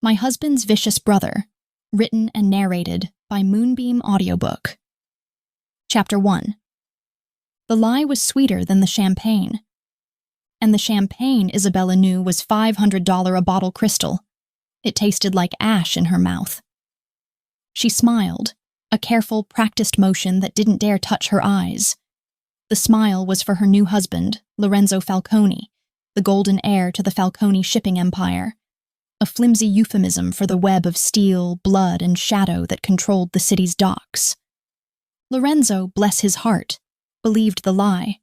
My Husband's Vicious Brother, written and narrated by Moonbeam Audiobook. Chapter 1. The lie was sweeter than the champagne. And the champagne, Isabella knew, was $500 a bottle crystal. It tasted like ash in her mouth. She smiled, a careful, practiced motion that didn't dare touch her eyes. The smile was for her new husband, Lorenzo Falcone, the golden heir to the Falcone shipping empire, a flimsy euphemism for the web of steel, blood, and shadow that controlled the city's docks. Lorenzo, bless his heart, believed the lie.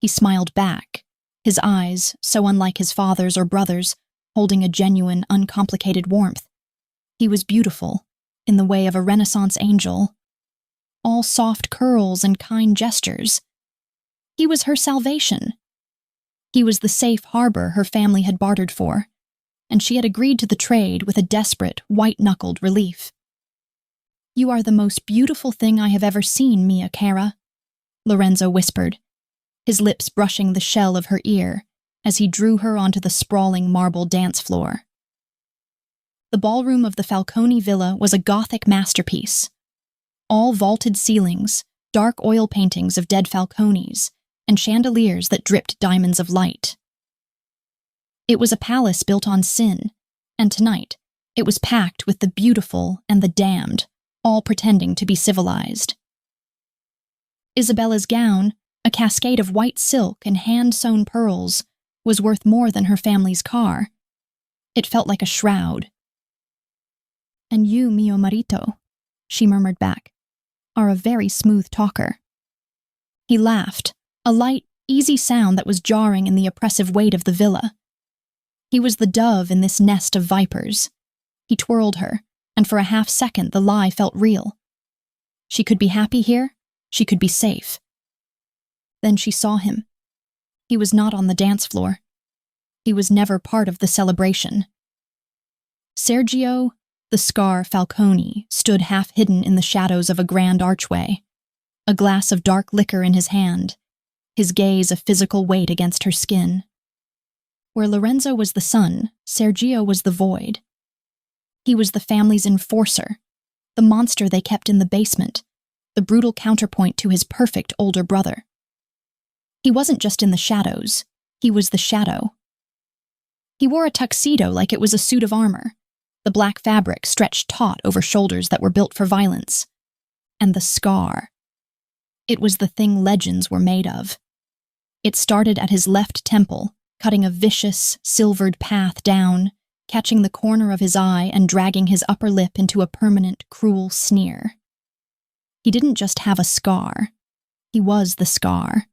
He smiled back, his eyes, so unlike his father's or brother's, holding a genuine, uncomplicated warmth. He was beautiful, in the way of a Renaissance angel, all soft curls and kind gestures. He was her salvation. He was the safe harbor her family had bartered for, and she had agreed to the trade with a desperate, white-knuckled relief. "You are the most beautiful thing I have ever seen, mia cara," Lorenzo whispered, his lips brushing the shell of her ear as he drew her onto the sprawling marble dance floor. The ballroom of the Falcone villa was a Gothic masterpiece. All vaulted ceilings, dark oil paintings of dead Falcones, and chandeliers that dripped diamonds of light. It was a palace built on sin, and tonight it was packed with the beautiful and the damned, all pretending to be civilized. Isabella's gown, a cascade of white silk and hand-sewn pearls, was worth more than her family's car. It felt like a shroud. "And you, mio marito," she murmured back, "are a very smooth talker." He laughed, a light, easy sound that was jarring in the oppressive weight of the villa. He was the dove in this nest of vipers. He twirled her, and for a half-second the lie felt real. She could be happy here, she could be safe. Then she saw him. He was not on the dance floor. He was never part of the celebration. Sergio, the scar Falcone, stood half-hidden in the shadows of a grand archway, a glass of dark liquor in his hand, his gaze a physical weight against her skin. Where Lorenzo was the sun, Sergio was the void. He was the family's enforcer, the monster they kept in the basement, the brutal counterpoint to his perfect older brother. He wasn't just in the shadows, he was the shadow. He wore a tuxedo like it was a suit of armor, the black fabric stretched taut over shoulders that were built for violence. And the scar. It was the thing legends were made of. It started at his left temple, cutting a vicious, silvered path down, catching the corner of his eye and dragging his upper lip into a permanent, cruel sneer. He didn't just have a scar. He was the scar.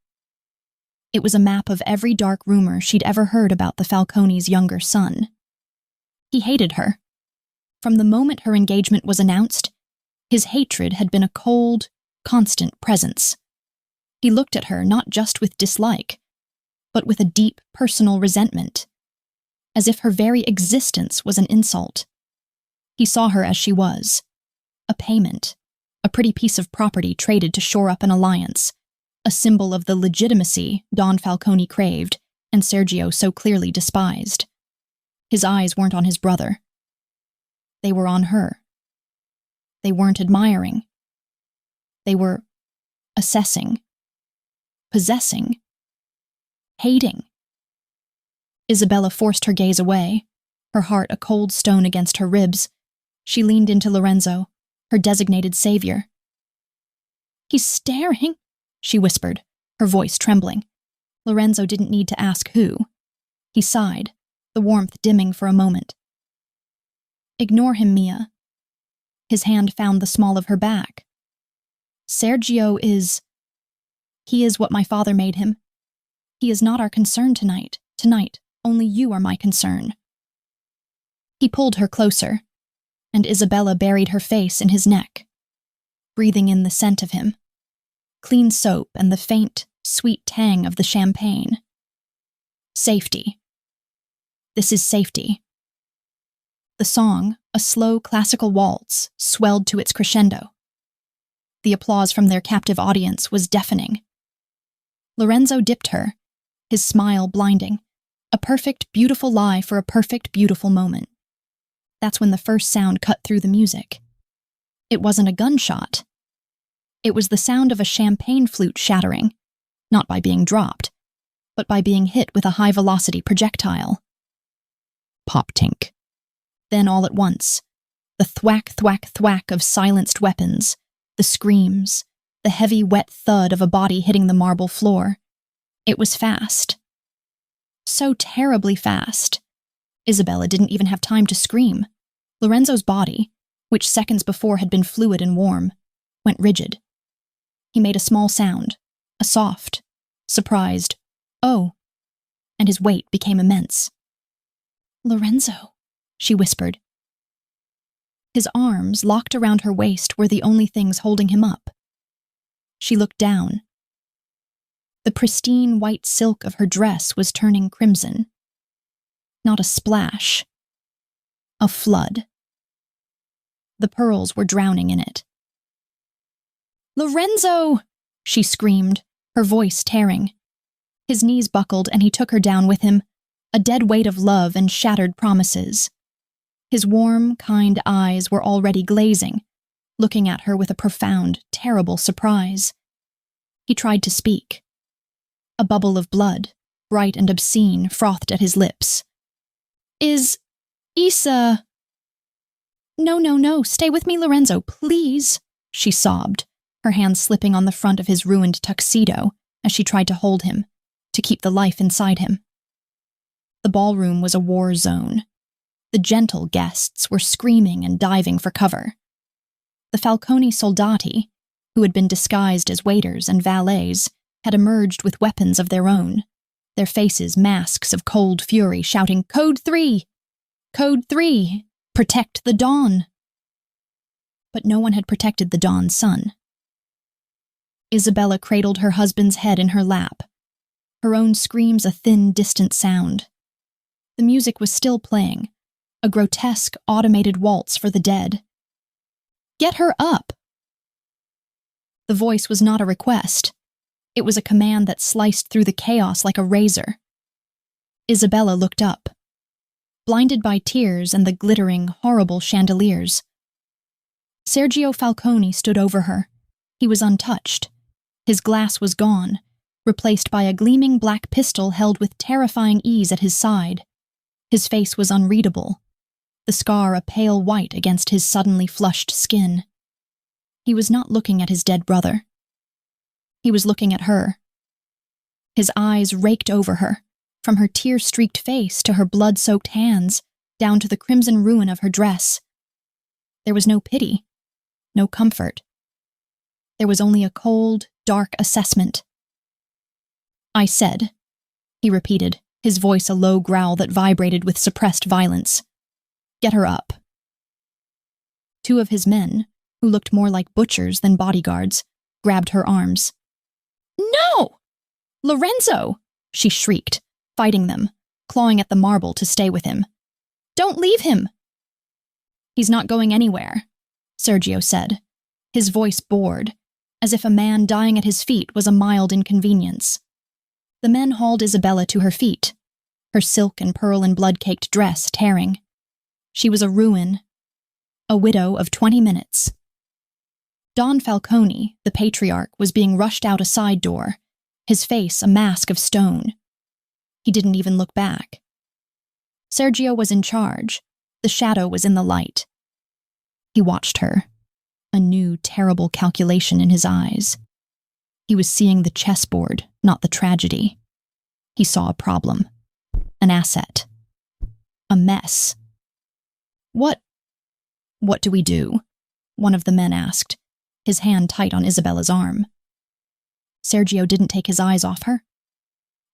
It was a map of every dark rumor she'd ever heard about the Falcone's younger son. He hated her. From the moment her engagement was announced, his hatred had been a cold, constant presence. He looked at her not just with dislike, but with a deep personal resentment, as if her very existence was an insult. He saw her as she was, a payment, a pretty piece of property traded to shore up an alliance, a symbol of the legitimacy Don Falcone craved and Sergio so clearly despised. His eyes weren't on his brother. They were on her. They weren't admiring. They were assessing, possessing, hating. Isabella forced her gaze away, her heart a cold stone against her ribs. She leaned into Lorenzo, her designated savior. "He's staring," she whispered, her voice trembling. Lorenzo didn't need to ask who. He sighed, the warmth dimming for a moment. "Ignore him, Mia." His hand found the small of her back. "Sergio is... he is what my father made him. He is not our concern tonight. Tonight, only you are my concern." He pulled her closer, and Isabella buried her face in his neck, breathing in the scent of him, clean soap and the faint, sweet tang of the champagne. Safety. This is safety. The song, a slow classical waltz, swelled to its crescendo. The applause from their captive audience was deafening. Lorenzo dipped her, his smile blinding, a perfect, beautiful lie for a perfect, beautiful moment. That's when the first sound cut through the music. It wasn't a gunshot. It was the sound of a champagne flute shattering, not by being dropped, but by being hit with a high-velocity projectile. Pop-tink. Then all at once, the thwack, thwack, thwack of silenced weapons, the screams, the heavy, wet thud of a body hitting the marble floor. It was fast. So terribly fast. Isabella didn't even have time to scream. Lorenzo's body, which seconds before had been fluid and warm, went rigid. He made a small sound, a soft, surprised, "Oh," and his weight became immense. "Lorenzo," she whispered. His arms, locked around her waist, were the only things holding him up. She looked down. The pristine white silk of her dress was turning crimson. Not a splash. A flood. The pearls were drowning in it. "Lorenzo!" she screamed, her voice tearing. His knees buckled and he took her down with him, a dead weight of love and shattered promises. His warm, kind eyes were already glazing, looking at her with a profound, terrible surprise. He tried to speak. A bubble of blood, bright and obscene, frothed at his lips. Isa... No, stay with me, Lorenzo, please," she sobbed, her hands slipping on the front of his ruined tuxedo as she tried to hold him, to keep the life inside him. The ballroom was a war zone. The gentle guests were screaming and diving for cover. The Falcone soldati, who had been disguised as waiters and valets, had emerged with weapons of their own, their faces masks of cold fury, shouting, "Code 3! Code 3! Protect the Dawn!" But no one had protected the Dawn's son. Isabella cradled her husband's head in her lap, her own screams a thin, distant sound. The music was still playing, a grotesque, automated waltz for the dead. "Get her up!" The voice was not a request. It was a command that sliced through the chaos like a razor. Isabella looked up, blinded by tears and the glittering, horrible chandeliers. Sergio Falcone stood over her. He was untouched. His glass was gone, replaced by a gleaming black pistol held with terrifying ease at his side. His face was unreadable, the scar a pale white against his suddenly flushed skin. He was not looking at his dead brother. He was looking at her. His eyes raked over her, from her tear-streaked face to her blood-soaked hands, down to the crimson ruin of her dress. There was no pity, no comfort. There was only a cold, dark assessment. "I said," he repeated, his voice a low growl that vibrated with suppressed violence. "Get her up." Two of his men, who looked more like butchers than bodyguards, grabbed her arms. "No! Lorenzo!" she shrieked, fighting them, clawing at the marble to stay with him. "Don't leave him!" "He's not going anywhere," Sergio said, his voice bored, as if a man dying at his feet was a mild inconvenience. The men hauled Isabella to her feet, her silk and pearl and blood-caked dress tearing. She was a ruin, a widow of 20 minutes. Don Falcone, the patriarch, was being rushed out a side door, his face a mask of stone. He didn't even look back. Sergio was in charge. The shadow was in the light. He watched her, a new, terrible calculation in his eyes. He was seeing the chessboard, not the tragedy. He saw a problem, an asset, a mess. What do we do?" one of the men asked, his hand tight on Isabella's arm. Sergio didn't take his eyes off her.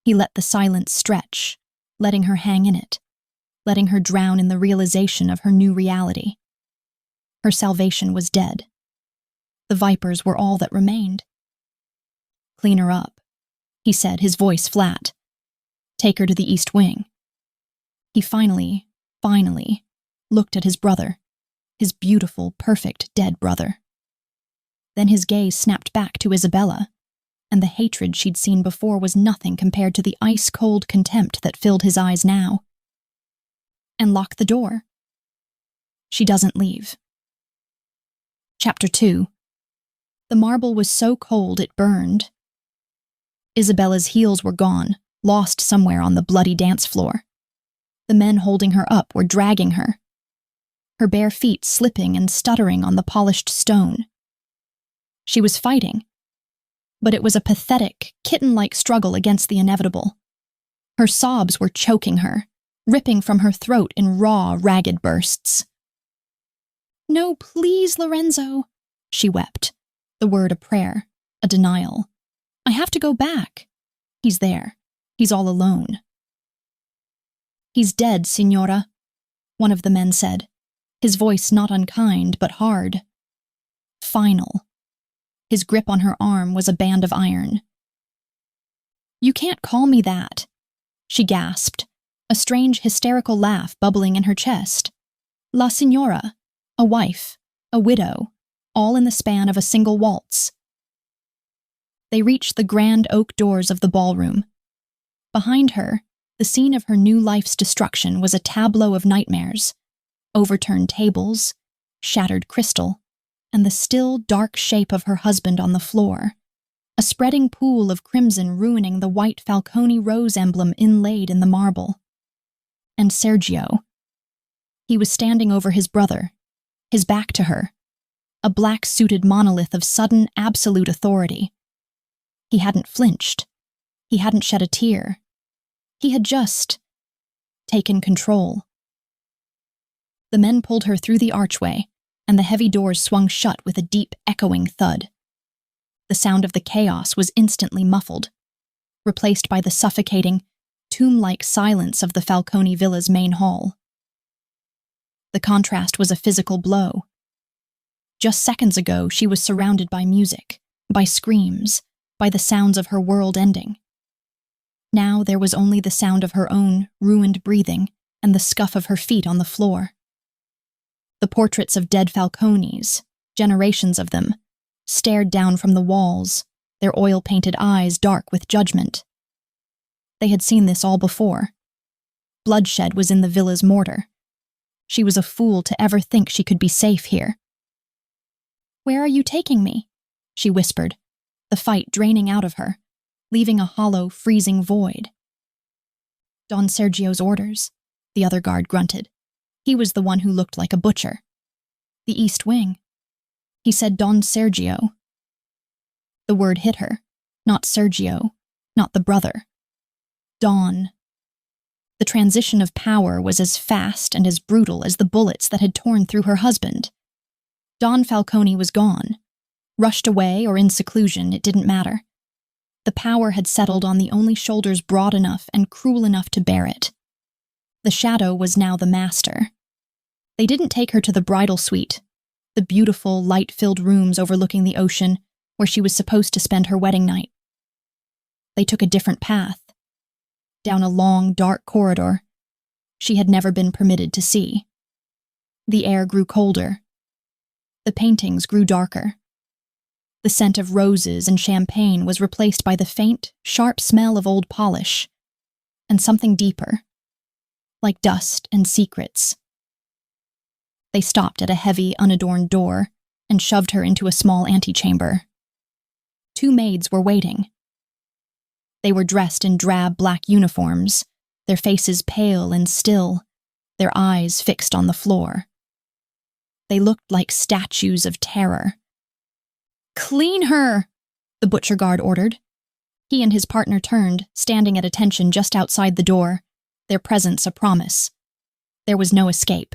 He let the silence stretch, letting her hang in it, letting her drown in the realization of her new reality. Her salvation was dead. The vipers were all that remained. "Clean her up," he said, his voice flat. "Take her to the East Wing." He finally looked at his brother, his beautiful, perfect, dead brother. Then his gaze snapped back to Isabella, and the hatred she'd seen before was nothing compared to the ice-cold contempt that filled his eyes now. "And lock the door." She doesn't leave. Chapter 2. The marble was so cold it burned. Isabella's heels were gone, lost somewhere on the bloody dance floor. The men holding her up were dragging her, her bare feet slipping and stuttering on the polished stone. She was fighting, but it was a pathetic, kitten-like struggle against the inevitable. Her sobs were choking her, ripping from her throat in raw, ragged bursts. "No, please, Lorenzo," she wept, the word a prayer, a denial. "I have to go back. He's there. He's all alone." "He's dead, signora," one of the men said, his voice not unkind but hard. Final. His grip on her arm was a band of iron. "You can't call me that," she gasped, a strange hysterical laugh bubbling in her chest. "La signora, a wife, a widow, all in the span of a single waltz." They reached the grand oak doors of the ballroom. Behind her, the scene of her new life's destruction was a tableau of nightmares: overturned tables, shattered crystal, and the still, dark shape of her husband on the floor, a spreading pool of crimson ruining the white Falcone rose emblem inlaid in the marble. And Sergio. He was standing over his brother, his back to her, a black-suited monolith of sudden, absolute authority. He hadn't flinched. He hadn't shed a tear. He had just taken control. The men pulled her through the archway, and the heavy doors swung shut with a deep, echoing thud. The sound of the chaos was instantly muffled, replaced by the suffocating, tomb-like silence of the Falcone villa's main hall. The contrast was a physical blow. Just seconds ago, she was surrounded by music, by screams, by the sounds of her world ending. Now there was only the sound of her own ruined breathing and the scuff of her feet on the floor. The portraits of dead Falcones, generations of them, stared down from the walls, their oil-painted eyes dark with judgment. They had seen this all before. Bloodshed was in the villa's mortar. She was a fool to ever think she could be safe here. "Where are you taking me?" she whispered, the fight draining out of her, leaving a hollow, freezing void. "Don Sergio's orders," the other guard grunted. He was the one who looked like a butcher. "The East Wing." He said Don Sergio. The word hit her. Not Sergio, not the brother. Don. The transition of power was as fast and as brutal as the bullets that had torn through her husband. Don Falcone was gone. Rushed away or in seclusion, it didn't matter. The power had settled on the only shoulders broad enough and cruel enough to bear it. The shadow was now the master. They didn't take her to the bridal suite, the beautiful, light-filled rooms overlooking the ocean where she was supposed to spend her wedding night. They took a different path, down a long, dark corridor she had never been permitted to see. The air grew colder. The paintings grew darker. The scent of roses and champagne was replaced by the faint, sharp smell of old polish, and something deeper, like dust and secrets. They stopped at a heavy, unadorned door and shoved her into a small antechamber. 2 maids were waiting. They were dressed in drab black uniforms, their faces pale and still, their eyes fixed on the floor. They looked like statues of terror. "Clean her!" the butcher guard ordered. He and his partner turned, standing at attention just outside the door, their presence a promise. There was no escape.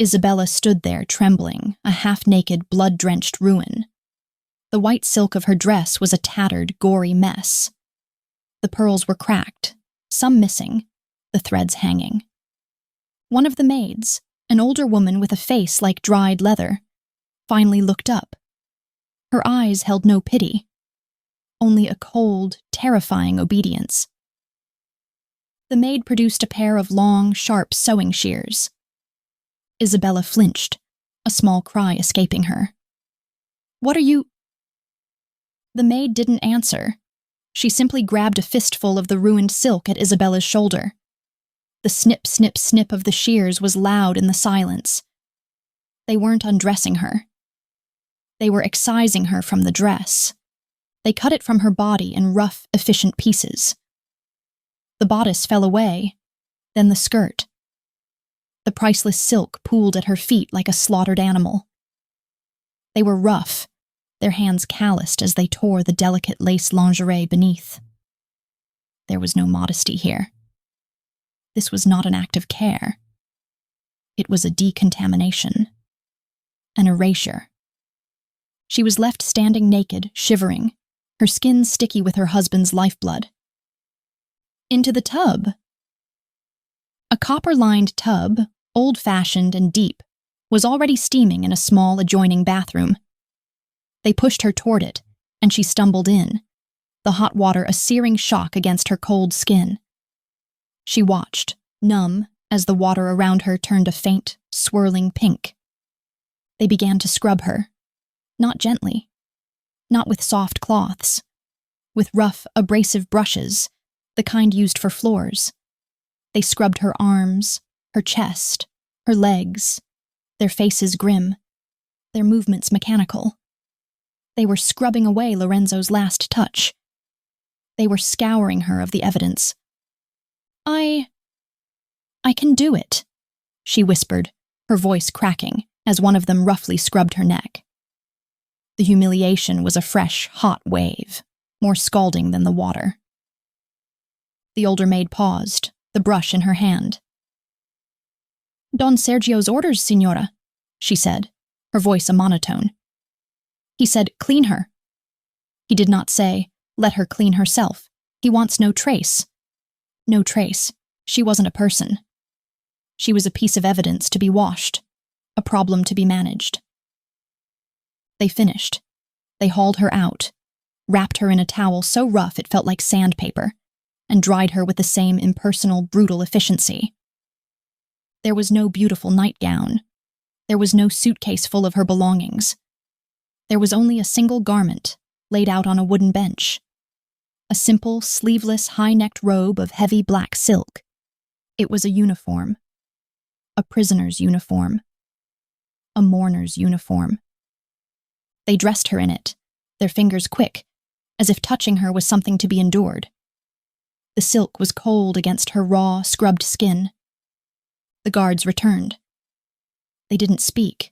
Isabella stood there, trembling, a half-naked, blood-drenched ruin. The white silk of her dress was a tattered, gory mess. The pearls were cracked, some missing, the threads hanging. One of the maids, an older woman with a face like dried leather, finally looked up. Her eyes held no pity, only a cold, terrifying obedience. The maid produced a pair of long, sharp sewing shears. Isabella flinched, a small cry escaping her. "What are you—" The maid didn't answer. She simply grabbed a fistful of the ruined silk at Isabella's shoulder. The snip, snip, snip of the shears was loud in the silence. They weren't undressing her. They were excising her from the dress. They cut it from her body in rough, efficient pieces. The bodice fell away, then the skirt. The priceless silk pooled at her feet like a slaughtered animal. They were rough, their hands calloused as they tore the delicate lace lingerie beneath. There was no modesty here. This was not an act of care. It was a decontamination, an erasure. She was left standing naked, shivering, her skin sticky with her husband's lifeblood. Into the tub. A copper-lined tub, old-fashioned and deep, was already steaming in a small adjoining bathroom. They pushed her toward it, and she stumbled in, the hot water a searing shock against her cold skin. She watched, numb, as the water around her turned a faint, swirling pink. They began to scrub her, not gently, not with soft cloths, with rough, abrasive brushes, the kind used for floors. They scrubbed her arms, her chest, her legs, their faces grim, their movements mechanical. They were scrubbing away Lorenzo's last touch. They were scouring her of the evidence. I can do it, she whispered, her voice cracking as one of them roughly scrubbed her neck. The humiliation was a fresh, hot wave, more scalding than the water. The older maid paused, the brush in her hand. Don Sergio's orders, signora, she said, her voice a monotone. He said, clean her. He did not say, let her clean herself. He wants no trace. No trace. She wasn't a person. She was a piece of evidence to be washed, a problem to be managed. They finished. They hauled her out, wrapped her in a towel so rough it felt like sandpaper, and dried her with the same impersonal, brutal efficiency. There was no beautiful nightgown. There was no suitcase full of her belongings. There was only a single garment, laid out on a wooden bench. A simple, sleeveless, high-necked robe of heavy black silk. It was a uniform. A prisoner's uniform. A mourner's uniform. They dressed her in it, their fingers quick, as if touching her was something to be endured. The silk was cold against her raw, scrubbed skin. The guards returned. They didn't speak.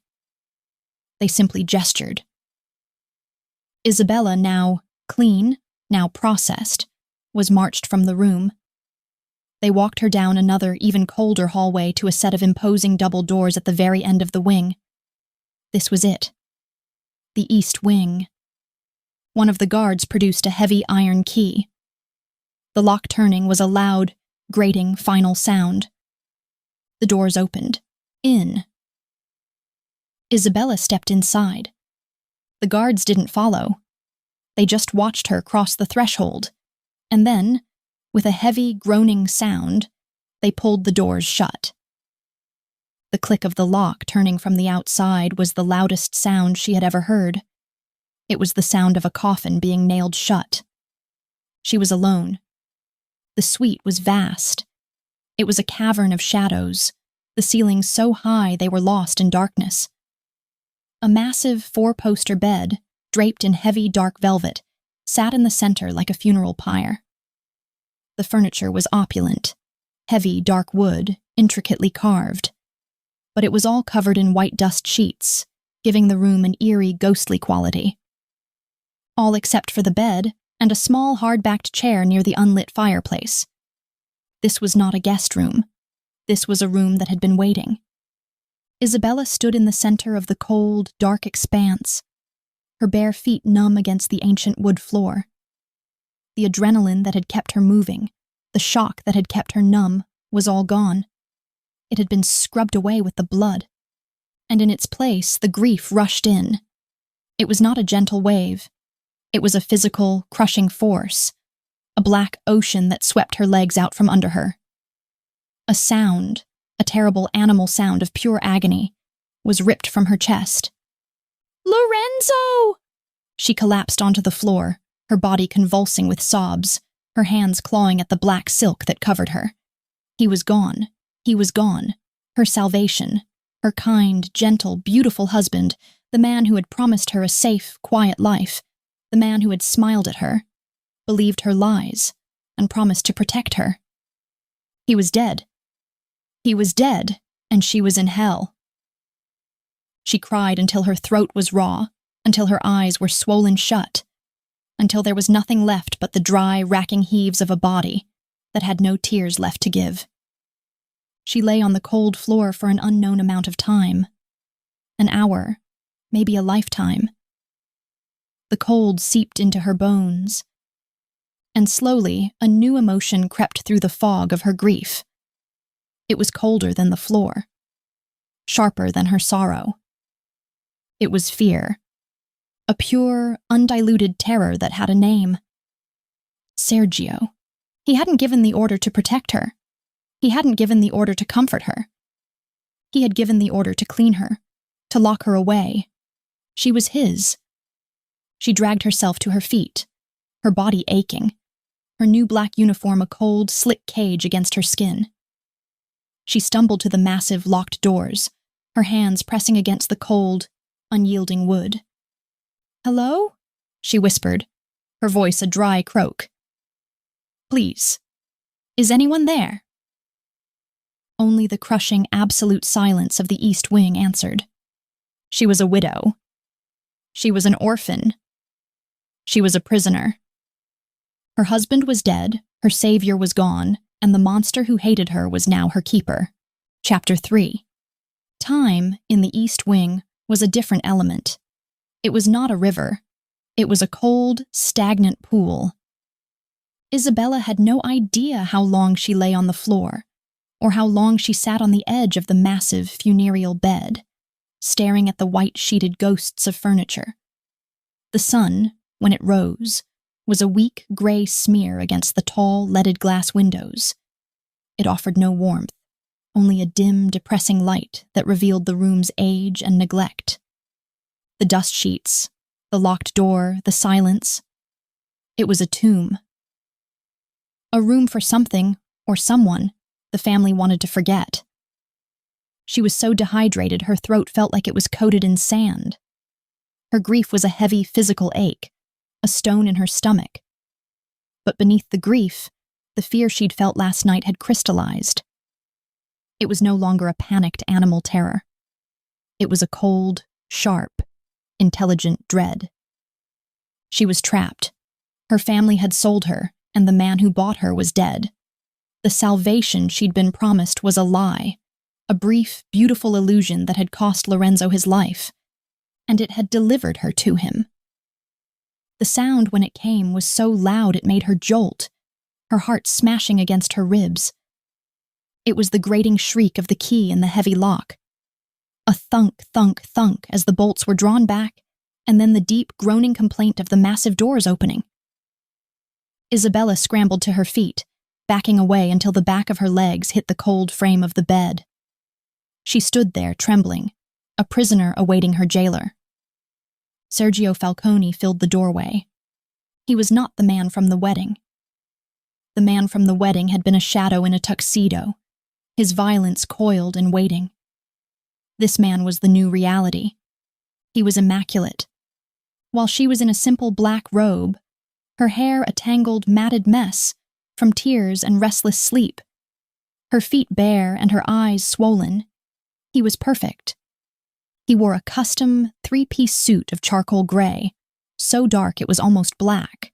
They simply gestured. Isabella, now clean, now processed, was marched from the room. They walked her down another, even colder hallway to a set of imposing double doors at the very end of the wing. This was it. The east wing. One of the guards produced a heavy iron key. The lock turning was a loud, grating, final sound. The doors opened. In. Isabella stepped inside. The guards didn't follow. They just watched her cross the threshold, and then, with a heavy, groaning sound, they pulled the doors shut. The click of the lock turning from the outside was the loudest sound she had ever heard. It was the sound of a coffin being nailed shut. She was alone. The suite was vast. It was a cavern of shadows, the ceilings so high they were lost in darkness. A massive four-poster bed, draped in heavy dark velvet, sat in the center like a funeral pyre. The furniture was opulent, heavy dark wood, intricately carved, but it was all covered in white dust sheets, giving the room an eerie, ghostly quality. All except for the bed and a small hard-backed chair near the unlit fireplace. This was not a guest room. This was a room that had been waiting. Isabella stood in the center of the cold, dark expanse, her bare feet numb against the ancient wood floor. The adrenaline that had kept her moving, the shock that had kept her numb, was all gone. It had been scrubbed away with the blood, and in its place the grief rushed in. It was not a gentle wave. It was a physical, crushing force, a black ocean that swept her legs out from under her. A sound, a terrible animal sound of pure agony, was ripped from her chest. "Lorenzo!" She collapsed onto the floor, her body convulsing with sobs, her hands clawing at the black silk that covered her. He was gone. He was gone. Her salvation. Her kind, gentle, beautiful husband, the man who had promised her a safe, quiet life, the man who had smiled at her, believed her lies, and promised to protect her. He was dead. He was dead, and she was in hell. She cried until her throat was raw, until her eyes were swollen shut, until there was nothing left but the dry, racking heaves of a body that had no tears left to give. She lay on the cold floor for an unknown amount of time. An hour, maybe a lifetime. The cold seeped into her bones, and slowly a new emotion crept through the fog of her grief. It was colder than the floor, sharper than her sorrow. It was fear, a pure, undiluted terror that had a name. Sergio. He hadn't given the order to protect her. He hadn't given the order to comfort her. He had given the order to clean her, to lock her away. She was his. She dragged herself to her feet, her body aching, her new black uniform a cold, slick cage against her skin. She stumbled to the massive, locked doors, her hands pressing against the cold, unyielding wood. "Hello?" she whispered, her voice a dry croak. "Please, is anyone there?" Only the crushing, absolute silence of the East Wing answered. She was a widow. She was an orphan. She was a prisoner. Her husband was dead, her savior was gone, and the monster who hated her was now her keeper. Chapter 3. Time, in the East Wing, was a different element. It was not a river. It was a cold, stagnant pool. Isabella had no idea how long she lay on the floor, or how long she sat on the edge of the massive funereal bed, staring at the white-sheeted ghosts of furniture. The sun, when it rose, was a weak gray smear against the tall, leaded glass windows. It offered no warmth, only a dim, depressing light that revealed the room's age and neglect. The dust sheets, the locked door, the silence. It was a tomb. A room for something, or someone, the family wanted to forget. She was so dehydrated her throat felt like it was coated in sand. Her grief was a heavy physical ache, a stone in her stomach. But beneath the grief, the fear she'd felt last night had crystallized. It was no longer a panicked animal terror. It was a cold, sharp, intelligent dread. She was trapped. Her family had sold her, and the man who bought her was dead. The salvation she'd been promised was a lie, a brief, beautiful illusion that had cost Lorenzo his life, and it had delivered her to him. The sound when it came was so loud it made her jolt, her heart smashing against her ribs. It was the grating shriek of the key in the heavy lock. A thunk, thunk, thunk as the bolts were drawn back, and then the deep, groaning complaint of the massive doors opening. Isabella scrambled to her feet, backing away until the back of her legs hit the cold frame of the bed. She stood there, trembling, a prisoner awaiting her jailer. Sergio Falcone filled the doorway. He was not the man from the wedding. The man from the wedding had been a shadow in a tuxedo, his violence coiled and waiting. This man was the new reality. He was immaculate. While she was in a simple black robe, her hair a tangled, matted mess from tears and restless sleep, her feet bare and her eyes swollen, he was perfect. He wore a custom, three-piece suit of charcoal gray, so dark it was almost black.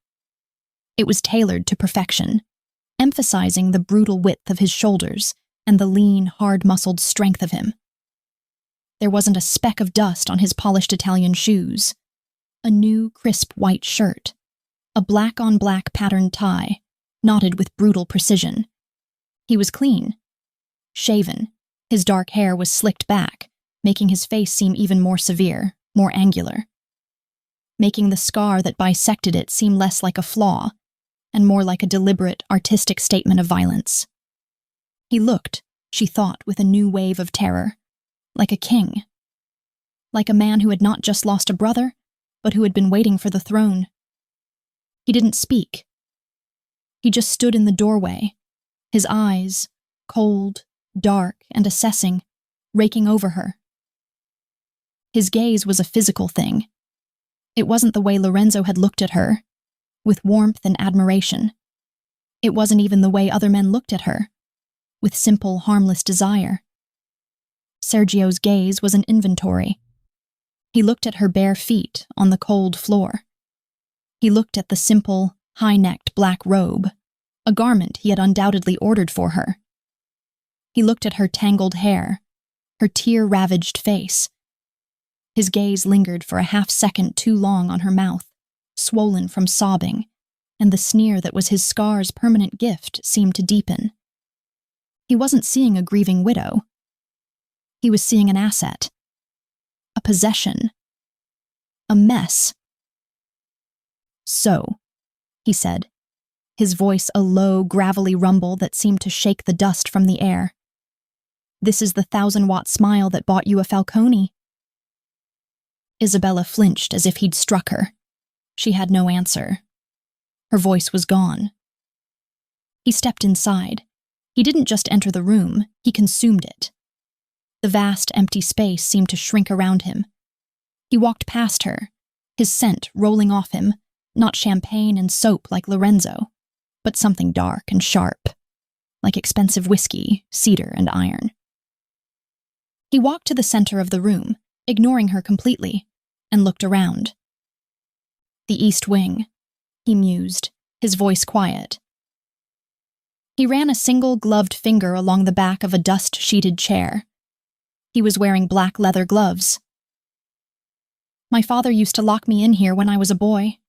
It was tailored to perfection, emphasizing the brutal width of his shoulders and the lean, hard-muscled strength of him. There wasn't a speck of dust on his polished Italian shoes, a new, crisp white shirt, a black-on-black patterned tie, knotted with brutal precision. He was clean, shaven. His dark hair was slicked back, making his face seem even more severe, more angular, making the scar that bisected it seem less like a flaw and more like a deliberate, artistic statement of violence. He looked, she thought, with a new wave of terror, like a king, like a man who had not just lost a brother, but who had been waiting for the throne. He didn't speak. He just stood in the doorway, his eyes, cold, dark, and assessing, raking over her. His gaze was a physical thing. It wasn't the way Lorenzo had looked at her, with warmth and admiration. It wasn't even the way other men looked at her, with simple, harmless desire. Sergio's gaze was an inventory. He looked at her bare feet on the cold floor. He looked at the simple, high-necked black robe, a garment he had undoubtedly ordered for her. He looked at her tangled hair, her tear-ravaged face. His gaze lingered for a half-second too long on her mouth, swollen from sobbing, and the sneer that was his scar's permanent gift seemed to deepen. He wasn't seeing a grieving widow. He was seeing an asset, a possession, a mess. "So," he said, his voice a low, gravelly rumble that seemed to shake the dust from the air. "This is the 1,000-watt smile that bought you a Falcone." Isabella flinched as if he'd struck her. She had no answer. Her voice was gone. He stepped inside. He didn't just enter the room, he consumed it. The vast, empty space seemed to shrink around him. He walked past her, his scent rolling off him, not champagne and soap like Lorenzo, but something dark and sharp, like expensive whiskey, cedar, and iron. He walked to the center of the room, ignoring her completely, and looked around. "The East Wing," he mused, his voice quiet. He ran a single gloved finger along the back of a dust-sheeted chair. He was wearing black leather gloves. "My father used to lock me in here when I was a boy.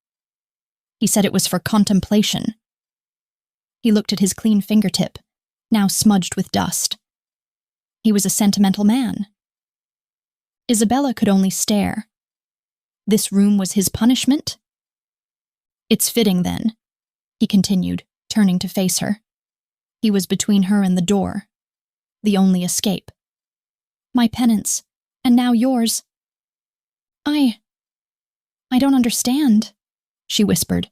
He said it was for contemplation." He looked at his clean fingertip, now smudged with dust. He was a sentimental man. Isabella could only stare. This room was his punishment? "It's fitting, then," he continued, turning to face her. He was between her and the door, the only escape. "My penance, and now yours." I don't understand," she whispered,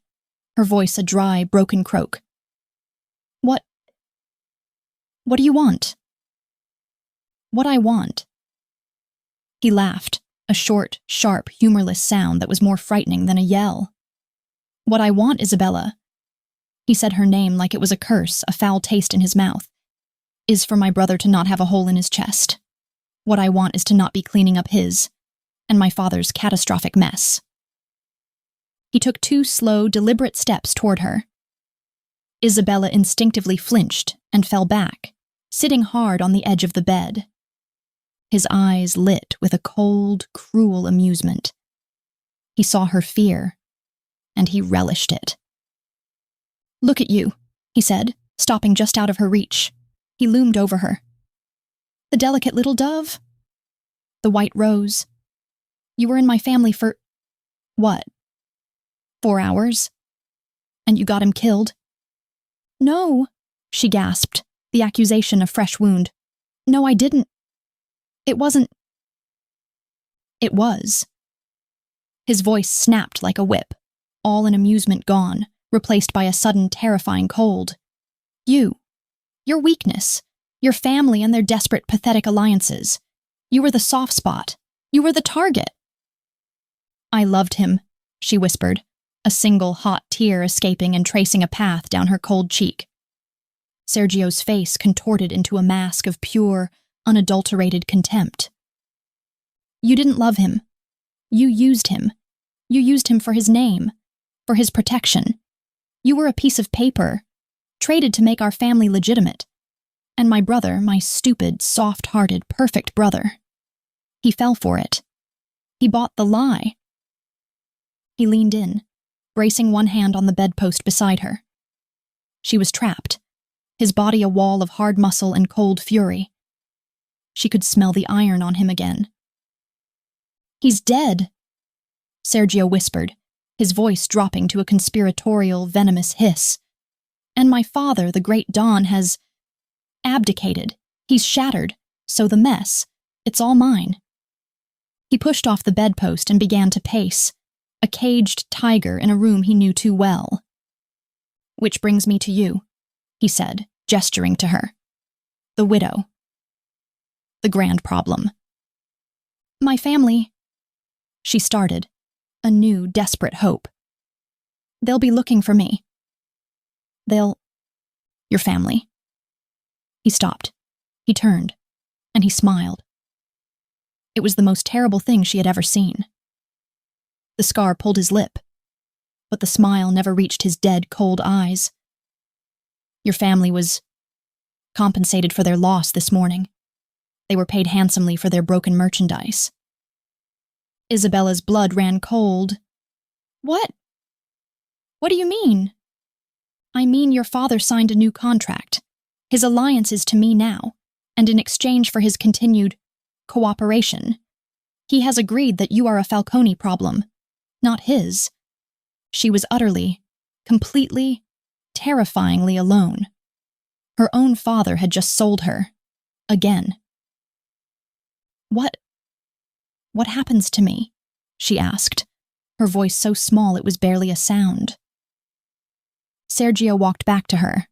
her voice a dry, broken croak. What do you want?" "What I want." He laughed, a short, sharp, humorless sound that was more frightening than a yell. "What I want, Isabella," he said her name like it was a curse, a foul taste in his mouth, "is for my brother to not have a hole in his chest. What I want is to not be cleaning up his, and my father's catastrophic mess." He took 2 slow, deliberate steps toward her. Isabella instinctively flinched and fell back, sitting hard on the edge of the bed. His eyes lit with a cold, cruel amusement. He saw her fear, and he relished it. "Look at you," he said, stopping just out of her reach. He loomed over her. "The delicate little dove? The white rose. You were in my family for, what, 4 hours? And you got him killed?" "No," she gasped, the accusation a fresh wound. "No, I didn't. It wasn't." "It was." His voice snapped like a whip, all in amusement gone, replaced by a sudden terrifying cold. "You. Your weakness. Your family and their desperate, pathetic alliances. You were the soft spot. You were the target." "I loved him," she whispered, a single hot tear escaping and tracing a path down her cold cheek. Sergio's face contorted into a mask of pure, unadulterated contempt. "You didn't love him. You used him. You used him for his name, for his protection. You were a piece of paper, traded to make our family legitimate. And my brother, my stupid, soft-hearted, perfect brother, he fell for it. He bought the lie." He leaned in, bracing one hand on the bedpost beside her. She was trapped, his body a wall of hard muscle and cold fury. She could smell the iron on him again. "He's dead," Sergio whispered, his voice dropping to a conspiratorial, venomous hiss. "And my father, the great Don, has abdicated. He's shattered, so the mess, it's all mine." He pushed off the bedpost and began to pace, a caged tiger in a room he knew too well. "Which brings me to you," he said, gesturing to her. The widow. The grand problem. My family, she started, a new, desperate hope. They'll be looking for me. Your family. He stopped. He turned, and he smiled. It was the most terrible thing she had ever seen. The scar pulled his lip, but the smile never reached his dead, cold eyes. Your family was compensated for their loss this morning. They were paid handsomely for their broken merchandise. Isabella's blood ran cold. What? What do you mean? I mean your father signed a new contract. His alliance is to me now, and in exchange for his continued cooperation, he has agreed that you are a Falcone problem, not his. She was utterly, completely, terrifyingly alone. Her own father had just sold her. Again. What happens to me? She asked, her voice so small it was barely a sound. Sergio walked back to her,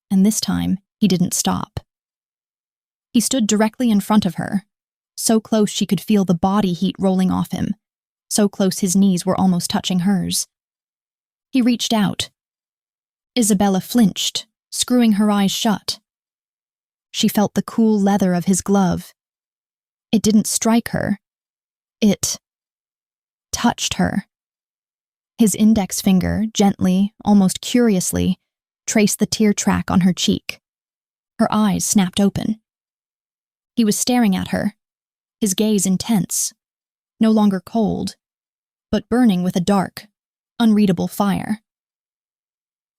and this time he didn't stop. He stood directly in front of her, so close she could feel the body heat rolling off him, so close his knees were almost touching hers. He reached out. Isabella flinched, screwing her eyes shut. She felt the cool leather of his glove. It didn't strike her. It touched her. His index finger, gently, almost curiously, traced the tear track on her cheek. Her eyes snapped open. He was staring at her, his gaze intense, no longer cold, but burning with a dark, unreadable fire.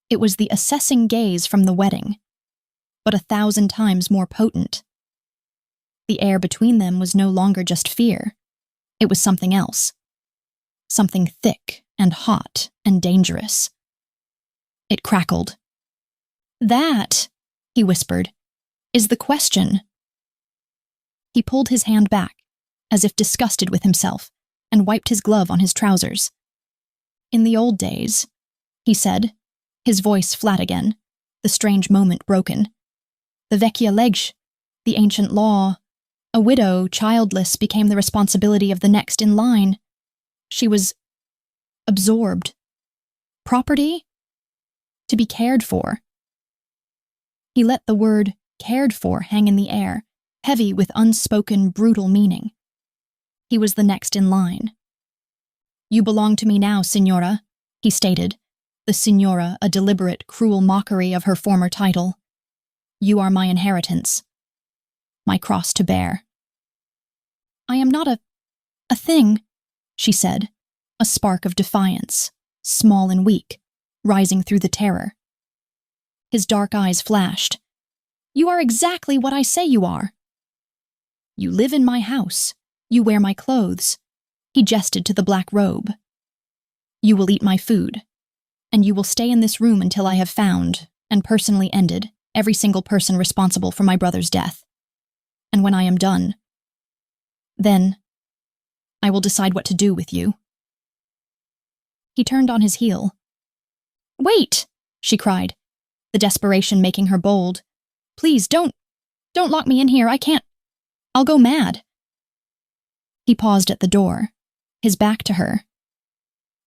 It was the assessing gaze from the wedding, but 1,000 times more potent. The air between them was no longer just fear. It was something else. Something thick and hot and dangerous. It crackled. That, he whispered, is the question. He pulled his hand back, as if disgusted with himself, and wiped his glove on his trousers. In the old days, he said, his voice flat again, the strange moment broken. The vecchia legge, the ancient law. A widow, childless, became the responsibility of the next in line. She was absorbed. Property? To be cared for. He let the word cared for hang in the air, heavy with unspoken, brutal meaning. He was the next in line. You belong to me now, signora, he stated, the signora a deliberate, cruel mockery of her former title. You are my inheritance, my cross to bear. I am not a thing, she said, a spark of defiance, small and weak, rising through the terror. His dark eyes flashed. You are exactly what I say you are. You live in my house. You wear my clothes. He gestured to the black robe. You will eat my food, and you will stay in this room until I have found, and personally ended, every single person responsible for my brother's death. And when I am done, then I will decide what to do with you. He turned on his heel. Wait, she cried, the desperation making her bold. Please, don't lock me in here. I can't. I'll go mad. He paused at the door, his back to her.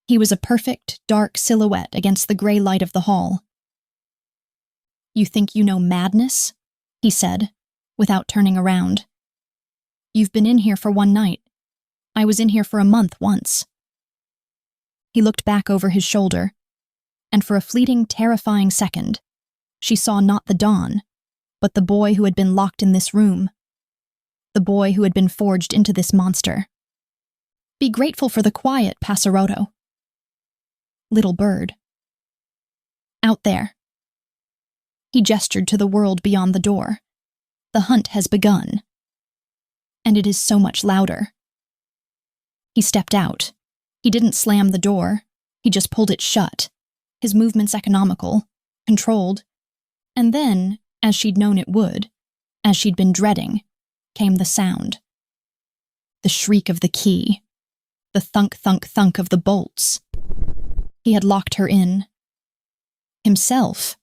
He was a perfect, dark silhouette against the gray light of the hall. You think you know madness? He said, without turning around. You've been in here for one night. I was in here for a month once. He looked back over his shoulder, and for a fleeting, terrifying second, she saw not the dawn, but the boy who had been locked in this room. The boy who had been forged into this monster. Be grateful for the quiet, Passerotto. Little bird. Out there. He gestured to the world beyond the door. The hunt has begun. And it is so much louder. He stepped out. He didn't slam the door. He just pulled it shut. His movements economical, controlled. And then, as she'd known it would, as she'd been dreading, came the sound. The shriek of the key. The thunk, thunk, thunk of the bolts. He had locked her in. Himself.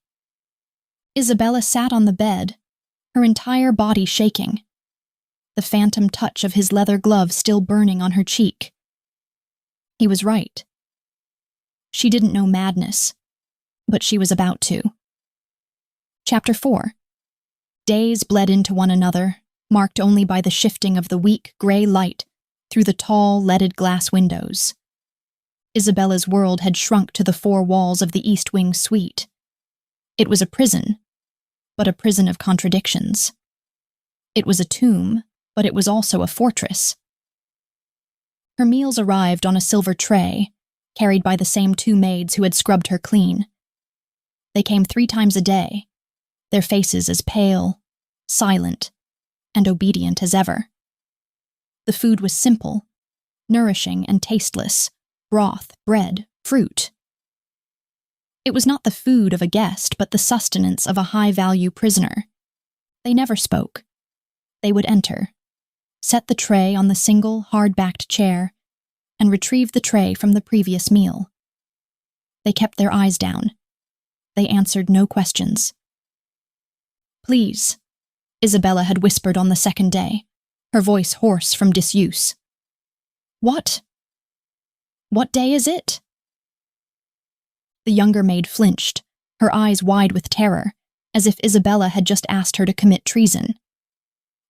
Isabella sat on the bed, her entire body shaking, the phantom touch of his leather glove still burning on her cheek. He was right. She didn't know madness, but she was about to. Chapter 4. Days bled into one another, marked only by the shifting of the weak, gray light through the tall, leaded glass windows. Isabella's world had shrunk to the four walls of the East Wing suite. It was a prison, but a prison of contradictions. It was a tomb, but it was also a fortress. Her meals arrived on a silver tray, carried by the same two maids who had scrubbed her clean. They came 3 times a day, their faces as pale, silent, and obedient as ever. The food was simple, nourishing and tasteless: broth, bread, fruit. It was not the food of a guest, but the sustenance of a high-value prisoner. They never spoke. They would enter, set the tray on the single, hard-backed chair, and retrieve the tray from the previous meal. They kept their eyes down. They answered no questions. "Please," Isabella had whispered on the second day, her voice hoarse from disuse. "What? What day is it?" The younger maid flinched, her eyes wide with terror, as if Isabella had just asked her to commit treason.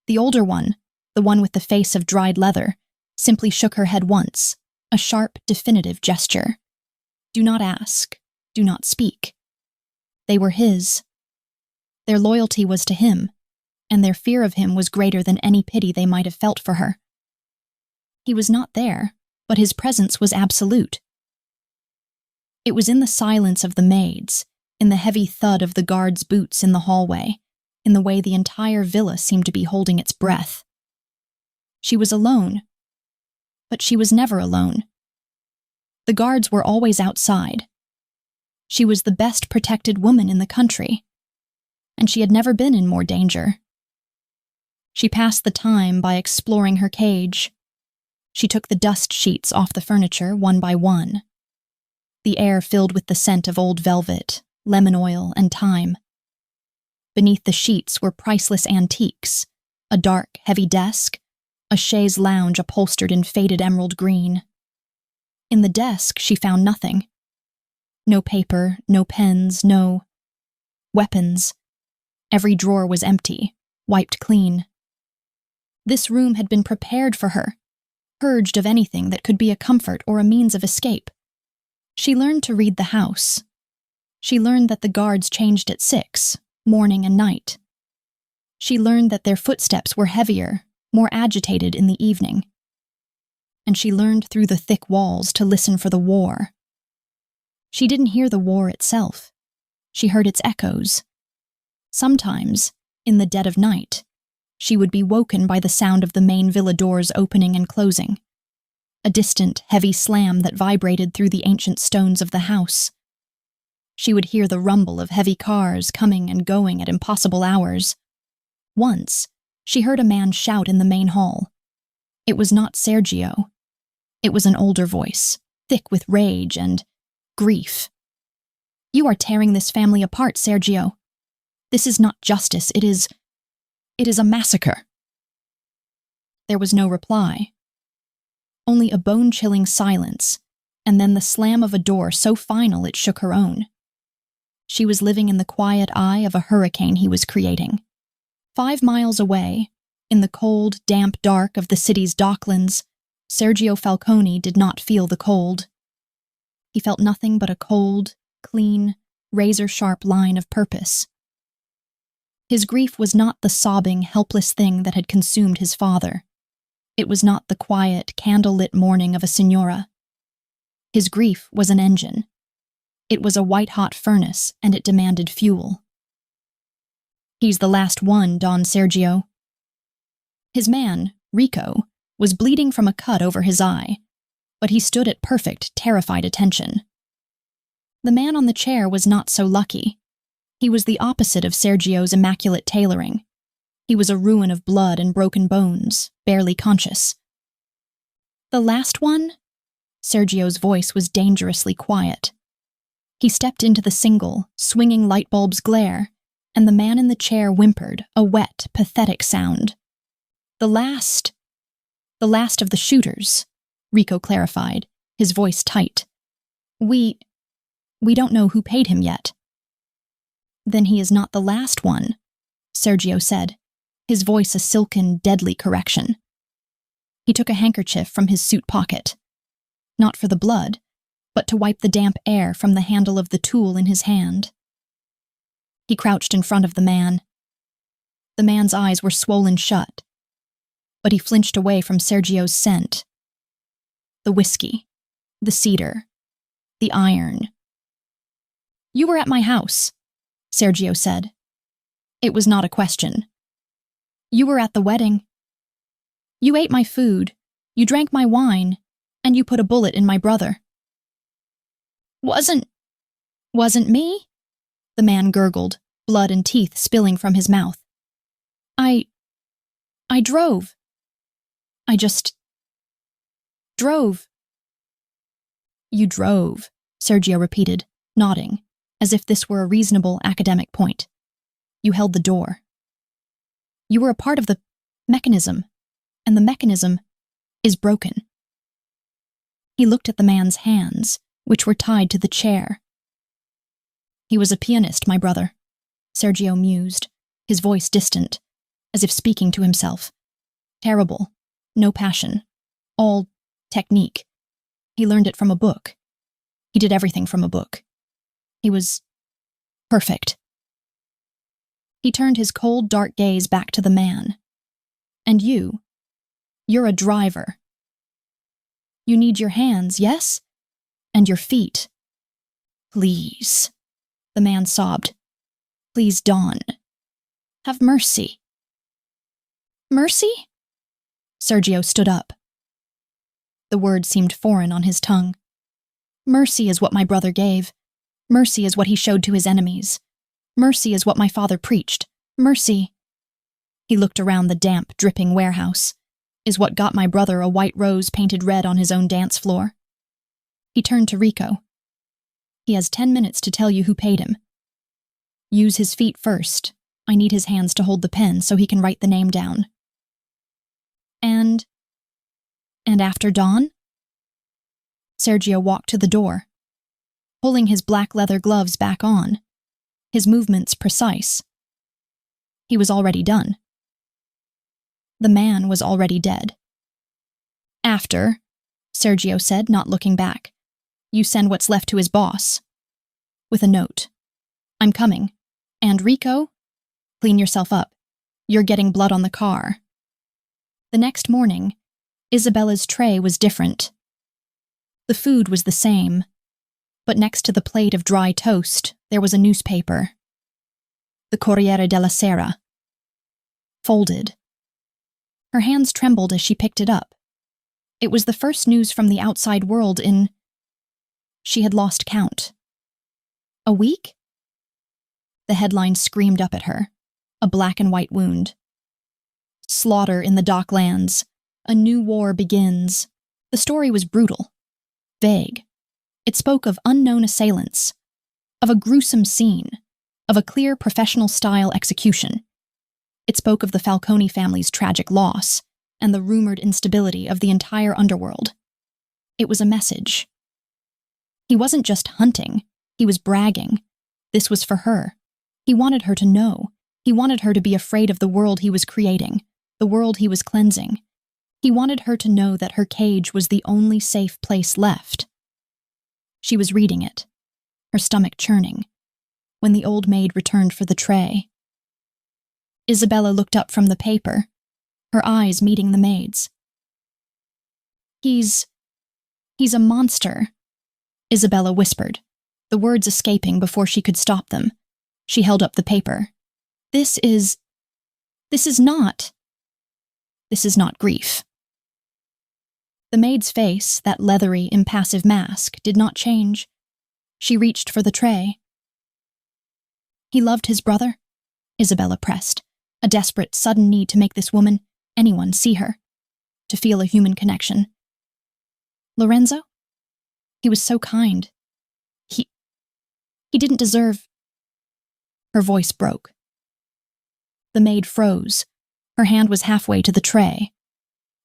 The older one, the one with the face of dried leather, simply shook her head once, a sharp, definitive gesture. Do not ask, do not speak. They were his. Their loyalty was to him, and their fear of him was greater than any pity they might have felt for her. He was not there, but his presence was absolute. It was in the silence of the maids, in the heavy thud of the guards' boots in the hallway, in the way the entire villa seemed to be holding its breath. She was alone, but she was never alone. The guards were always outside. She was the best protected woman in the country, and she had never been in more danger. She passed the time by exploring her cage. She took the dust sheets off the furniture one by one. The air filled with the scent of old velvet, lemon oil, and thyme. Beneath the sheets were priceless antiques, a dark, heavy desk, a chaise lounge upholstered in faded emerald green. In the desk she found nothing. No paper, no pens, no weapons. Every drawer was empty, wiped clean. This room had been prepared for her, purged of anything that could be a comfort or a means of escape. She learned to read the house. She learned that the guards changed at 6, morning and night. She learned that their footsteps were heavier, more agitated in the evening. And she learned through the thick walls to listen for the war. She didn't hear the war itself. She heard its echoes. Sometimes, in the dead of night, she would be woken by the sound of the main villa doors opening and closing, a distant, heavy slam that vibrated through the ancient stones of the house. She would hear the rumble of heavy cars coming and going at impossible hours. Once, she heard a man shout in the main hall. It was not Sergio. It was an older voice, thick with rage and grief. "You are tearing this family apart, Sergio. This is not justice, it is a massacre." There was no reply. Only a bone-chilling silence, and then the slam of a door so final it shook her own. She was living in the quiet eye of a hurricane he was creating. 5 miles away, in the cold, damp dark of the city's docklands, Sergio Falcone did not feel the cold. He felt nothing but a cold, clean, razor-sharp line of purpose. His grief was not the sobbing, helpless thing that had consumed his father. It was not the quiet, candle-lit mourning of a señora. His grief was an engine. It was a white-hot furnace, and it demanded fuel. "He's the last one, Don Sergio." His man, Rico, was bleeding from a cut over his eye, but he stood at perfect, terrified attention. The man on the chair was not so lucky. He was the opposite of Sergio's immaculate tailoring. He was a ruin of blood and broken bones, barely conscious. "The last one?" Sergio's voice was dangerously quiet. He stepped into the single, swinging light bulb's glare, and the man in the chair whimpered, a wet, pathetic sound. The last of the shooters, Rico clarified, his voice tight. We don't know who paid him yet. Then he is not the last one, Sergio said, his voice a silken, deadly correction. He took a handkerchief from his suit pocket, not for the blood, but to wipe the damp air from the handle of the tool in his hand. He crouched in front of the man. The man's eyes were swollen shut, but he flinched away from Sergio's scent. The whiskey, the cedar, the iron. You were at my house, Sergio said. It was not a question. You were at the wedding. You ate my food, you drank my wine, and you put a bullet in my brother. Wasn't me? The man gurgled, blood and teeth spilling from his mouth. I drove. I just drove. You drove, Sergio repeated, nodding, as if this were a reasonable academic point. You held the door. You were a part of the mechanism, and the mechanism is broken. He looked at the man's hands, which were tied to the chair. He was a pianist, my brother, Sergio mused, his voice distant, as if speaking to himself. Terrible, no passion, all technique. He learned it from a book. He did everything from a book. He was perfect. He turned his cold, dark gaze back to the man. And you're a driver. You need your hands, yes? And your feet. Please, the man sobbed. Please, Dawn. Have mercy. Mercy? Sergio stood up. The word seemed foreign on his tongue. Mercy is what my brother gave. Mercy is what he showed to his enemies. Mercy is what my father preached. Mercy, he looked around the damp, dripping warehouse, is what got my brother a white rose painted red on his own dance floor. He turned to Rico. He has 10 minutes to tell you who paid him. Use his feet first. I need his hands to hold the pen so he can write the name down. And after dawn? Sergio walked to the door, pulling his black leather gloves back on, his movements precise. He was already done. The man was already dead. After, Sergio said, not looking back, you send what's left to his boss. With a note. I'm coming. And Rico, clean yourself up. You're getting blood on the car. The next morning, Isabella's tray was different. The food was the same, but next to the plate of dry toast, there was a newspaper. The Corriere della Sera. Folded. Her hands trembled as she picked it up. It was the first news from the outside world in... She had lost count. A week? The headline screamed up at her, a black and white wound. Slaughter in the docklands. A new war begins. The story was brutal, vague. It spoke of unknown assailants, of a gruesome scene, of a clear professional-style execution. It spoke of the Falcone family's tragic loss and the rumored instability of the entire underworld. It was a message. He wasn't just hunting, he was bragging. This was for her. He wanted her to know. He wanted her to be afraid of the world he was creating, the world he was cleansing. He wanted her to know that her cage was the only safe place left. She was reading it, her stomach churning, when the old maid returned for the tray. Isabella looked up from the paper, her eyes meeting the maid's. He's a monster, Isabella whispered, the words escaping before she could stop them. She held up the paper. This is not grief. The maid's face, that leathery, impassive mask, did not change. She reached for the tray. He loved his brother, Isabella pressed, a desperate, sudden need to make this woman, anyone, see her, to feel a human connection. Lorenzo? He was so kind. He didn't deserve... Her voice broke, The maid froze. Her hand was halfway to the tray.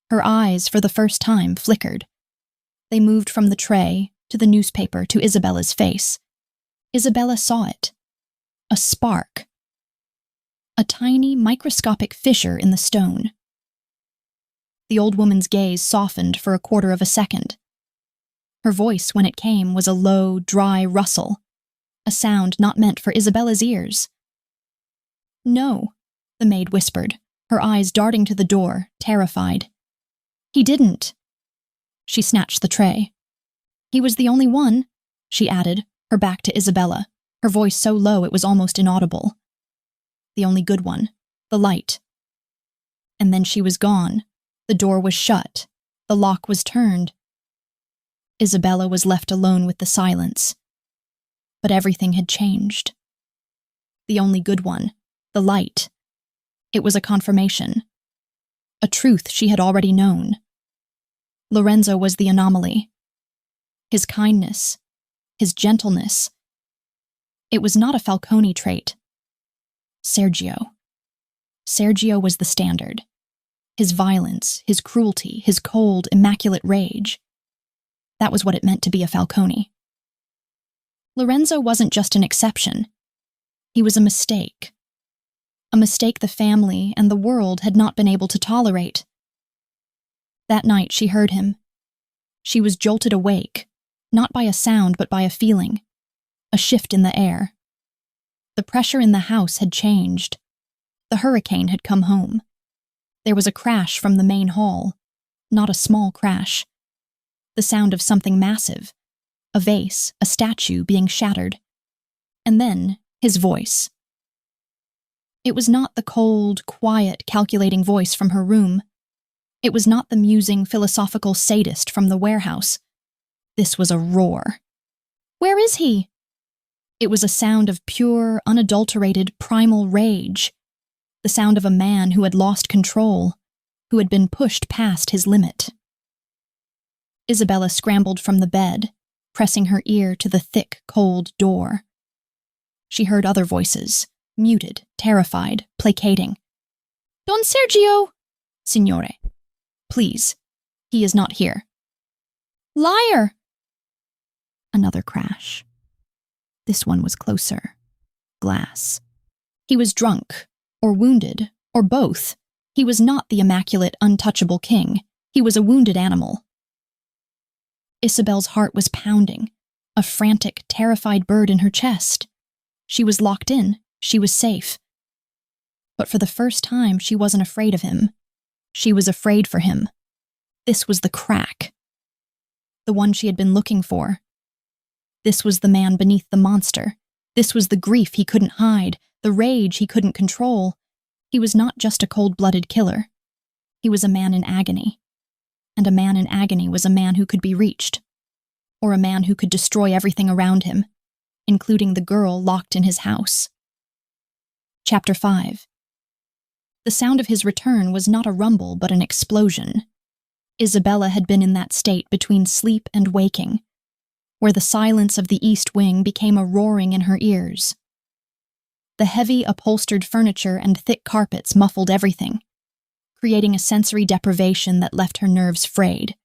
Her eyes, for the first time, flickered. They moved from the tray to the newspaper to Isabella's face. Isabella saw it. A spark. A tiny, microscopic fissure in the stone. The old woman's gaze softened for a quarter of a second. Her voice, when it came, was a low, dry rustle, a sound not meant for Isabella's ears. "No," the maid whispered, her eyes darting to the door, terrified. "He didn't." She snatched the tray. "He was the only one," she added, her back to Isabella, her voice so low it was almost inaudible. "The only good one, the light." And then she was gone. The door was shut. The lock was turned. Isabella was left alone with the silence. But everything had changed. The only good one, the light. It was a confirmation. A truth she had already known. Lorenzo was the anomaly. His kindness, his gentleness. It was not a Falcone trait. Sergio. Sergio was the standard. His violence, his cruelty, his cold, immaculate rage. That was what it meant to be a Falcone. Lorenzo wasn't just an exception. He was a mistake. A mistake the family and the world had not been able to tolerate. That night she heard him. She was jolted awake, not by a sound but by a feeling, a shift in the air. The pressure in the house had changed. The hurricane had come home. There was a crash from the main hall, not a small crash. The sound of something massive, a vase, a statue being shattered. And then his voice. It was not the cold, quiet, calculating voice from her room. It was not the musing, philosophical sadist from the warehouse. This was a roar. "Where is he?" It was a sound of pure, unadulterated, primal rage. The sound of a man who had lost control, who had been pushed past his limit. Isabella scrambled from the bed, pressing her ear to the thick, cold door. She heard other voices, muted, terrified, placating. "Don Sergio!" "Signore, please, he is not here." "Liar!" Another crash. This one was closer. Glass. He was drunk, or wounded, or both. He was not the immaculate, untouchable king. He was a wounded animal. Isabel's heart was pounding, a frantic, terrified bird in her chest. She was locked in. She was safe. But for the first time, she wasn't afraid of him. She was afraid for him. This was the crack. The one she had been looking for. This was the man beneath the monster. This was the grief he couldn't hide, the rage he couldn't control. He was not just a cold-blooded killer. He was a man in agony. And a man in agony was a man who could be reached. Or a man who could destroy everything around him, including the girl locked in his house. Chapter 5. The sound of his return was not a rumble but an explosion. Isabella had been in that state between sleep and waking, where the silence of the east wing became a roaring in her ears. The heavy, upholstered furniture and thick carpets muffled everything, creating a sensory deprivation that left her nerves frayed,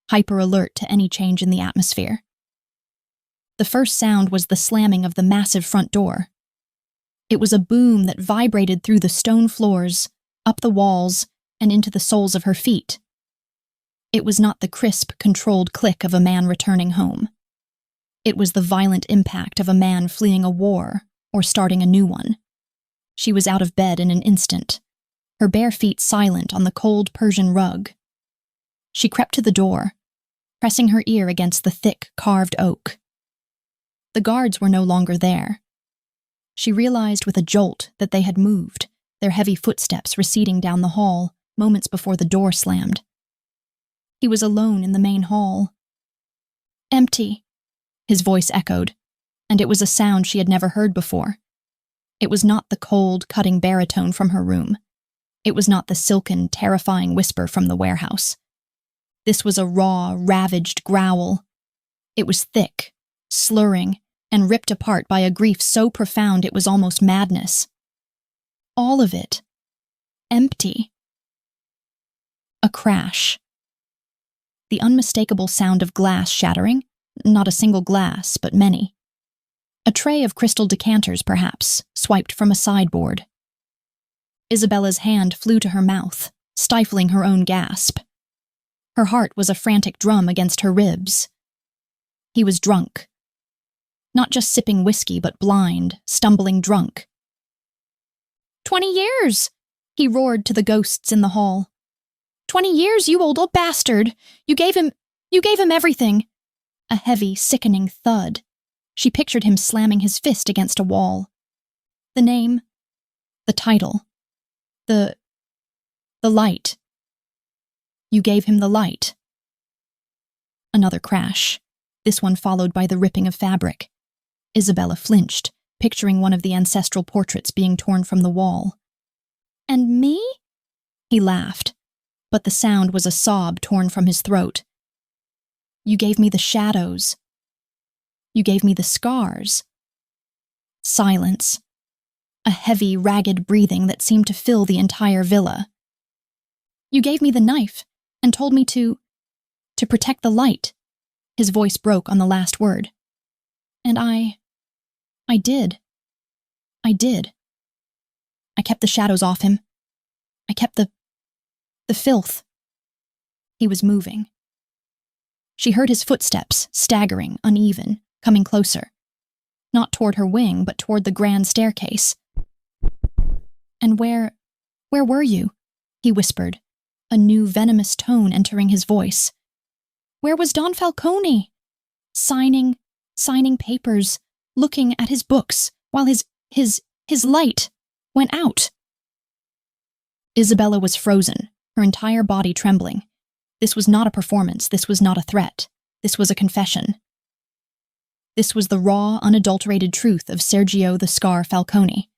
hyper-alert to any change in the atmosphere. The first sound was the slamming of the massive front door. It was a boom that vibrated through the stone floors, up the walls, and into the soles of her feet. It was not the crisp, controlled click of a man returning home. It was the violent impact of a man fleeing a war or starting a new one. She was out of bed in an instant, her bare feet silent on the cold Persian rug. She crept to the door, pressing her ear against the thick, carved oak. The guards were no longer there. She realized with a jolt that they had moved, their heavy footsteps receding down the hall moments before the door slammed. He was alone in the main hall. "Empty," his voice echoed, and it was a sound she had never heard before. It was not the cold, cutting baritone from her room. It was not the silken, terrifying whisper from the warehouse. This was a raw, ravaged growl. It was thick, slurring, and ripped apart by a grief so profound it was almost madness. All of it, empty. A crash. The unmistakable sound of glass shattering, not a single glass, but many. A tray of crystal decanters, perhaps, swiped from a sideboard. Isabella's hand flew to her mouth, stifling her own gasp. Her heart was a frantic drum against her ribs. He was drunk. Not just sipping whiskey, but blind, stumbling drunk. 20 years! He roared to the ghosts in the hall. 20 years, you old bastard! You gave him everything! A heavy, sickening thud. She pictured him slamming his fist against a wall. The name, the title, the light. You gave him the light. Another crash, this one followed by the ripping of fabric. Isabella flinched, picturing one of the ancestral portraits being torn from the wall. And me? He laughed, but the sound was a sob torn from his throat. You gave me the shadows. You gave me the scars. Silence. A heavy, ragged breathing that seemed to fill the entire villa. You gave me the knife and told me to protect the light. His voice broke on the last word. And I did. I did. I kept the shadows off him. I kept the filth. He was moving. She heard his footsteps, staggering, uneven, coming closer. Not toward her wing, but toward the grand staircase. And where were you? He whispered, a new venomous tone entering his voice. Where was Don Falcone? Signing papers, looking at his books, while his light went out. Isabella was frozen, her entire body trembling. This was not a performance, this was not a threat. This was a confession. This was the raw, unadulterated truth of Sergio the Scar Falcone.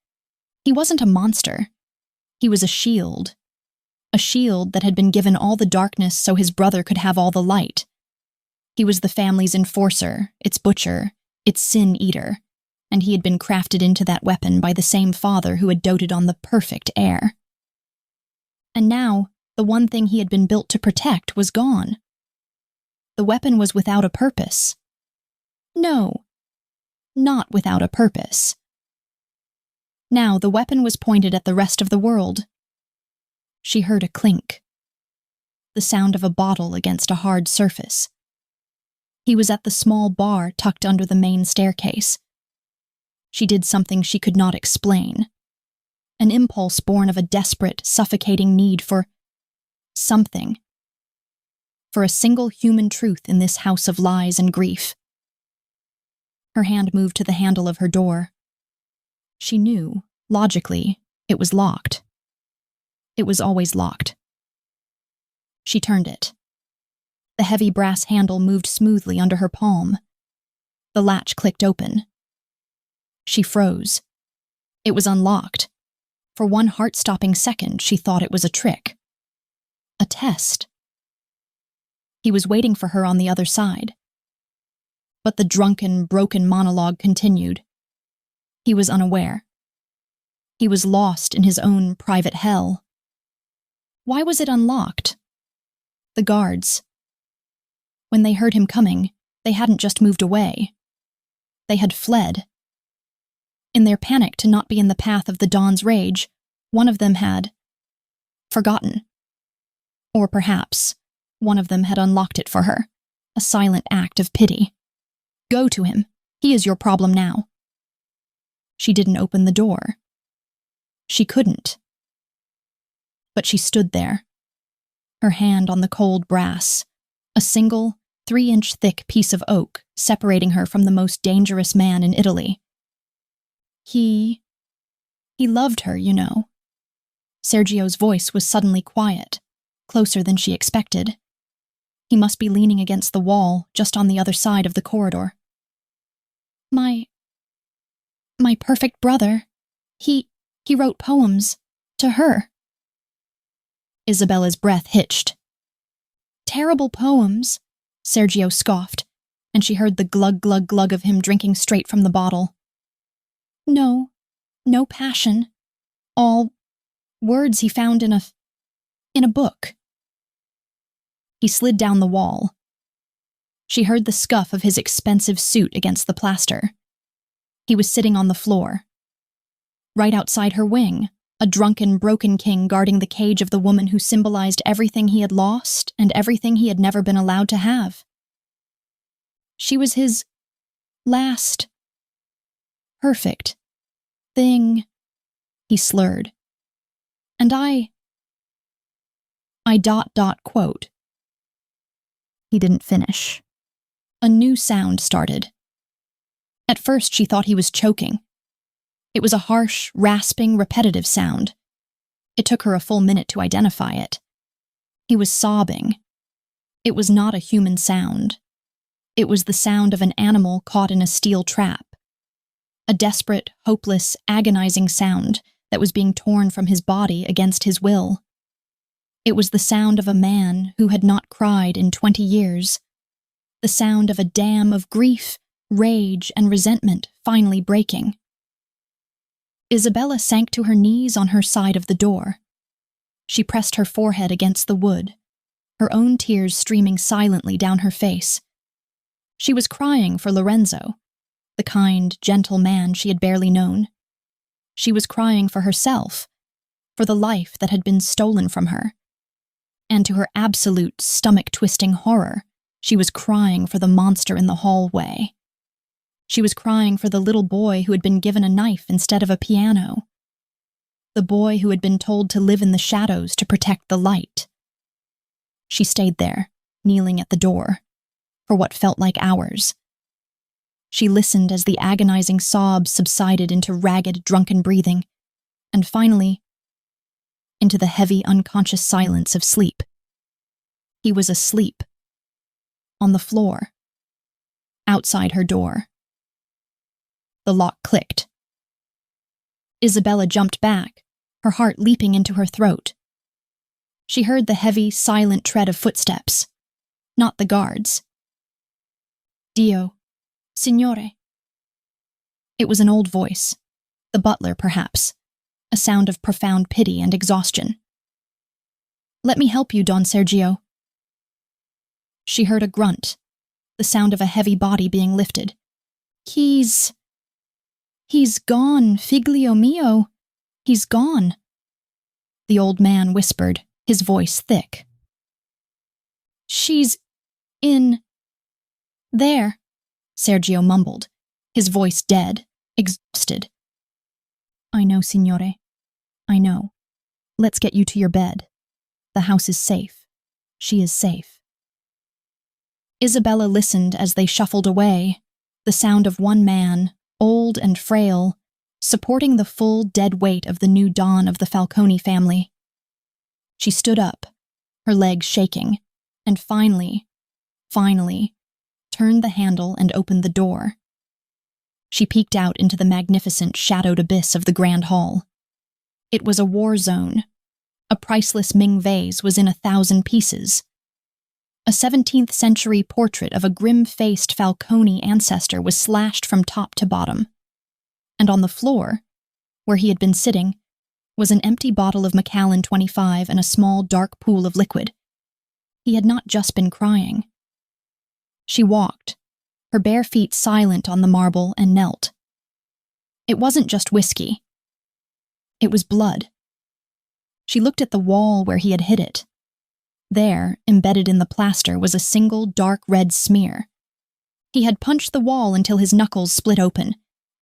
He wasn't a monster. He was a shield that had been given all the darkness so his brother could have all the light. He was the family's enforcer, its butcher, its sin-eater, and he had been crafted into that weapon by the same father who had doted on the perfect heir. And now, the one thing he had been built to protect was gone. The weapon was without a purpose. No, not without a purpose. Now the weapon was pointed at the rest of the world. She heard a clink, the sound of a bottle against a hard surface. He was at the small bar tucked under the main staircase. She did something she could not explain. An impulse born of a desperate, suffocating need for something. For a single human truth in this house of lies and grief. Her hand moved to the handle of her door. She knew, logically, it was locked. It was always locked. She turned it. The heavy brass handle moved smoothly under her palm. The latch clicked open. She froze. It was unlocked. For one heart-stopping second, she thought it was a trick. A test. He was waiting for her on the other side. But the drunken, broken monologue continued. He was unaware. He was lost in his own private hell. Why was it unlocked? The guards. When they heard him coming, they hadn't just moved away. They had fled. In their panic to not be in the path of the Dawn's rage, one of them had forgotten. Or perhaps one of them had unlocked it for her, a silent act of pity. Go to him. He is your problem now. She didn't open the door. She couldn't. But she stood there, her hand on the cold brass, a single 3-inch thick piece of oak separating her from the most dangerous man in Italy. He loved her, you know. Sergio's voice was suddenly quiet, closer than she expected. He must be leaning against the wall, just on the other side of the corridor. My perfect brother. He wrote poems to her. Isabella's breath hitched. Terrible poems, Sergio scoffed, and she heard the glug-glug-glug of him drinking straight from the bottle. No passion. All Words he found in a book. He slid down the wall. She heard the scuff of his expensive suit against the plaster. He was sitting on the floor. Right outside her wing, a drunken, broken king guarding the cage of the woman who symbolized everything he had lost and everything he had never been allowed to have. She was his last perfect thing, he slurred. And I quote. He didn't finish. A new sound started. At first she thought he was choking. It was a harsh, rasping, repetitive sound. It took her a full minute to identify it. He was sobbing. It was not a human sound. It was the sound of an animal caught in a steel trap. A desperate, hopeless, agonizing sound that was being torn from his body against his will. It was the sound of a man who had not cried in 20 years. The sound of a dam of grief, rage, and resentment finally breaking. Isabella sank to her knees on her side of the door. She pressed her forehead against the wood, her own tears streaming silently down her face. She was crying for Lorenzo, the kind, gentle man she had barely known. She was crying for herself, for the life that had been stolen from her. And to her absolute stomach-twisting horror, she was crying for the monster in the hallway. She was crying for the little boy who had been given a knife instead of a piano. The boy who had been told to live in the shadows to protect the light. She stayed there, kneeling at the door, for what felt like hours. She listened as the agonizing sobs subsided into ragged, drunken breathing, and finally, into the heavy, unconscious silence of sleep. He was asleep. On the floor. Outside her door. The lock clicked. Isabella jumped back, her heart leaping into her throat. She heard the heavy, silent tread of footsteps, not the guards. Dio, Signore. It was an old voice, the butler perhaps, a sound of profound pity and exhaustion. Let me help you, Don Sergio. She heard a grunt, the sound of a heavy body being lifted. He's gone, figlio mio. He's gone. The old man whispered, his voice thick. She's in there, Sergio mumbled, his voice dead, exhausted. I know, signore. I know. Let's get you to your bed. The house is safe. She is safe. Isabella listened as they shuffled away, the sound of one man, old and frail, supporting the full, dead weight of the new dawn of the Falcone family. She stood up, her legs shaking, and finally, turned the handle and opened the door. She peeked out into the magnificent, shadowed abyss of the grand hall. It was a war zone. A priceless Ming vase was in 1,000 pieces. A 17th century portrait of a grim-faced Falcone ancestor was slashed from top to bottom. And on the floor, where he had been sitting, was an empty bottle of Macallan 25 and a small dark pool of liquid. He had not just been crying. She walked, her bare feet silent on the marble, and knelt. It wasn't just whiskey. It was blood. She looked at the wall where he had hid it. There, embedded in the plaster, was a single dark red smear. He had punched the wall until his knuckles split open,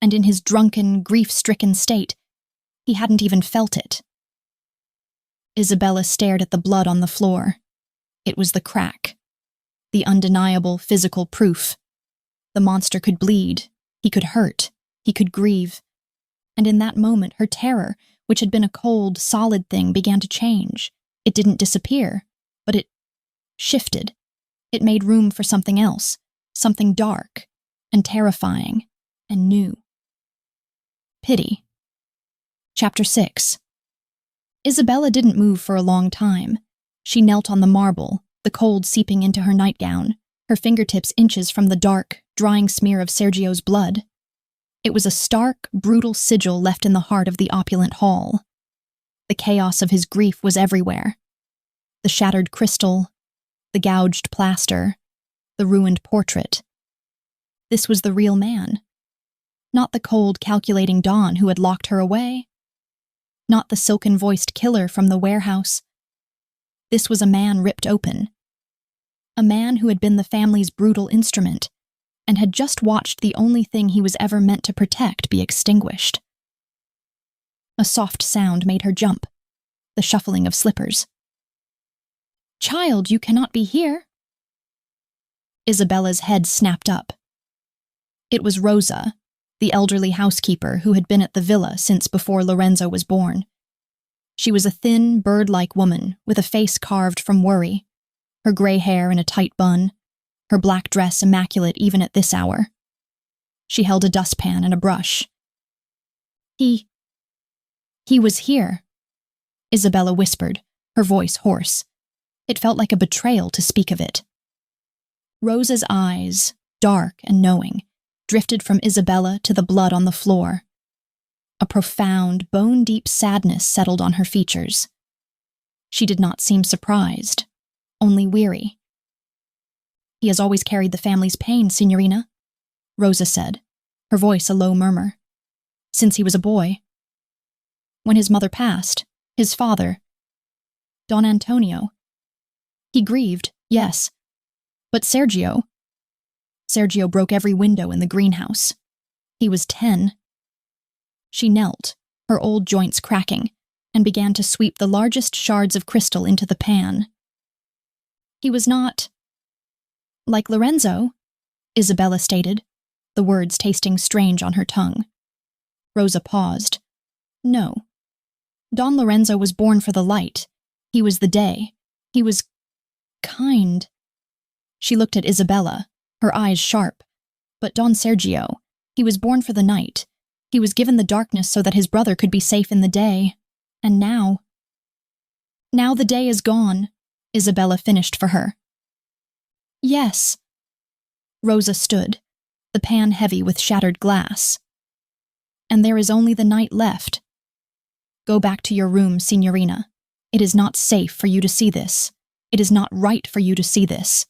and in his drunken, grief-stricken state, he hadn't even felt it. Isabella stared at the blood on the floor. It was the crack. The undeniable physical proof. The monster could bleed, he could hurt, he could grieve. And in that moment, her terror, which had been a cold, solid thing, began to change. It didn't disappear, but it shifted. It made room for something else, something dark and terrifying and new. Pity. Chapter 6. Isabella didn't move for a long time. She knelt on the marble, the cold seeping into her nightgown, her fingertips inches from the dark, drying smear of Sergio's blood. It was a stark, brutal sigil left in the heart of the opulent hall. The chaos of his grief was everywhere. The shattered crystal, the gouged plaster, the ruined portrait. This was the real man. Not the cold, calculating Don who had locked her away. Not the silken-voiced killer from the warehouse. This was a man ripped open. A man who had been the family's brutal instrument and had just watched the only thing he was ever meant to protect be extinguished. A soft sound made her jump, the shuffling of slippers. "Child, you cannot be here." Isabella's head snapped up. It was Rosa, the elderly housekeeper who had been at the villa since before Lorenzo was born. She was a thin, bird-like woman with a face carved from worry, her gray hair in a tight bun, her black dress immaculate even at this hour. She held a dustpan and a brush. He was here," Isabella whispered, her voice hoarse. It felt like a betrayal to speak of it. Rosa's eyes, dark and knowing, drifted from Isabella to the blood on the floor. A profound, bone-deep sadness settled on her features. She did not seem surprised, only weary. "He has always carried the family's pain, Signorina," Rosa said, her voice a low murmur. "Since he was a boy. When his mother passed, his father, Don Antonio, he grieved, yes. But Sergio broke every window in the greenhouse. He was 10. She knelt, her old joints cracking, and began to sweep the largest shards of crystal into the pan. "He was not like Lorenzo," Isabella stated, the words tasting strange on her tongue. Rosa paused. "No. Don Lorenzo was born for the light. He was the day. He was kind." She looked at Isabella, her eyes sharp. "But Don Sergio, he was born for the night. He was given the darkness so that his brother could be safe in the day. And now the day is gone," Isabella finished for her. "Yes." Rosa stood, the pan heavy with shattered glass. "And there is only the night left. Go back to your room, Signorina. It is not safe for you to see this. It is not right for you to see this."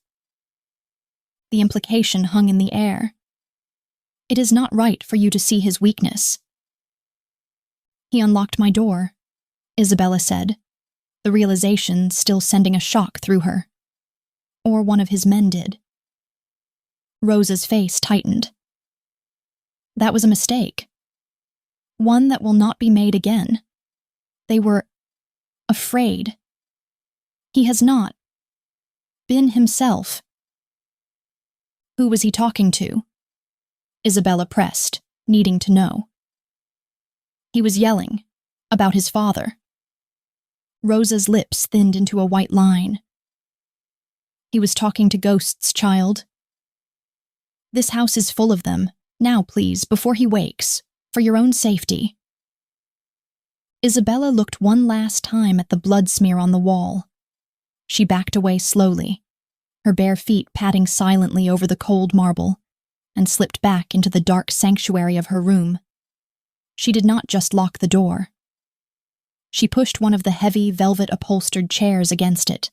The implication hung in the air. "It is not right for you to see his weakness." "He unlocked my door," Isabella said, the realization still sending a shock through her. "Or one of his men did." Rosa's face tightened. "That was a mistake. One that will not be made again. They were afraid. He has not been himself." "Who was he talking to?" Isabella pressed, needing to know. "He was yelling about his father." Rosa's lips thinned into a white line. "He was talking to ghosts, child. This house is full of them. Now, please, before he wakes, for your own safety." Isabella looked one last time at the blood smear on the wall. She backed away slowly, her bare feet padding silently over the cold marble, and slipped back into the dark sanctuary of her room. She did not just lock the door. She pushed one of the heavy, velvet-upholstered chairs against it,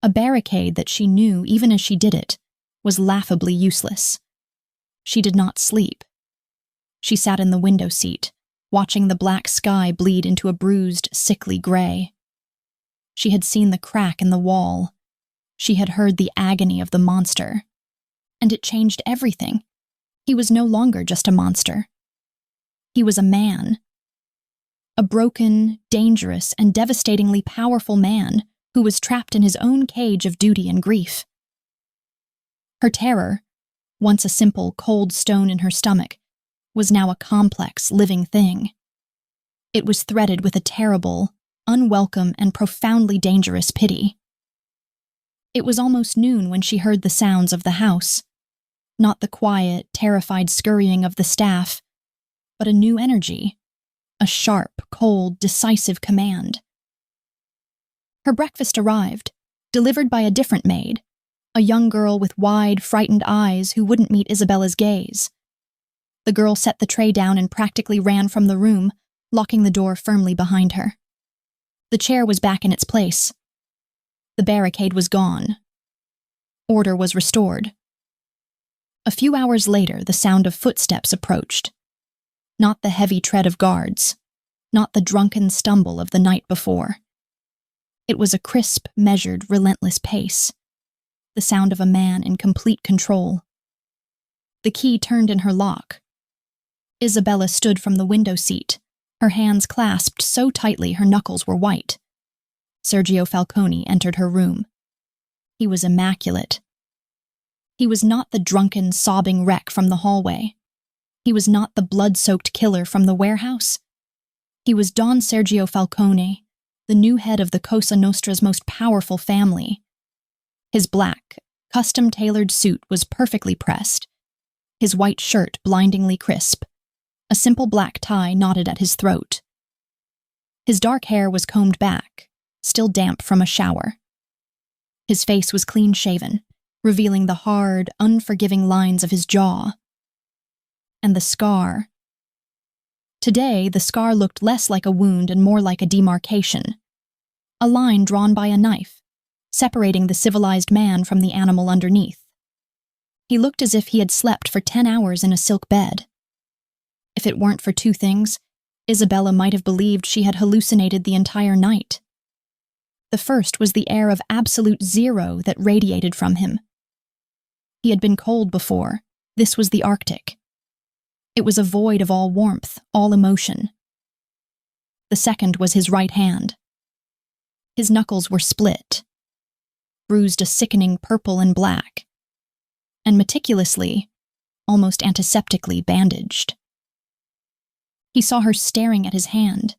a barricade that she knew, even as she did it, was laughably useless. She did not sleep. She sat in the window seat, watching the black sky bleed into a bruised, sickly gray. She had seen the crack in the wall. She had heard the agony of the monster. And it changed everything. He was no longer just a monster. He was a man. A broken, dangerous, and devastatingly powerful man who was trapped in his own cage of duty and grief. Her terror, once a simple, cold stone in her stomach, was now a complex, living thing. It was threaded with a terrible, unwelcome, and profoundly dangerous pity. It was almost noon when she heard the sounds of the house. Not the quiet, terrified scurrying of the staff, but a new energy, a sharp, cold, decisive command. Her breakfast arrived, delivered by a different maid, a young girl with wide, frightened eyes who wouldn't meet Isabella's gaze. The girl set the tray down and practically ran from the room, locking the door firmly behind her. The chair was back in its place. The barricade was gone. Order was restored. A few hours later, the sound of footsteps approached. Not the heavy tread of guards, not the drunken stumble of the night before. It was a crisp, measured, relentless pace, the sound of a man in complete control. The key turned in her lock. Isabella stood from the window seat, her hands clasped so tightly her knuckles were white. Sergio Falcone entered her room. He was immaculate. He was not the drunken, sobbing wreck from the hallway. He was not the blood-soaked killer from the warehouse. He was Don Sergio Falcone, the new head of the Cosa Nostra's most powerful family. His black, custom-tailored suit was perfectly pressed, his white shirt blindingly crisp, a simple black tie knotted at his throat. His dark hair was combed back, still damp from a shower. His face was clean-shaven, revealing the hard, unforgiving lines of his jaw. And the scar. Today, the scar looked less like a wound and more like a demarcation. A line drawn by a knife, separating the civilized man from the animal underneath. He looked as if he had slept for 10 hours in a silk bed. If it weren't for two things, Isabella might have believed she had hallucinated the entire night. The first was the air of absolute zero that radiated from him. He had been cold before. This was the Arctic. It was a void of all warmth, all emotion. The second was his right hand. His knuckles were split, bruised a sickening purple and black, and meticulously, almost antiseptically bandaged. He saw her staring at his hand.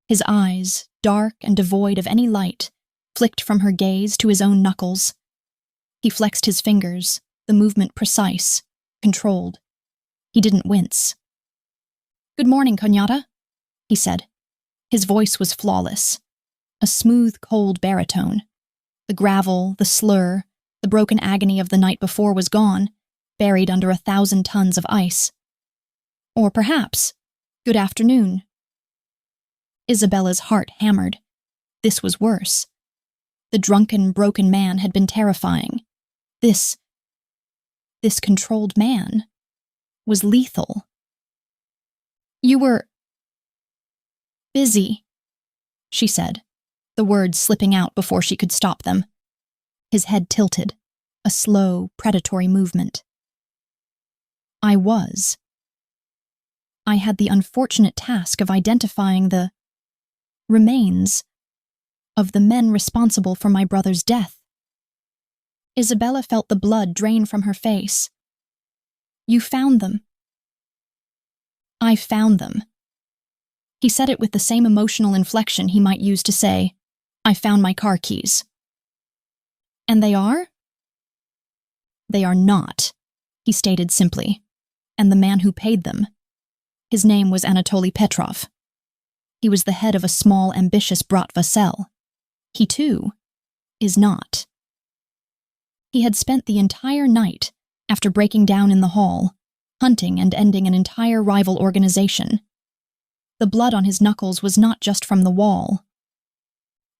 His eyes, dark and devoid of any light, flicked from her gaze to his own knuckles. He flexed his fingers, the movement precise, controlled. He didn't wince. "Good morning, Cognata," he said. His voice was flawless, a smooth, cold baritone. The gravel, the slur, the broken agony of the night before was gone, buried under 1,000 tons of ice. Or perhaps, "Good afternoon." Isabella's heart hammered. This was worse. The drunken, broken man had been terrifying. This controlled man was lethal. "You were busy," she said, the words slipping out before she could stop them. His head tilted, a slow, predatory movement. "I was. I had the unfortunate task of identifying the remains of the men responsible for my brother's death." Isabella felt the blood drain from her face. "You found them." "I found them." He said it with the same emotional inflection he might use to say, "I found my car keys." "And they are?" "They are not," he stated simply. "And the man who paid them." His name was Anatoly Petrov. He was the head of a small, ambitious brat vassal. He, too, is not. He had spent the entire night, after breaking down in the hall, hunting and ending an entire rival organization. The blood on his knuckles was not just from the wall.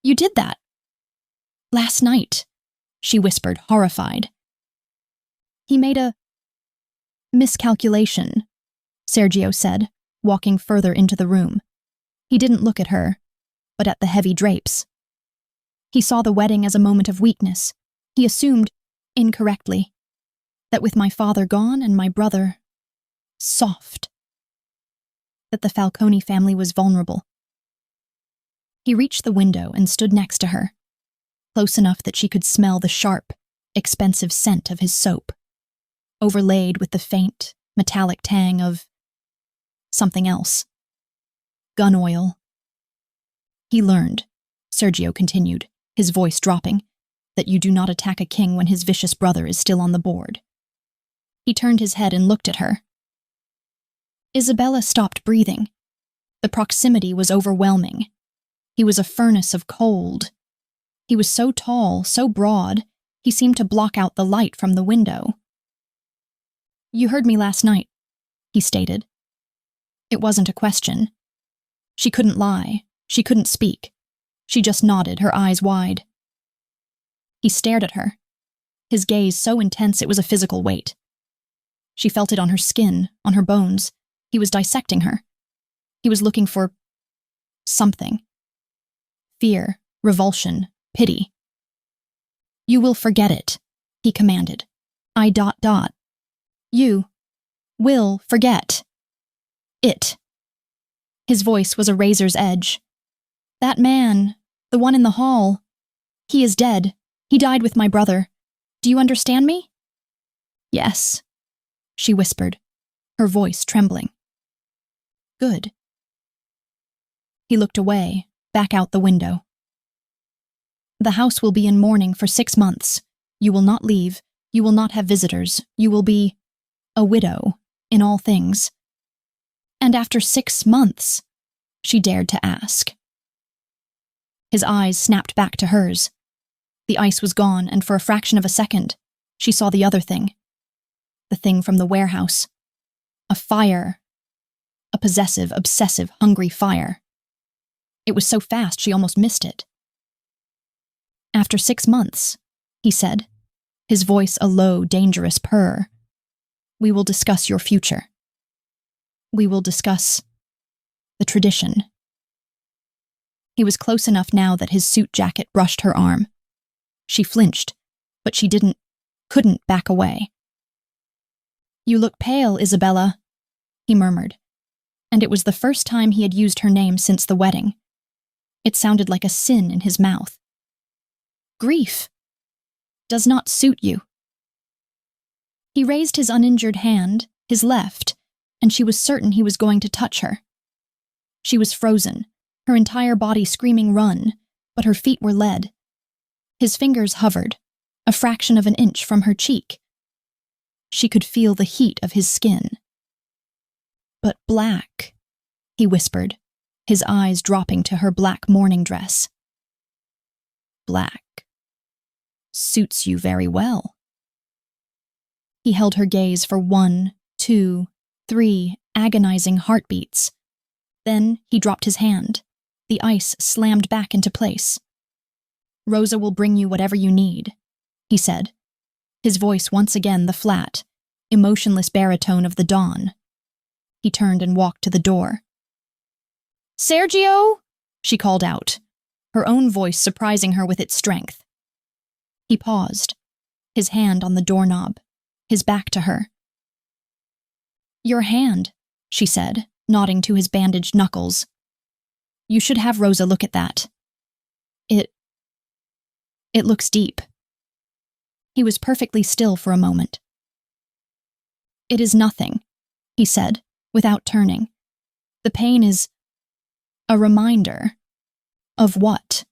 "You did that last night," she whispered, horrified. "He made a miscalculation," Sergio said, walking further into the room. He didn't look at her, but at the heavy drapes. He saw the wedding as a moment of weakness. He assumed, incorrectly, that with my father gone and my brother soft, that the Falcone family was vulnerable. He reached the window and stood next to her, close enough that she could smell the sharp, expensive scent of his soap, overlaid with the faint, metallic tang of something else. Gun oil. "He learned," Sergio continued, his voice dropping, "that you do not attack a king when his vicious brother is still on the board." He turned his head and looked at her. Isabella stopped breathing. The proximity was overwhelming. He was a furnace of cold. He was so tall, so broad, he seemed to block out the light from the window. "You heard me last night," he stated. It wasn't a question. She couldn't lie. She couldn't speak. She just nodded, her eyes wide. He stared at her, his gaze so intense it was a physical weight. She felt it on her skin, on her bones. He was dissecting her. He was looking for something. Fear, revulsion, pity. "You will forget it," he commanded. You will forget it. His voice was a razor's edge. "That man, the one in the hall, he is dead. He died with my brother. Do you understand me?" "Yes," she whispered, her voice trembling. "Good." He looked away, back out the window. "The house will be in mourning for 6 months. You will not leave. You will not have visitors. You will be a widow in all things." "And after 6 months?" she dared to ask. His eyes snapped back to hers. The ice was gone, and for a fraction of a second, she saw the other thing. The thing from the warehouse. A fire. A possessive, obsessive, hungry fire. It was so fast she almost missed it. "After 6 months," he said, his voice a low, dangerous purr, "we will discuss your future. We will discuss the tradition." He was close enough now that his suit jacket brushed her arm. She flinched, but she couldn't back away. "You look pale, Isabella," he murmured, and it was the first time he had used her name since the wedding. It sounded like a sin in his mouth. "Grief does not suit you." He raised his uninjured hand, his left, and she was certain he was going to touch her. She was frozen, her entire body screaming run, but her feet were lead. His fingers hovered, a fraction of an inch from her cheek. She could feel the heat of his skin. "But black," he whispered, his eyes dropping to her black mourning dress. "Black suits you very well." He held her gaze for 1, 2, 3 agonizing heartbeats. Then he dropped his hand. The ice slammed back into place. "Rosa will bring you whatever you need," he said, his voice once again the flat, emotionless baritone of the dawn. He turned and walked to the door. "Sergio!" she called out, her own voice surprising her with its strength. He paused, his hand on the doorknob, his back to her. "Your hand," she said, nodding to his bandaged knuckles. "You should have Rosa look at that. It looks deep." He was perfectly still for a moment. "It is nothing," he said, without turning. "The pain is a reminder." "Of what?"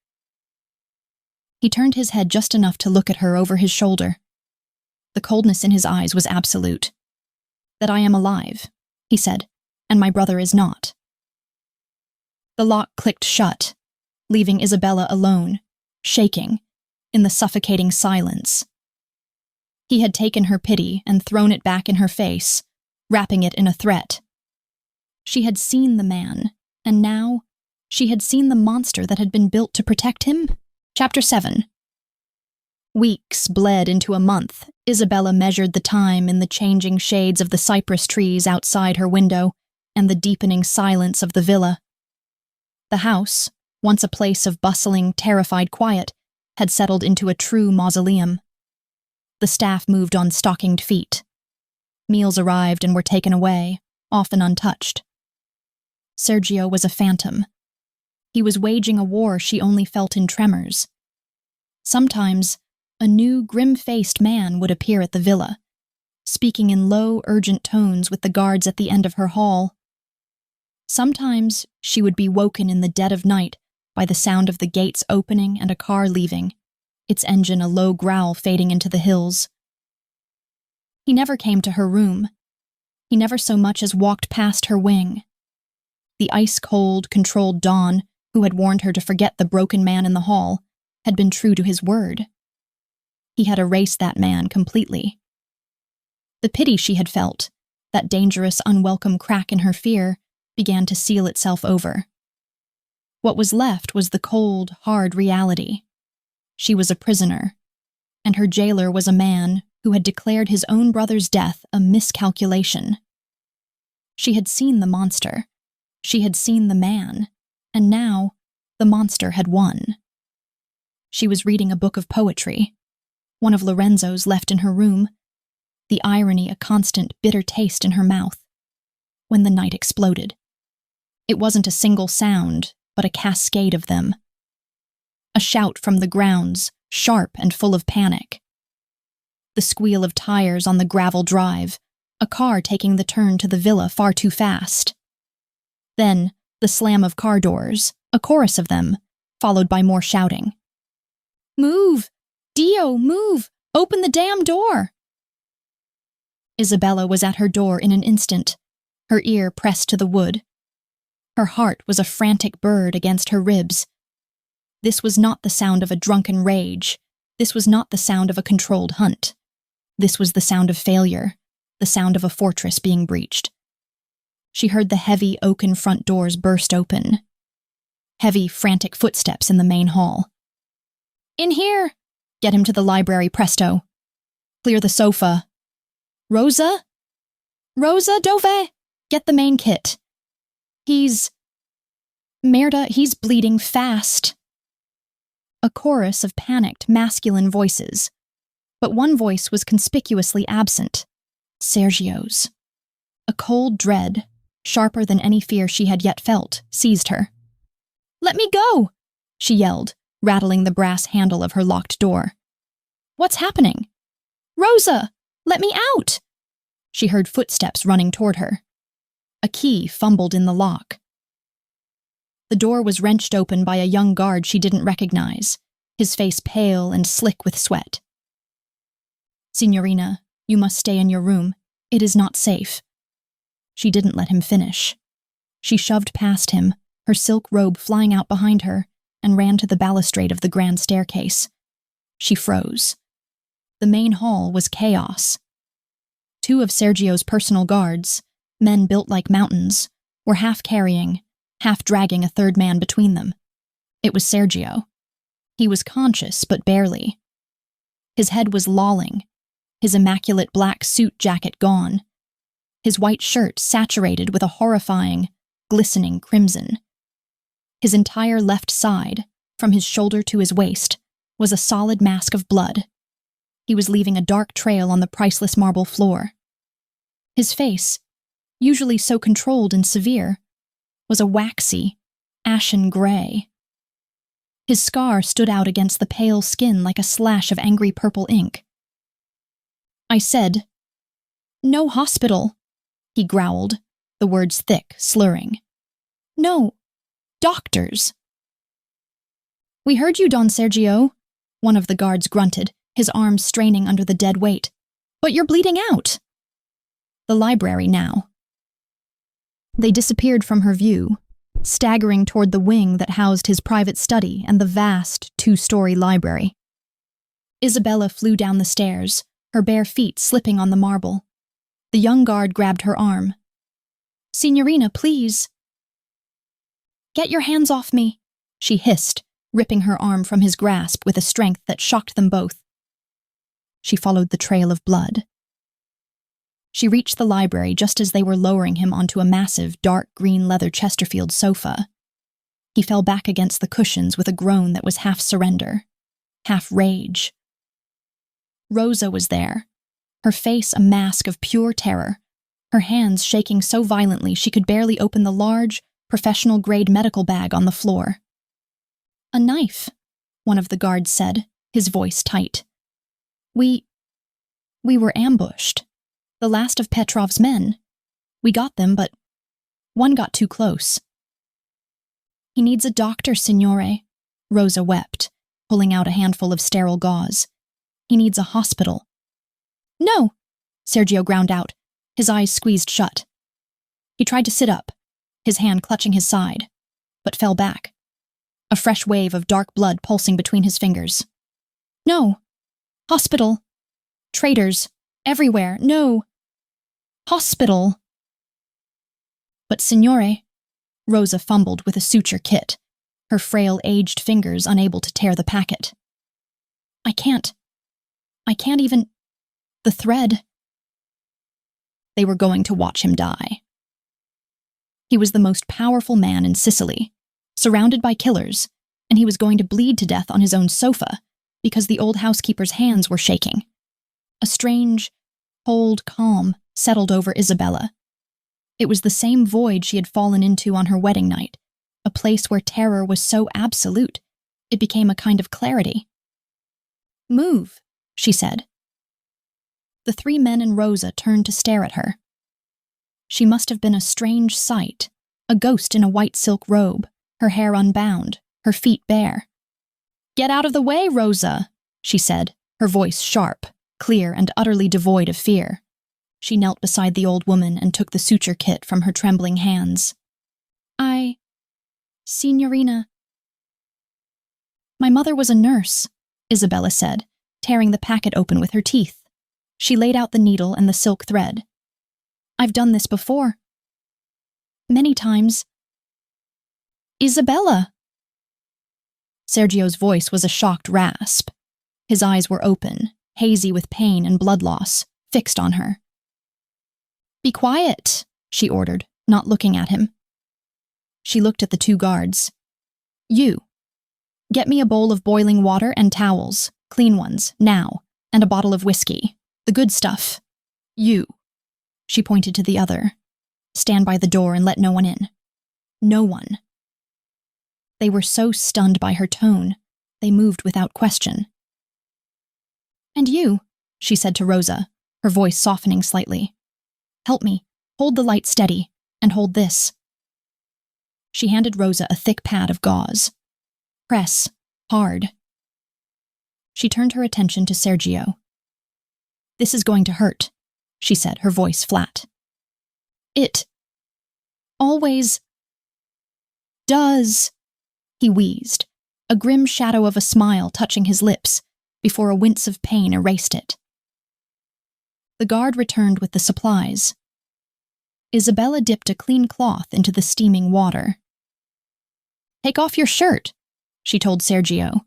He turned his head just enough to look at her over his shoulder. The coldness in his eyes was absolute. "That I am alive," he said, "and my brother is not." The lock clicked shut, leaving Isabella alone, shaking, in the suffocating silence. He had taken her pity and thrown it back in her face, wrapping it in a threat. She had seen the man, and now she had seen the monster that had been built to protect him. Chapter 7. Weeks bled into a month. Isabella measured the time in the changing shades of the cypress trees outside her window and the deepening silence of the villa. The house, once a place of bustling, terrified quiet, had settled into a true mausoleum. The staff moved on stockinged feet. Meals arrived and were taken away, often untouched. Sergio was a phantom. He was waging a war she only felt in tremors. Sometimes, a new, grim-faced man would appear at the villa, speaking in low, urgent tones with the guards at the end of her hall. Sometimes she would be woken in the dead of night by the sound of the gates opening and a car leaving, its engine a low growl fading into the hills. He never came to her room. He never so much as walked past her wing. The ice-cold, controlled Dawn, who had warned her to forget the broken man in the hall, had been true to his word. He had erased that man completely. The pity she had felt, that dangerous, unwelcome crack in her fear, began to seal itself over. What was left was the cold, hard reality. She was a prisoner, and her jailer was a man who had declared his own brother's death a miscalculation. She had seen the monster. She had seen the man, and now the monster had won. She was reading a book of poetry, one of Lorenzo's left in her room, the irony a constant bitter taste in her mouth, when the night exploded. It wasn't a single sound, but a cascade of them. A shout from the grounds, sharp and full of panic. The squeal of tires on the gravel drive, a car taking the turn to the villa far too fast. Then, the slam of car doors, a chorus of them, followed by more shouting. "Move! Dio, move! Open the damn door!" Isabella was at her door in an instant, her ear pressed to the wood. Her heart was a frantic bird against her ribs. This was not the sound of a drunken rage. This was not the sound of a controlled hunt. This was the sound of failure, the sound of a fortress being breached. She heard the heavy oaken front doors burst open. Heavy, frantic footsteps in the main hall. "In here! Get him to the library, presto! Clear the sofa! Rosa? Rosa, dove? Get the main kit. Merda, he's bleeding fast." A chorus of panicked, masculine voices, but one voice was conspicuously absent. Sergio's. A cold dread, sharper than any fear she had yet felt, seized her. "Let me go!" she yelled, rattling the brass handle of her locked door. "What's happening?" "Rosa! Let me out!" She heard footsteps running toward her. A key fumbled in the lock. The door was wrenched open by a young guard she didn't recognize, his face pale and slick with sweat. "Signorina, you must stay in your room. It is not safe." She didn't let him finish. She shoved past him, her silk robe flying out behind her, and ran to the balustrade of the grand staircase. She froze. The main hall was chaos. Two of Sergio's personal guards, men built like mountains, were half carrying, half dragging a third man between them. It was Sergio. He was conscious, but barely. His head was lolling, his immaculate black suit jacket gone, his white shirt saturated with a horrifying, glistening crimson. His entire left side, from his shoulder to his waist, was a solid mask of blood. He was leaving a dark trail on the priceless marble floor. His face, usually so controlled and severe, was a waxy, ashen gray. His scar stood out against the pale skin like a slash of angry purple ink. I said, "No hospital," he growled, the words thick, slurring. "No, doctors." "We heard you, Don Sergio," one of the guards grunted, his arms straining under the dead weight. "But you're bleeding out." The library now. They disappeared from her view, staggering toward the wing that housed his private study and the vast two-story library. Isabella flew down the stairs, her bare feet slipping on the marble. The young guard grabbed her arm. "Signorina, please." "Get your hands off me," she hissed, ripping her arm from his grasp with a strength that shocked them both. She followed the trail of blood. She reached the library just as they were lowering him onto a massive, dark green leather Chesterfield sofa. He fell back against the cushions with a groan that was half surrender, half rage. Rosa was there, her face a mask of pure terror, her hands shaking so violently she could barely open the large, professional-grade medical bag on the floor. "A knife," one of the guards said, his voice tight. We were ambushed. The last of Petrov's men. We got them, but one got too close." "He needs a doctor, signore," Rosa wept, pulling out a handful of sterile gauze. "He needs a hospital." "No," Sergio ground out, his eyes squeezed shut. He tried to sit up, his hand clutching his side, but fell back, a fresh wave of dark blood pulsing between his fingers. "No. Hospital. Traitors. Everywhere. No. Hospital." "But signore," Rosa fumbled with a suture kit. her frail, aged fingers unable to tear the packet. I can't even... The thread. They were going to watch him die. He was the most powerful man in Sicily, surrounded by killers, and he was going to bleed to death on his own sofa because the old housekeeper's hands were shaking. A strange, cold calm settled over Isabella. It was the same void she had fallen into on her wedding night, a place where terror was so absolute, it became a kind of clarity. "Move," she said. The three men and Rosa turned to stare at her. She must have been a strange sight, a ghost in a white silk robe, her hair unbound, her feet bare. "Get out of the way, Rosa," she said, her voice sharp, clear, and utterly devoid of fear. She knelt beside the old woman and took the suture kit from her trembling hands. Signorina. My mother was a nurse," Isabella said, tearing the packet open with her teeth. She laid out the needle and the silk thread. "I've done this before. Many times." "Isabella!" Sergio's voice was a shocked rasp. His eyes were open, hazy with pain and blood loss, fixed on her. "Be quiet," she ordered, not looking at him. She looked at the two guards. "You. Get me a bowl of boiling water and towels, clean ones, now, and a bottle of whiskey. The good stuff. You." She pointed to the other. "Stand by the door and let no one in. No one." They were so stunned by her tone, they moved without question. "And you," she said to Rosa, her voice softening slightly. "Help me. Hold the light steady, and hold this." She handed Rosa a thick pad of gauze. "Press. Hard." She turned her attention to Sergio. "This is going to hurt," she said, her voice flat. "It always does," he wheezed, a grim shadow of a smile touching his lips before a wince of pain erased it. The guard returned with the supplies. Isabella dipped a clean cloth into the steaming water. "Take off your shirt," she told Sergio.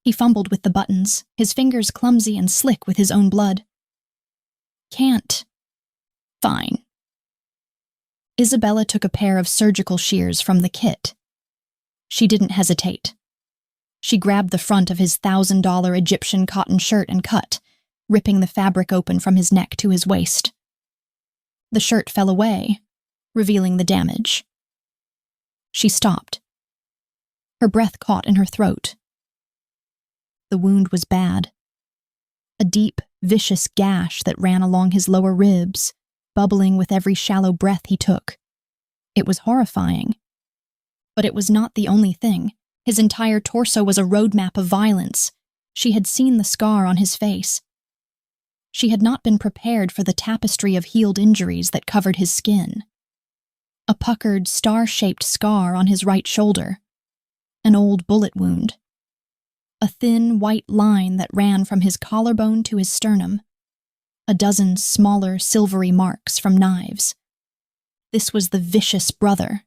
He fumbled with the buttons, his fingers clumsy and slick with his own blood. "Can't." "Fine." Isabella took a pair of surgical shears from the kit. She didn't hesitate. She grabbed the front of his $1,000 Egyptian cotton shirt and cut, ripping the fabric open from his neck to his waist. The shirt fell away, revealing the damage. She stopped. Her breath caught in her throat. The wound was bad. A deep, vicious gash that ran along his lower ribs, bubbling with every shallow breath he took. It was horrifying. But it was not the only thing. His entire torso was a roadmap of violence. She had seen the scar on his face. She had not been prepared for the tapestry of healed injuries that covered his skin. A puckered, star-shaped scar on his right shoulder. An old bullet wound. A thin, white line that ran from his collarbone to his sternum. A dozen smaller, silvery marks from knives. This was the vicious brother.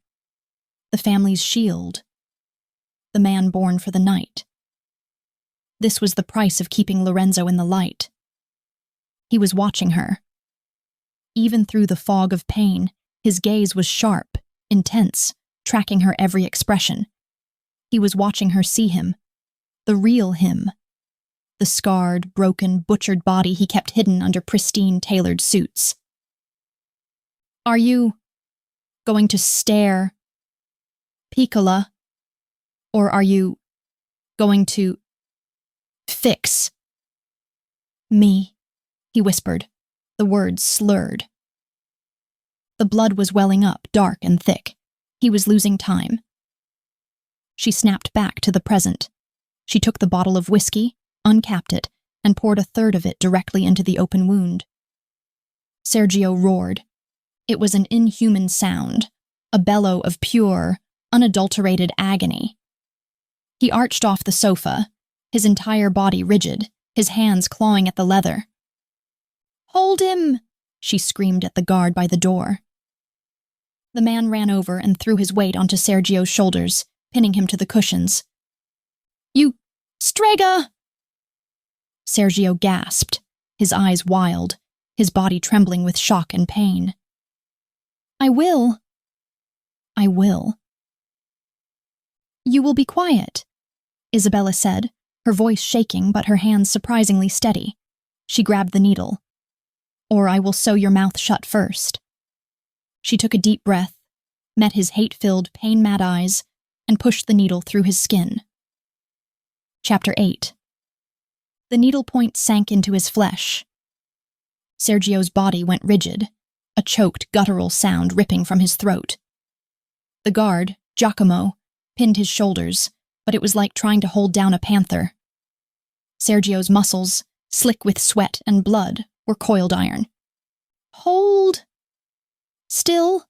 The family's shield. The man born for the night. This was the price of keeping Lorenzo in the light. He was watching her. Even through the fog of pain, his gaze was sharp, intense, tracking her every expression. He was watching her see him. The real him. The scarred, broken, butchered body he kept hidden under pristine, tailored suits. "Are you going to stare, Piccola? Or are you going to fix me?" he whispered, the words slurred. The blood was welling up, dark and thick. He was losing time. She snapped back to the present. She took the bottle of whiskey, uncapped it, and poured a third of it directly into the open wound. Sergio roared. It was an inhuman sound, a bellow of pure, unadulterated agony. He arched off the sofa, his entire body rigid, his hands clawing at the leather. "Hold him!" she screamed at the guard by the door. The man ran over and threw his weight onto Sergio's shoulders, pinning him to the cushions. "You, Strega!" Sergio gasped, his eyes wild, his body trembling with shock and pain. I will. You will be quiet," Isabella said, her voice shaking but her hands surprisingly steady. She grabbed the needle. "Or I will sew your mouth shut first." She took a deep breath, met his hate-filled, pain-mad eyes, and pushed the needle through his skin. Chapter 8. The needle point sank into his flesh. Sergio's body went rigid, a choked, guttural sound ripping from his throat. The guard, Giacomo, pinned his shoulders, but it was like trying to hold down a panther. Sergio's muscles, slick with sweat and blood, were coiled iron. "Hold! Still,"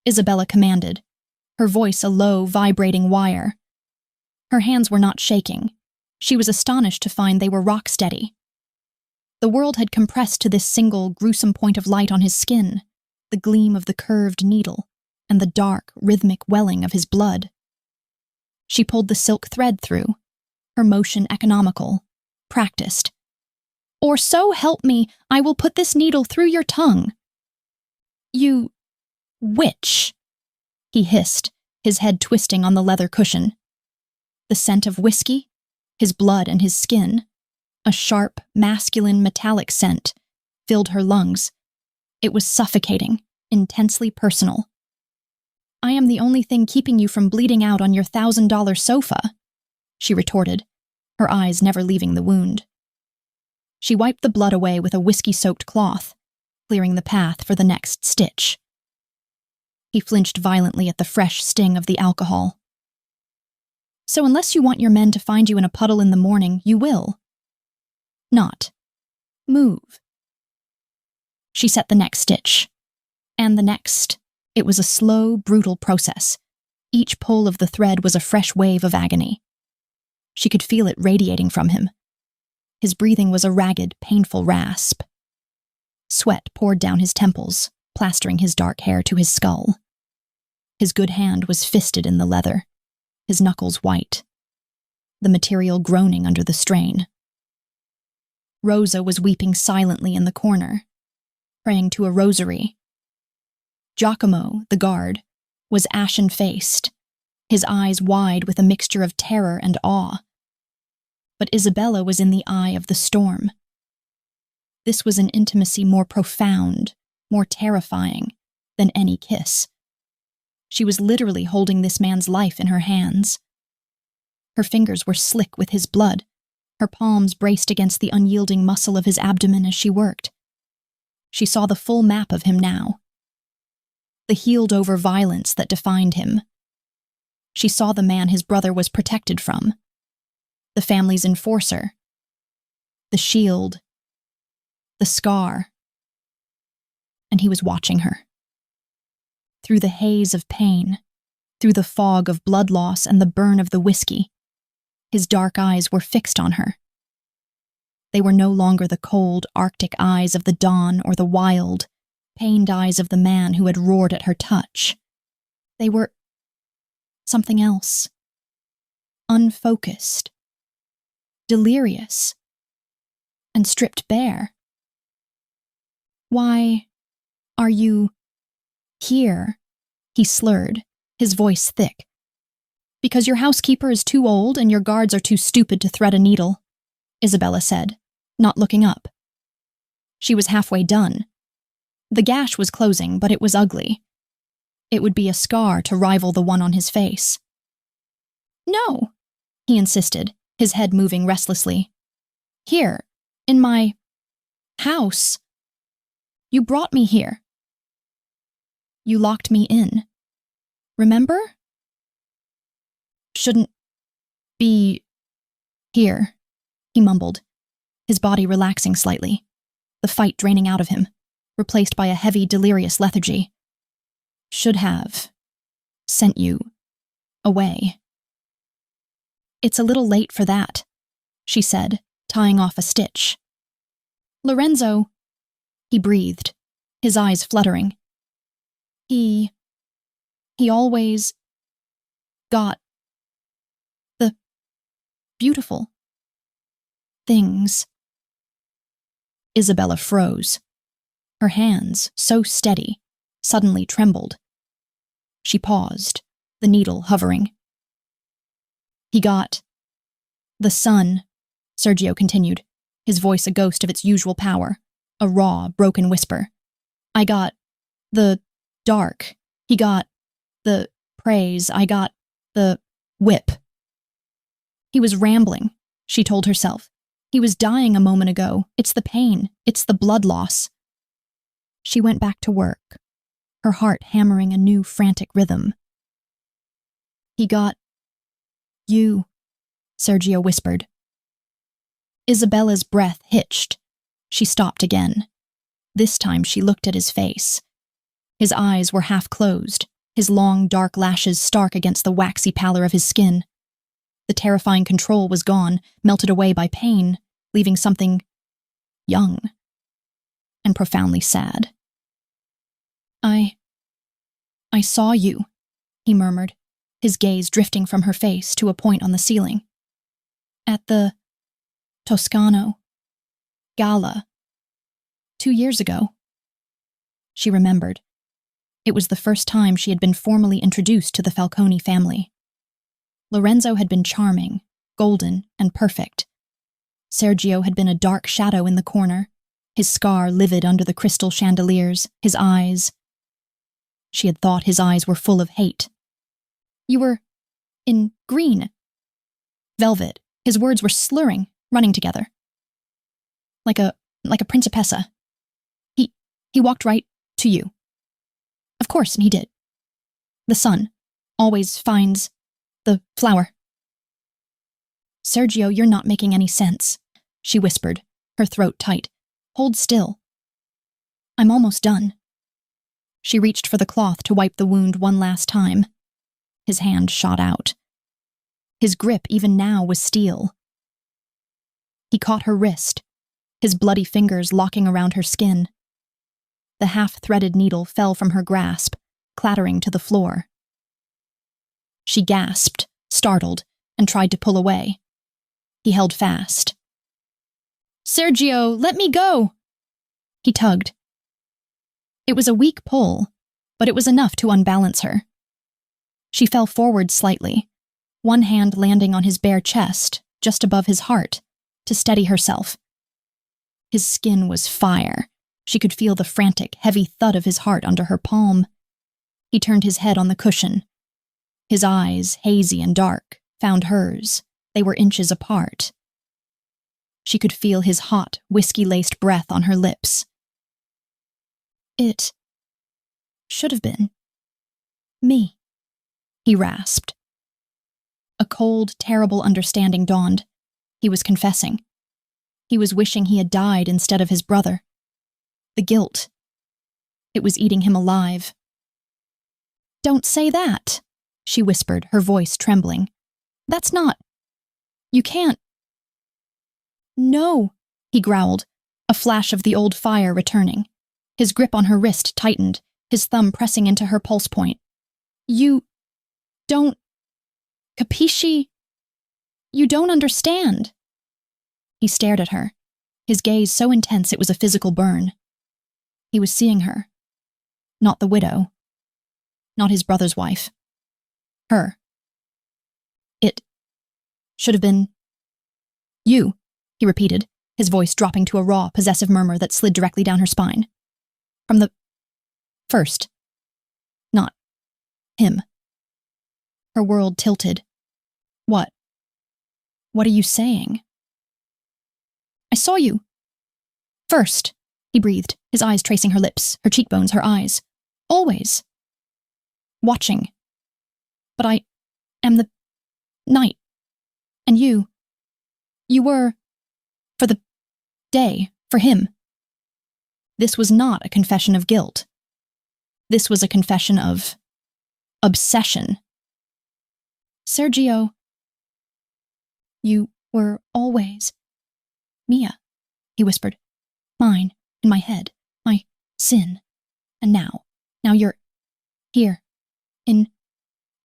Isabella commanded, her voice a low, vibrating wire. Her hands were not shaking. She was astonished to find they were rock-steady. The world had compressed to this single, gruesome point of light on his skin, the gleam of the curved needle, and the dark, rhythmic welling of his blood. She pulled the silk thread through, her motion economical, practiced. "Or so help me, I will put this needle through your tongue." "You witch," he hissed, his head twisting on the leather cushion. The scent of whiskey, his blood and his skin, a sharp, masculine, metallic scent, filled her lungs. It was suffocating, intensely personal. "I am the only thing keeping you from bleeding out on your $1,000 sofa," she retorted, her eyes never leaving the wound. She wiped the blood away with a whiskey-soaked cloth, clearing the path for the next stitch. He flinched violently at the fresh sting of the alcohol. "So unless you want your men to find you in a puddle in the morning, you will. Not. Move." She set the next stitch. And the next. It was a slow, brutal process. Each pull of the thread was a fresh wave of agony. She could feel it radiating from him. His breathing was a ragged, painful rasp. Sweat poured down his temples, plastering his dark hair to his skull. His good hand was fisted in the leather, his knuckles white, the material groaning under the strain. Rosa was weeping silently in the corner, praying to a rosary. Giacomo, the guard, was ashen-faced, his eyes wide with a mixture of terror and awe. But Isabella was in the eye of the storm. This was an intimacy more profound, more terrifying than any kiss. She was literally holding this man's life in her hands. Her fingers were slick with his blood, her palms braced against the unyielding muscle of his abdomen as she worked. She saw the full map of him now. The healed-over violence that defined him. She saw the man his brother was protected from. The family's enforcer. The shield. The scar. And he was watching her. Through the haze of pain, through the fog of blood loss and the burn of the whiskey, his dark eyes were fixed on her. They were no longer the cold, Arctic eyes of the dawn or the wild, pained eyes of the man who had roared at her touch. They were something else. Unfocused. Delirious. And stripped bare. "Why are you here?" he slurred, his voice thick. "Because your housekeeper is too old and your guards are too stupid to thread a needle," Isabella said, not looking up. She was halfway done. The gash was closing, but it was ugly. It would be a scar to rival the one on his face. "No," he insisted, his head moving restlessly. "Here, in my house. You brought me here. You locked me in. Remember? Shouldn't be here," he mumbled, his body relaxing slightly, the fight draining out of him, replaced by a heavy, delirious lethargy. "Should have sent you away." "It's a little late for that," she said, tying off a stitch. "Lorenzo," he breathed, his eyes fluttering. He always got beautiful things. Isabella froze. Her hands, so steady, suddenly trembled. She paused, the needle hovering. He got the sun, Sergio continued, his voice a ghost of its usual power, a raw, broken whisper. I got the dark. He got the praise. I got the whip. He was rambling, she told herself. He was dying a moment ago. It's the pain. It's the blood loss. She went back to work, her heart hammering a new frantic rhythm. He got you, Sergio whispered. Isabella's breath hitched. She stopped again. This time she looked at his face. His eyes were half closed, his long, dark lashes stark against the waxy pallor of his skin. The terrifying control was gone, melted away by pain, leaving something young and profoundly sad. I saw you, he murmured, his gaze drifting from her face to a point on the ceiling. At the Toscano Gala 2 years ago. She remembered. It was the first time she had been formally introduced to the Falcone family. Lorenzo had been charming, golden, and perfect. Sergio had been a dark shadow in the corner, his scar livid under the crystal chandeliers, his eyes. She had thought his eyes were full of hate. You were in green. Velvet. His words were slurring, running together. Like a principessa. He walked right to you. Of course, and he did. The sun always finds the flower. Sergio, you're not making any sense, she whispered, her throat tight. Hold still. I'm almost done. She reached for the cloth to wipe the wound one last time. His hand shot out. His grip, even now, was steel. He caught her wrist, his bloody fingers locking around her skin. The half-threaded needle fell from her grasp, clattering to the floor. She gasped, startled, and tried to pull away. He held fast. Sergio, let me go! He tugged. It was a weak pull, but it was enough to unbalance her. She fell forward slightly, one hand landing on his bare chest, just above his heart, to steady herself. His skin was fire. She could feel the frantic, heavy thud of his heart under her palm. He turned his head on the cushion. His eyes, hazy and dark, found hers. They were inches apart. She could feel his hot, whiskey-laced breath on her lips. It should have been me, he rasped. A cold, terrible understanding dawned. He was confessing. He was wishing he had died instead of his brother. The guilt. It was eating him alive. Don't say that, she whispered, her voice trembling. That's not. You can't. No, he growled, a flash of the old fire returning. His grip on her wrist tightened, his thumb pressing into her pulse point. You don't. Capisci? You don't understand. He stared at her, his gaze so intense it was a physical burn. He was seeing her. Not the widow. Not his brother's wife. Her. It should have been you, he repeated, his voice dropping to a raw, possessive murmur that slid directly down her spine. From the first. Not him. Her world tilted. What? What are you saying? I saw you. First, he breathed, his eyes tracing her lips, her cheekbones, her eyes. Always. Watching. But I am the night. And you were, for the day, for him. This was not a confession of guilt. This was a confession of obsession. Sergio, you were always Mia, he whispered. Mine, in my head, my sin. And now you're here, in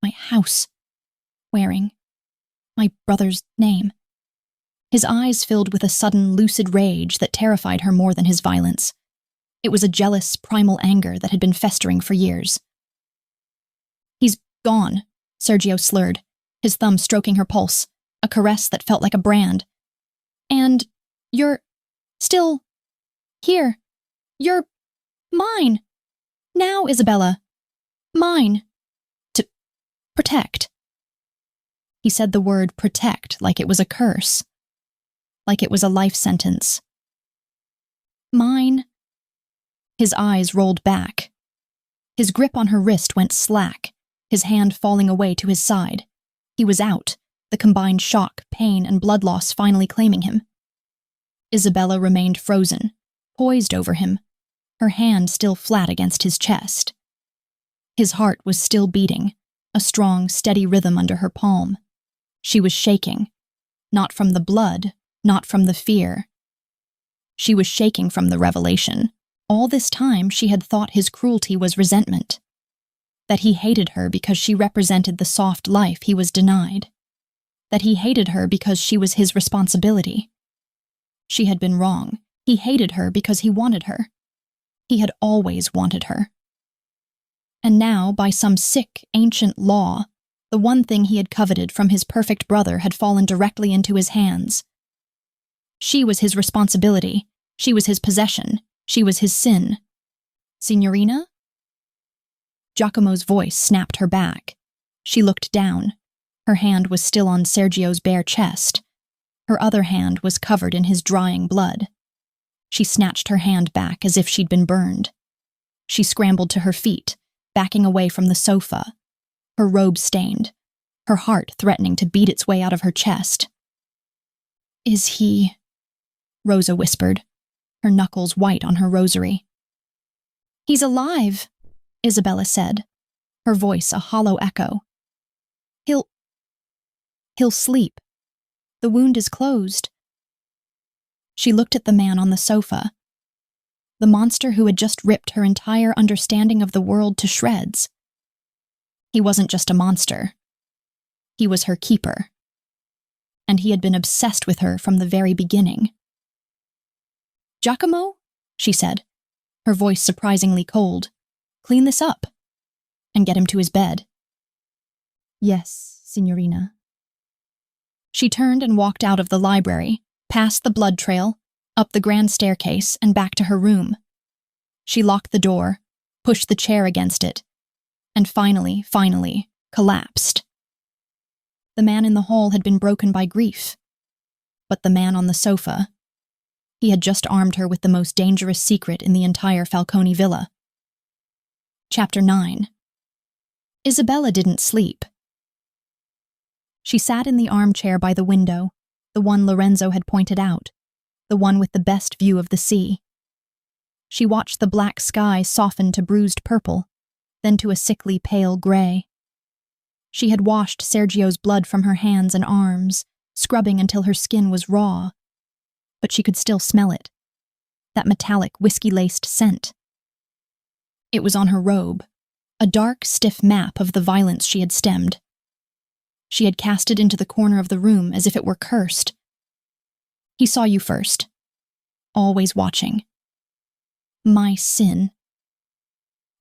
my house, wearing my brother's name. His eyes filled with a sudden, lucid rage that terrified her more than his violence. It was a jealous, primal anger that had been festering for years. "He's gone," Sergio slurred, his thumb stroking her pulse, a caress that felt like a brand. "And you're still here. You're mine. Now, Isabella. Mine. To protect." He said the word protect like it was a curse, like it was a life sentence. "Mine." His eyes rolled back. His grip on her wrist went slack, his hand falling away to his side. He was out, the combined shock, pain, and blood loss finally claiming him. Isabella remained frozen, poised over him, her hand still flat against his chest. His heart was still beating, a strong, steady rhythm under her palm. She was shaking, not from the blood, not from the fear. She was shaking from the revelation. All this time she had thought his cruelty was resentment, that he hated her because she represented the soft life he was denied, that he hated her because she was his responsibility. She had been wrong. He hated her because he wanted her. He had always wanted her. And now, by some sick, ancient law, the one thing he had coveted from his perfect brother had fallen directly into his hands. She was his responsibility. She was his possession. She was his sin. "Signorina?" Giacomo's voice snapped her back. She looked down. Her hand was still on Sergio's bare chest. Her other hand was covered in his drying blood. She snatched her hand back as if she'd been burned. She scrambled to her feet, backing away from the sofa, her robe stained, her heart threatening to beat its way out of her chest. "Is he?" Rosa whispered, her knuckles white on her rosary. "He's alive," Isabella said, her voice a hollow echo. He'll sleep. The wound is closed." She looked at the man on the sofa, the monster who had just ripped her entire understanding of the world to shreds. He wasn't just a monster. He was her keeper. And he had been obsessed with her from the very beginning. "Giacomo?" she said, her voice surprisingly cold. "Clean this up. And get him to his bed." "Yes, signorina." She turned and walked out of the library, past the blood trail, up the grand staircase, and back to her room. She locked the door, pushed the chair against it, and finally, collapsed. The man in the hall had been broken by grief. But the man on the sofa, he had just armed her with the most dangerous secret in the entire Falcone villa. Chapter 9. Isabella didn't sleep. She sat in the armchair by the window, the one Lorenzo had pointed out, the one with the best view of the sea. She watched the black sky soften to bruised purple, then to a sickly pale gray. She had washed Sergio's blood from her hands and arms, scrubbing until her skin was raw, but she could still smell it, that metallic, whiskey-laced scent. It was on her robe, a dark, stiff map of the violence she had stemmed. She had cast it into the corner of the room as if it were cursed. "He saw you first, always watching. My sin."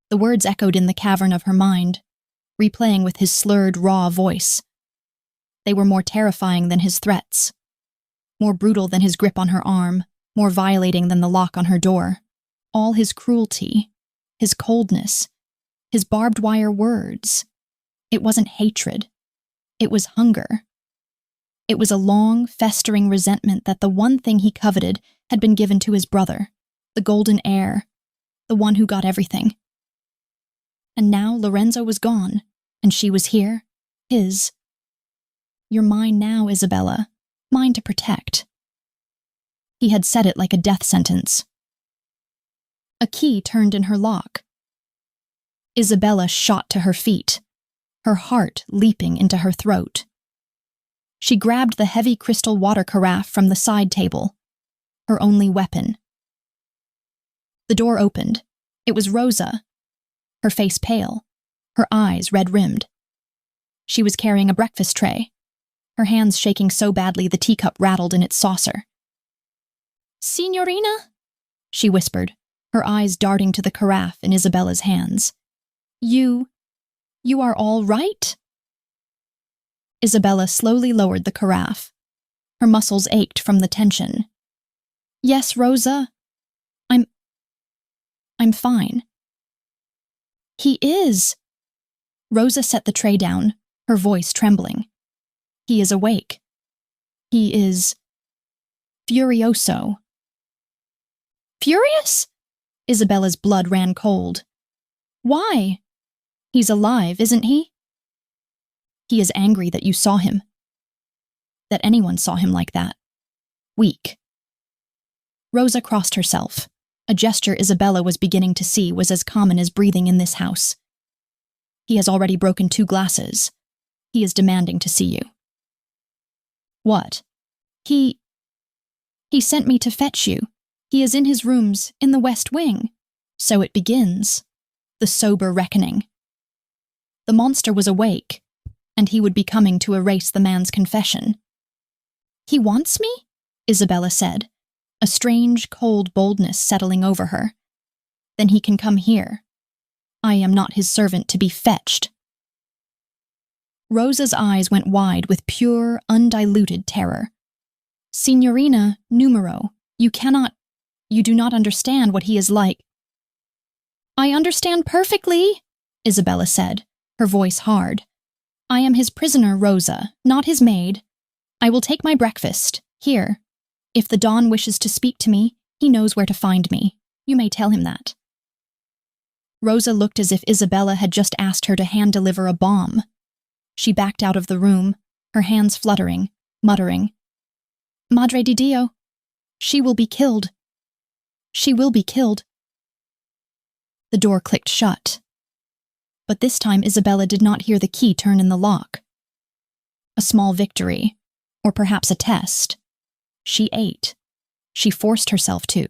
The words echoed in the cavern of her mind, replaying with his slurred, raw voice. They were more terrifying than his threats, more brutal than his grip on her arm, more violating than the lock on her door. All his cruelty, his coldness, his barbed wire words. It wasn't hatred. It was hunger. It was a long, festering resentment that the one thing he coveted had been given to his brother, the golden heir, the one who got everything. And now Lorenzo was gone, and she was here, his. "You're mine now, Isabella, mine to protect." He had said it like a death sentence. A key turned in her lock. Isabella shot to her feet, her heart leaping into her throat. She grabbed the heavy crystal water carafe from the side table, her only weapon. The door opened. It was Rosa, her face pale, her eyes red-rimmed. She was carrying a breakfast tray, her hands shaking so badly the teacup rattled in its saucer. "Signorina?" she whispered, her eyes darting to the carafe in Isabella's hands. You are all right?" Isabella slowly lowered the carafe. Her muscles ached from the tension. "Yes, Rosa. I'm fine." "He is." Rosa set the tray down, her voice trembling. "He is awake. He is furioso." "Furious?" Isabella's blood ran cold. "Why? He's alive, isn't he?" "He is angry that you saw him. That anyone saw him like that. Weak." Rosa crossed herself, a gesture Isabella was beginning to see was as common as breathing in this house. "He has already broken 2 glasses. He is demanding to see you." "What?" He sent me to fetch you. He is in his rooms in the West Wing." So it begins. The sober reckoning. The monster was awake, and he would be coming to erase the man's confession. "He wants me?" Isabella said, a strange, cold boldness settling over her. "Then he can come here. I am not his servant to be fetched." Rosa's eyes went wide with pure, undiluted terror. "Signorina, numero, you do not understand what he is like." "I understand perfectly," Isabella said, her voice hard. "I am his prisoner, Rosa, not his maid. I will take my breakfast, here. If the Don wishes to speak to me, he knows where to find me. You may tell him that." Rosa looked as if Isabella had just asked her to hand-deliver a bomb. She backed out of the room, her hands fluttering, muttering, "Madre di Dio, she will be killed. She will be killed." The door clicked shut. But this time Isabella did not hear the key turn in the lock. A small victory, or perhaps a test. She ate. She forced herself to.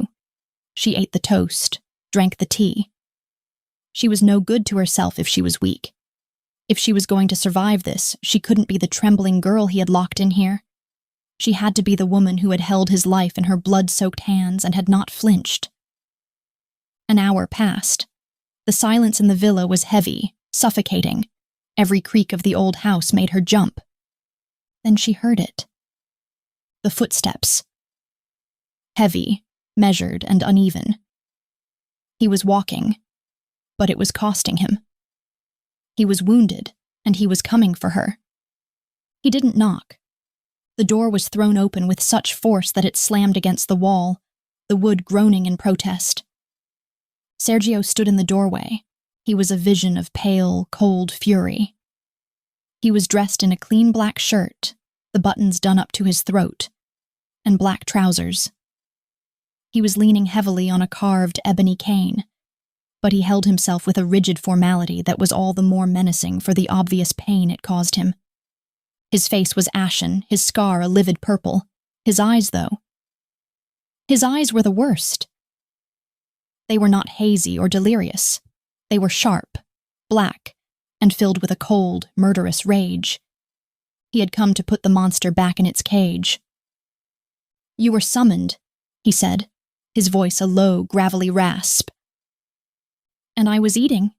She ate the toast, drank the tea. She was no good to herself if she was weak. If she was going to survive this, she couldn't be the trembling girl he had locked in here. She had to be the woman who had held his life in her blood-soaked hands and had not flinched. An hour passed. The silence in the villa was heavy, suffocating. Every creak of the old house made her jump. Then she heard it. The footsteps. Heavy, measured, and uneven. He was walking, but it was costing him. He was wounded, and he was coming for her. He didn't knock. The door was thrown open with such force that it slammed against the wall, the wood groaning in protest. Sergio stood in the doorway. He was a vision of pale, cold fury. He was dressed in a clean black shirt, the buttons done up to his throat, and black trousers. He was leaning heavily on a carved ebony cane, but he held himself with a rigid formality that was all the more menacing for the obvious pain it caused him. His face was ashen, his scar a livid purple. His eyes, though. His eyes were the worst. They were not hazy or delirious. They were sharp, black, and filled with a cold, murderous rage. He had come to put the monster back in its cage. "You were summoned," he said, his voice a low, gravelly rasp. "And I was eating,"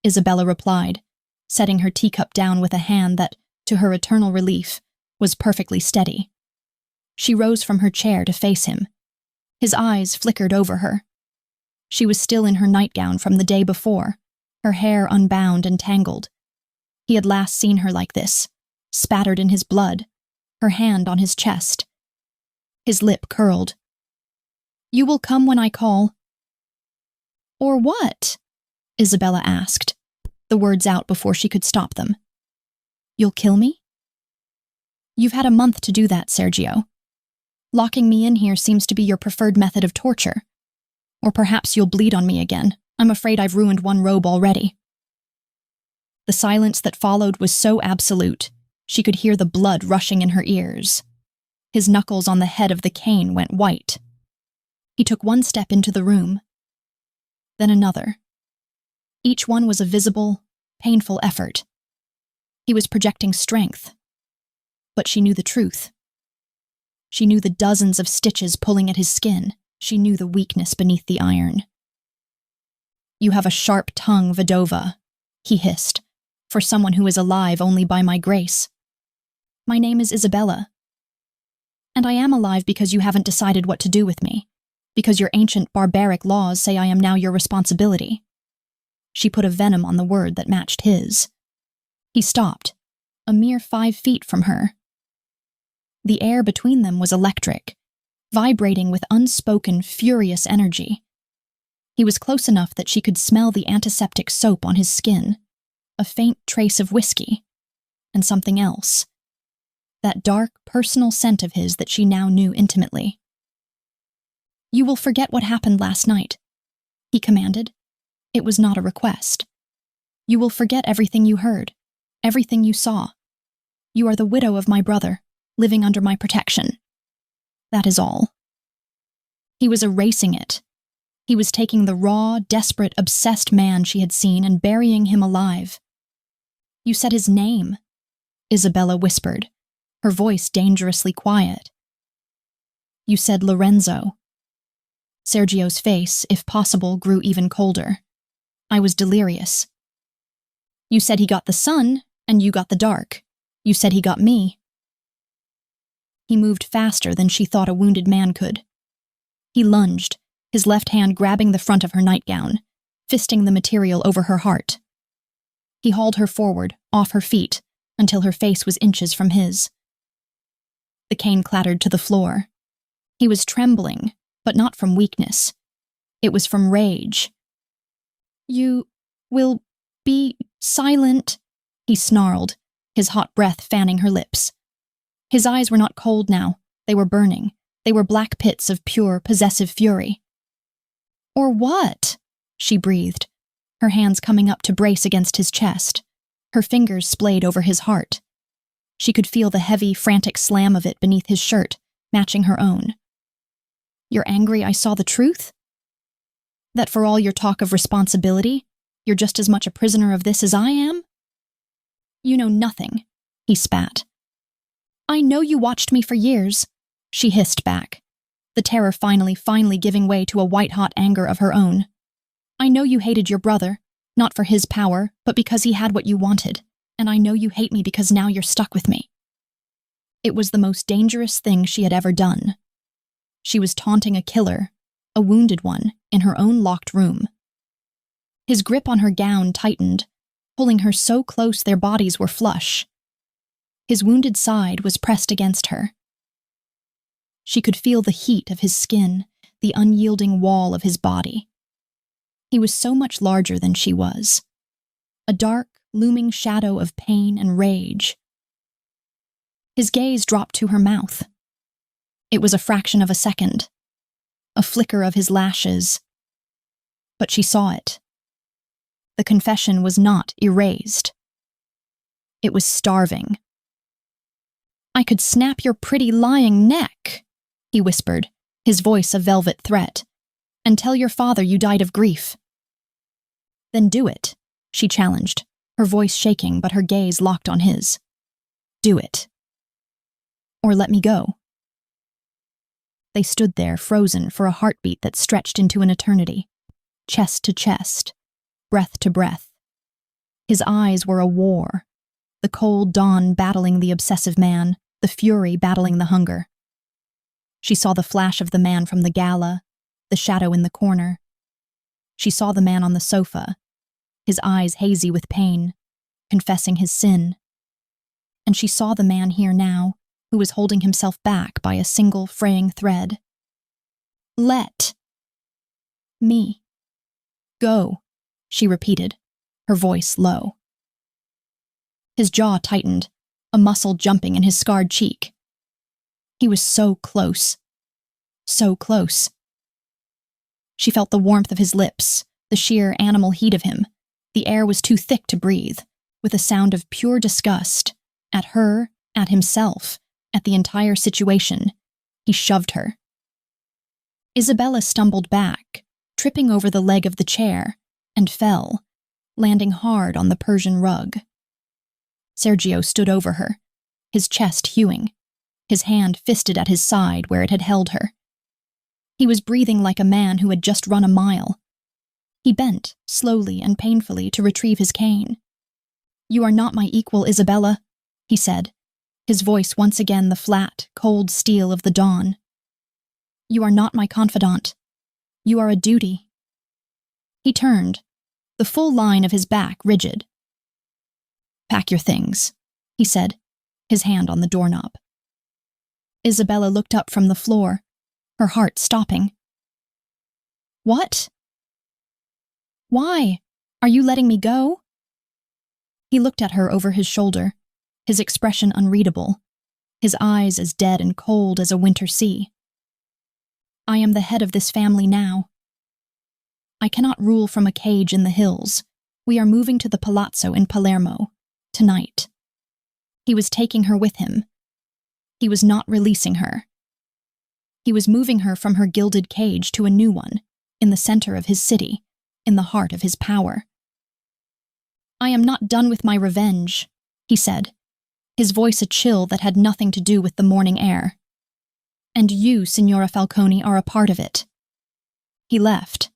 Isabella replied, setting her teacup down with a hand that, to her eternal relief, was perfectly steady. She rose from her chair to face him. His eyes flickered over her. She was still in her nightgown from the day before, her hair unbound and tangled. He had last seen her like this, spattered in his blood, her hand on his chest. His lip curled. "You will come when I call." "Or what?" Isabella asked, the words out before she could stop them. "You'll kill me?" "You've had a month to do that, Sergio. Locking me in here seems to be your preferred method of torture. Or perhaps you'll bleed on me again. I'm afraid I've ruined one robe already." The silence that followed was so absolute, she could hear the blood rushing in her ears. His knuckles on the head of the cane went white. He took one step into the room, then another. Each one was a visible, painful effort. He was projecting strength. But she knew the truth. She knew the dozens of stitches pulling at his skin. She knew the weakness beneath the iron. "You have a sharp tongue, Vidova," he hissed, "for someone who is alive only by my grace. My name is Isabella. And I am alive because you haven't decided what to do with me, because your ancient barbaric laws say I am now your responsibility." She put a venom on the word that matched his. He stopped, a mere 5 feet from her. The air between them was electric, vibrating with unspoken, furious energy. He was close enough that she could smell the antiseptic soap on his skin, a faint trace of whiskey, and something else. That dark, personal scent of his that she now knew intimately. "You will forget what happened last night," he commanded. It was not a request. "You will forget everything you heard, everything you saw. You are the widow of my brother, living under my protection. That is all." He was erasing it. He was taking the raw, desperate, obsessed man she had seen and burying him alive. "You said his name," Isabella whispered, her voice dangerously quiet. "You said Lorenzo." Sergio's face, if possible, grew even colder. "I was delirious." "You said he got the sun, and you got the dark. You said he got me." He moved faster than she thought a wounded man could. He lunged, his left hand grabbing the front of her nightgown, fisting the material over her heart. He hauled her forward, off her feet, until her face was inches from his. The cane clattered to the floor. He was trembling, but not from weakness. It was from rage. "You will be silent," he snarled, his hot breath fanning her lips. His eyes were not cold now, they were burning. They were black pits of pure, possessive fury. "Or what?" she breathed, her hands coming up to brace against his chest. Her fingers splayed over his heart. She could feel the heavy, frantic slam of it beneath his shirt, matching her own. "You're angry I saw the truth? That for all your talk of responsibility, you're just as much a prisoner of this as I am?" "You know nothing," he spat. "I know you watched me for years," she hissed back, the terror finally giving way to a white-hot anger of her own. "I know you hated your brother, not for his power, but because he had what you wanted, and I know you hate me because now you're stuck with me." It was the most dangerous thing she had ever done. She was taunting a killer, a wounded one, in her own locked room. His grip on her gown tightened, pulling her so close their bodies were flush. His wounded side was pressed against her. She could feel the heat of his skin, the unyielding wall of his body. He was so much larger than she was. A dark, looming shadow of pain and rage. His gaze dropped to her mouth. It was a fraction of a second. A flicker of his lashes. But she saw it. The confession was not erased. It was starving. "I could snap your pretty lying neck," he whispered, his voice a velvet threat, "and tell your father you died of grief." "Then do it," she challenged, her voice shaking but her gaze locked on his. "Do it. Or let me go." They stood there, frozen for a heartbeat that stretched into an eternity, chest to chest, breath to breath. His eyes were a war, the cold dawn battling the obsessive man, the fury battling the hunger. She saw the flash of the man from the gala, the shadow in the corner. She saw the man on the sofa, his eyes hazy with pain, confessing his sin. And she saw the man here now, who was holding himself back by a single fraying thread. "Let me go," she repeated, her voice low. His jaw tightened, a muscle jumping in his scarred cheek. He was so close. So close. She felt the warmth of his lips, the sheer animal heat of him. The air was too thick to breathe, with a sound of pure disgust. At her, at himself, at the entire situation. He shoved her. Isabella stumbled back, tripping over the leg of the chair, and fell, landing hard on the Persian rug. Sergio stood over her, his chest hewing, his hand fisted at his side where it had held her. He was breathing like a man who had just run a mile. He bent, slowly and painfully, to retrieve his cane. "You are not my equal, Isabella," he said, his voice once again the flat, cold steel of the dawn. "You are not my confidant. You are a duty." He turned, the full line of his back rigid. "Pack your things," he said, his hand on the doorknob. Isabella looked up from the floor, her heart stopping. "What? Why? Are you letting me go?" He looked at her over his shoulder, his expression unreadable, his eyes as dead and cold as a winter sea. "I am the head of this family now. I cannot rule from a cage in the hills. We are moving to the palazzo in Palermo, tonight." He was taking her with him. He was not releasing her. He was moving her from her gilded cage to a new one, in the center of his city, in the heart of his power. "I am not done with my revenge," he said, his voice a chill that had nothing to do with the morning air. "And you, Signora Falcone, are a part of it." He left.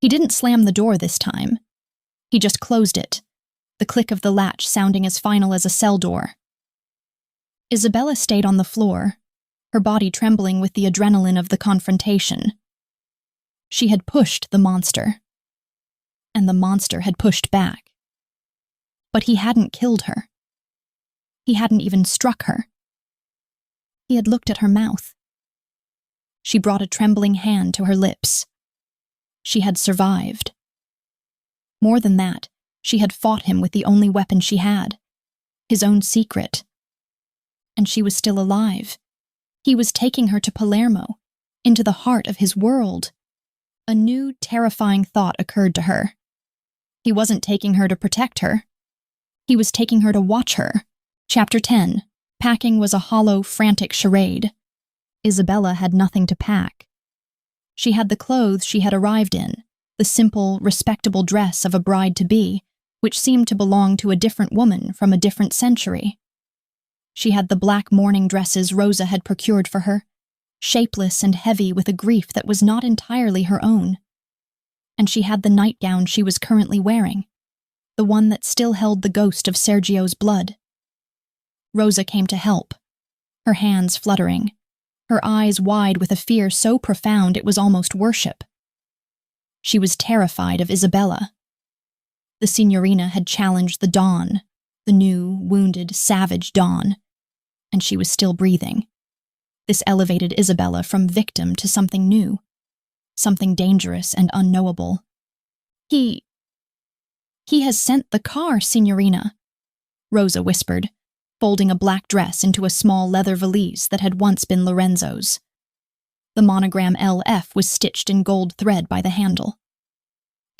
He didn't slam the door this time. He just closed it, the click of the latch sounding as final as a cell door. Isabella stayed on the floor, her body trembling with the adrenaline of the confrontation. She had pushed the monster, and the monster had pushed back. But he hadn't killed her. He hadn't even struck her. He had looked at her mouth. She brought a trembling hand to her lips. She had survived. More than that, she had fought him with the only weapon she had, his own secret. And she was still alive. He was taking her to Palermo, into the heart of his world. A new, terrifying thought occurred to her. He wasn't taking her to protect her. He was taking her to watch her. Chapter 10. Packing was a hollow, frantic charade. Isabella had nothing to pack. She had the clothes she had arrived in, the simple, respectable dress of a bride-to-be, which seemed to belong to a different woman from a different century. She had the black mourning dresses Rosa had procured for her, shapeless and heavy with a grief that was not entirely her own. And she had the nightgown she was currently wearing, the one that still held the ghost of Sergio's blood. Rosa came to help, her hands fluttering, her eyes wide with a fear so profound it was almost worship. She was terrified of Isabella. The signorina had challenged the dawn, the new, wounded, savage dawn, and she was still breathing. This elevated Isabella from victim to something new, something dangerous and unknowable. He has sent the car, signorina," Rosa whispered, folding a black dress into a small leather valise that had once been Lorenzo's. The monogram LF was stitched in gold thread by the handle.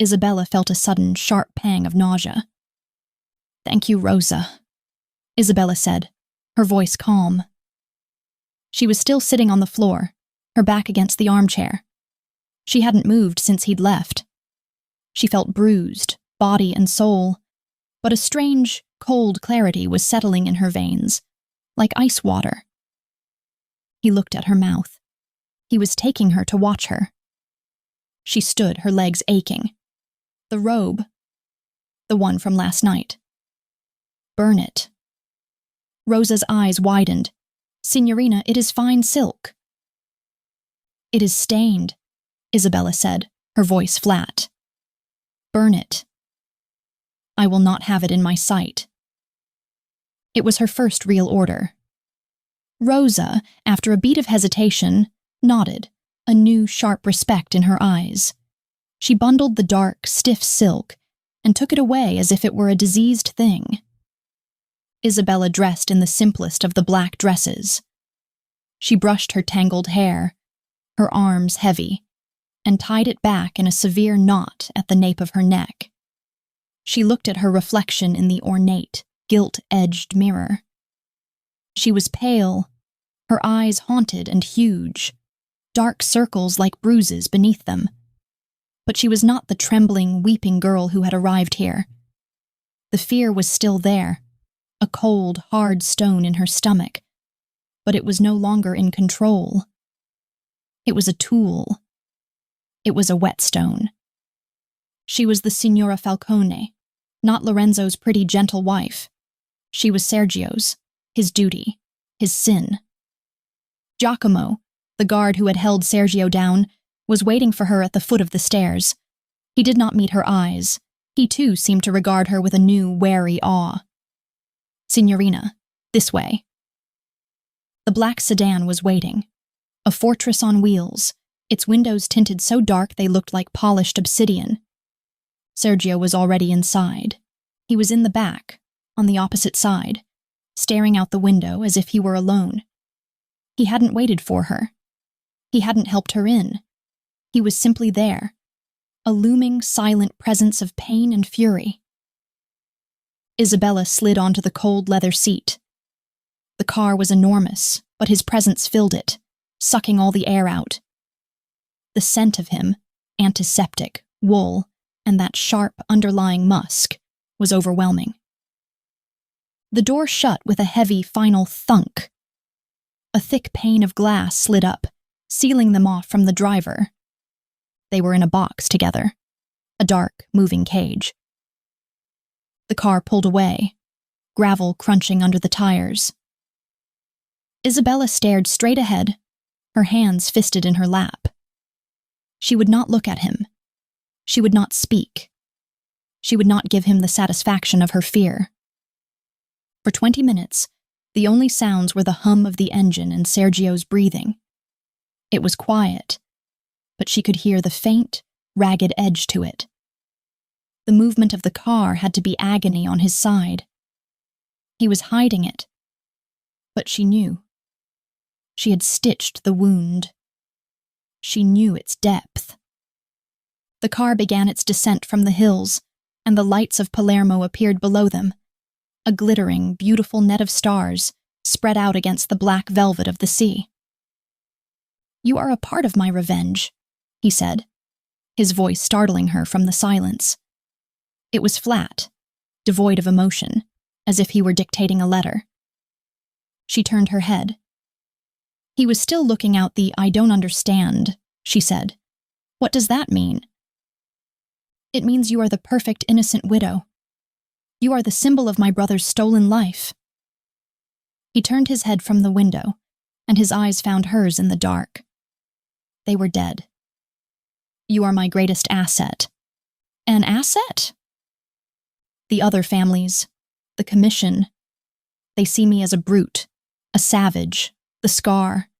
Isabella felt a sudden, sharp pang of nausea. "Thank you, Rosa," Isabella said, her voice calm. She was still sitting on the floor, her back against the armchair. She hadn't moved since he'd left. She felt bruised, body and soul, but a strange, cold clarity was settling in her veins, like ice water. He looked at her mouth. He was taking her to watch her. She stood, her legs aching. The robe, the one from last night. "Burn it." Rosa's eyes widened. "Signorina, it is fine silk." "It is stained," Isabella said, her voice flat. "Burn it. I will not have it in my sight." It was her first real order. Rosa, after a beat of hesitation, nodded, a new sharp respect in her eyes. She bundled the dark, stiff silk and took it away as if it were a diseased thing. Isabella dressed in the simplest of the black dresses. She brushed her tangled hair, her arms heavy, and tied it back in a severe knot at the nape of her neck. She looked at her reflection in the ornate, gilt-edged mirror. She was pale, her eyes haunted and huge, dark circles like bruises beneath them. But she was not the trembling, weeping girl who had arrived here. The fear was still there, a cold, hard stone in her stomach, but it was no longer in control. It was a tool. It was a whetstone. She was the Signora Falcone, not Lorenzo's pretty, gentle wife. She was Sergio's, his duty, his sin. Giacomo, the guard who had held Sergio down, was waiting for her at the foot of the stairs. He did not meet her eyes. He too seemed to regard her with a new, wary awe. "Signorina, this way." The black sedan was waiting, a fortress on wheels, its windows tinted so dark they looked like polished obsidian. Sergio was already inside. He was in the back, on the opposite side, staring out the window as if he were alone. He hadn't waited for her. He hadn't helped her in. He was simply there, a looming, silent presence of pain and fury. Isabella slid onto the cold leather seat. The car was enormous, but his presence filled it, sucking all the air out. The scent of him, antiseptic, wool, and that sharp, underlying musk, was overwhelming. The door shut with a heavy, final thunk. A thick pane of glass slid up, sealing them off from the driver. They were in a box together, a dark, moving cage. The car pulled away, gravel crunching under the tires. Isabella stared straight ahead, her hands fisted in her lap. She would not look at him. She would not speak. She would not give him the satisfaction of her fear. For 20 minutes, the only sounds were the hum of the engine and Sergio's breathing. It was quiet, but she could hear the faint, ragged edge to it. The movement of the car had to be agony on his side. He was hiding it, but she knew. She had stitched the wound. She knew its depth. The car began its descent from the hills, and the lights of Palermo appeared below them, a glittering, beautiful net of stars spread out against the black velvet of the sea. "You are a part of my revenge," he said, his voice startling her from the silence. It was flat, devoid of emotion, as if he were dictating a letter. She turned her head. He was still looking out the "I don't understand," she said. "What does that mean?" "It means you are the perfect innocent widow. You are the symbol of my brother's stolen life." He turned his head from the window, and his eyes found hers in the dark. They were dead. "You are my greatest asset." "An asset?" "The other families, the commission, they see me as a brute, a savage, the scar.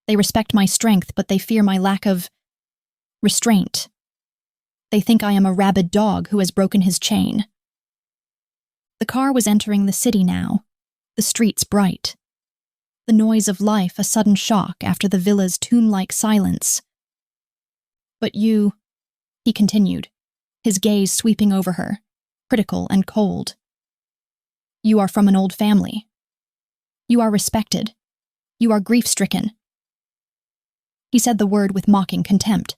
They respect my strength, but they fear my lack of restraint. They think I am a rabid dog who has broken his chain." The car was entering the city now, the streets bright. The noise of life a sudden shock after the villa's tomb-like silence. "But you," he continued, his gaze sweeping over her, critical and cold. "You are from an old family. You are respected. You are grief-stricken." He said the word with mocking contempt.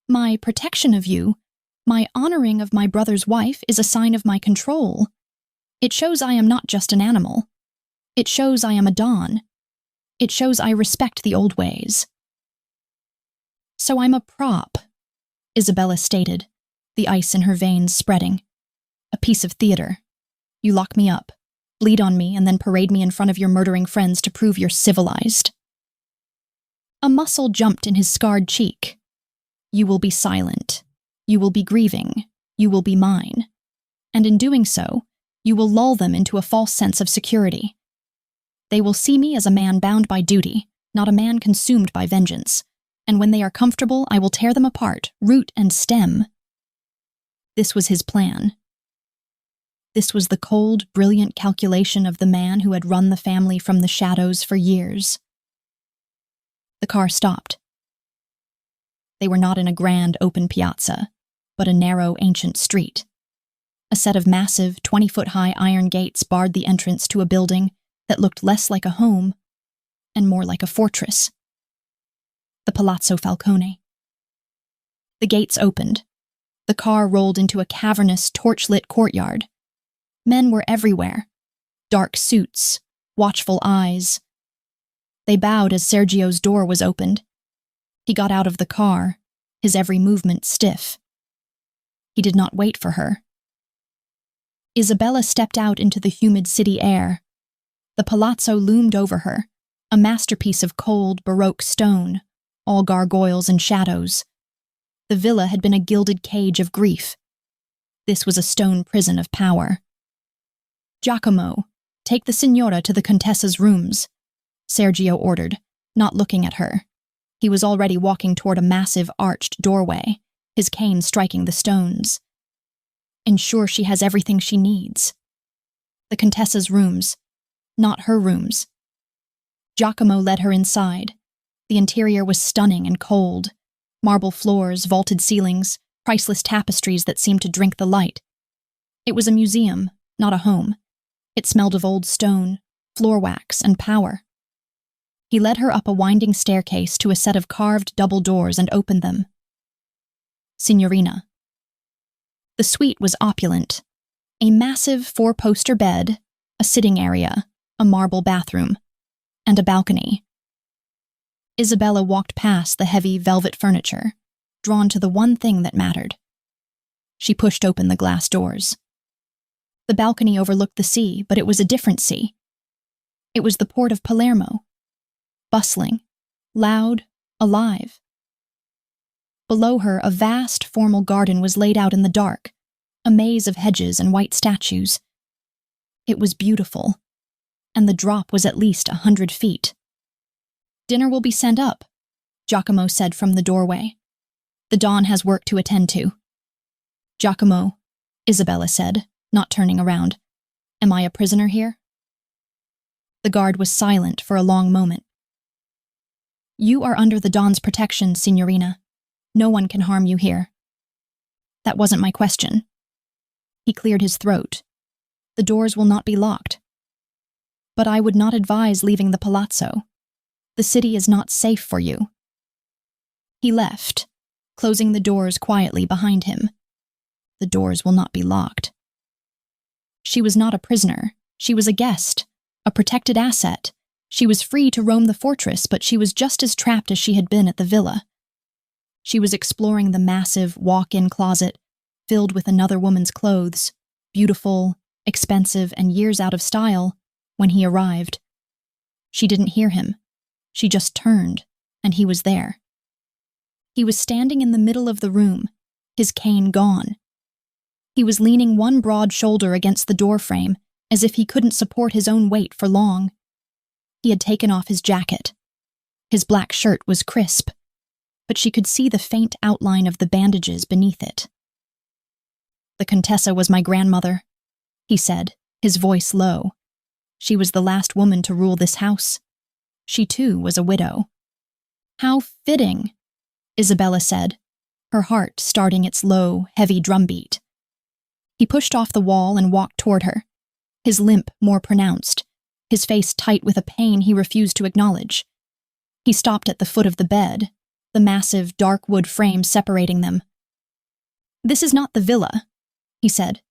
"My protection of you, my honoring of my brother's wife is a sign of my control. It shows I am not just an animal. It shows I am a don. It shows I respect the old ways." "So I'm a prop," Isabella stated, the ice in her veins spreading. "A piece of theater. You lock me up, bleed on me, and then parade me in front of your murdering friends to prove you're civilized." A muscle jumped in his scarred cheek. "You will be silent. You will be grieving. You will be mine. And in doing so, you will lull them into a false sense of security. They will see me as a man bound by duty, not a man consumed by vengeance. And when they are comfortable, I will tear them apart, root and stem." This was his plan. This was the cold, brilliant calculation of the man who had run the family from the shadows for years. The car stopped. They were not in a grand, open piazza, but a narrow, ancient street. A set of massive, 20-foot-high iron gates barred the entrance to a building that looked less like a home and more like a fortress. The Palazzo Falcone. The gates opened. The car rolled into a cavernous, torch-lit courtyard. Men were everywhere. Dark suits, watchful eyes. They bowed as Sergio's door was opened. He got out of the car, his every movement stiff. He did not wait for her. Isabella stepped out into the humid city air. The palazzo loomed over her, a masterpiece of cold, Baroque stone, all gargoyles and shadows. The villa had been a gilded cage of grief. This was a stone prison of power. "Giacomo, take the signora to the Contessa's rooms," Sergio ordered, not looking at her. He was already walking toward a massive arched doorway, his cane striking the stones. "Ensure she has everything she needs." The Contessa's rooms, not her rooms. Giacomo led her inside. The interior was stunning and cold. Marble floors, vaulted ceilings, priceless tapestries that seemed to drink the light. It was a museum, not a home. It smelled of old stone, floor wax, and power. He led her up a winding staircase to a set of carved double doors and opened them. "Signorina." The suite was opulent. A massive four-poster bed, a sitting area, a marble bathroom, and a balcony. Isabella walked past the heavy velvet furniture, drawn to the one thing that mattered. She pushed open the glass doors. The balcony overlooked the sea, but it was a different sea. It was the port of Palermo. Bustling, loud, alive. Below her, a vast, formal garden was laid out in the dark, a maze of hedges and white statues. It was beautiful, and the drop was at least 100 feet. "Dinner will be sent up," Giacomo said from the doorway. "The Don has work to attend to." "Giacomo," Isabella said, not turning around. "Am I a prisoner here?" The guard was silent for a long moment. "You are under the Don's protection, Signorina. No one can harm you here." "That wasn't my question." He cleared his throat. "The doors will not be locked." "But I would not advise leaving the palazzo. The city is not safe for you." He left, closing the doors quietly behind him. "The doors will not be locked." She was not a prisoner. She was a guest, a protected asset. She was free to roam the fortress, but she was just as trapped as she had been at the villa. She was exploring the massive walk-in closet, filled with another woman's clothes, beautiful, expensive, and years out of style, when he arrived. She didn't hear him. She just turned, and he was there. He was standing in the middle of the room, his cane gone. He was leaning one broad shoulder against the doorframe, as if he couldn't support his own weight for long. He had taken off his jacket. His black shirt was crisp, but she could see the faint outline of the bandages beneath it. "The Contessa was my grandmother," he said, his voice low. "She was the last woman to rule this house. She, too, was a widow." "How fitting," Isabella said, her heart starting its low, heavy drumbeat. He pushed off the wall and walked toward her, his limp more pronounced, his face tight with a pain he refused to acknowledge. He stopped at the foot of the bed, the massive, dark wood frame separating them. "This is not the villa," he said.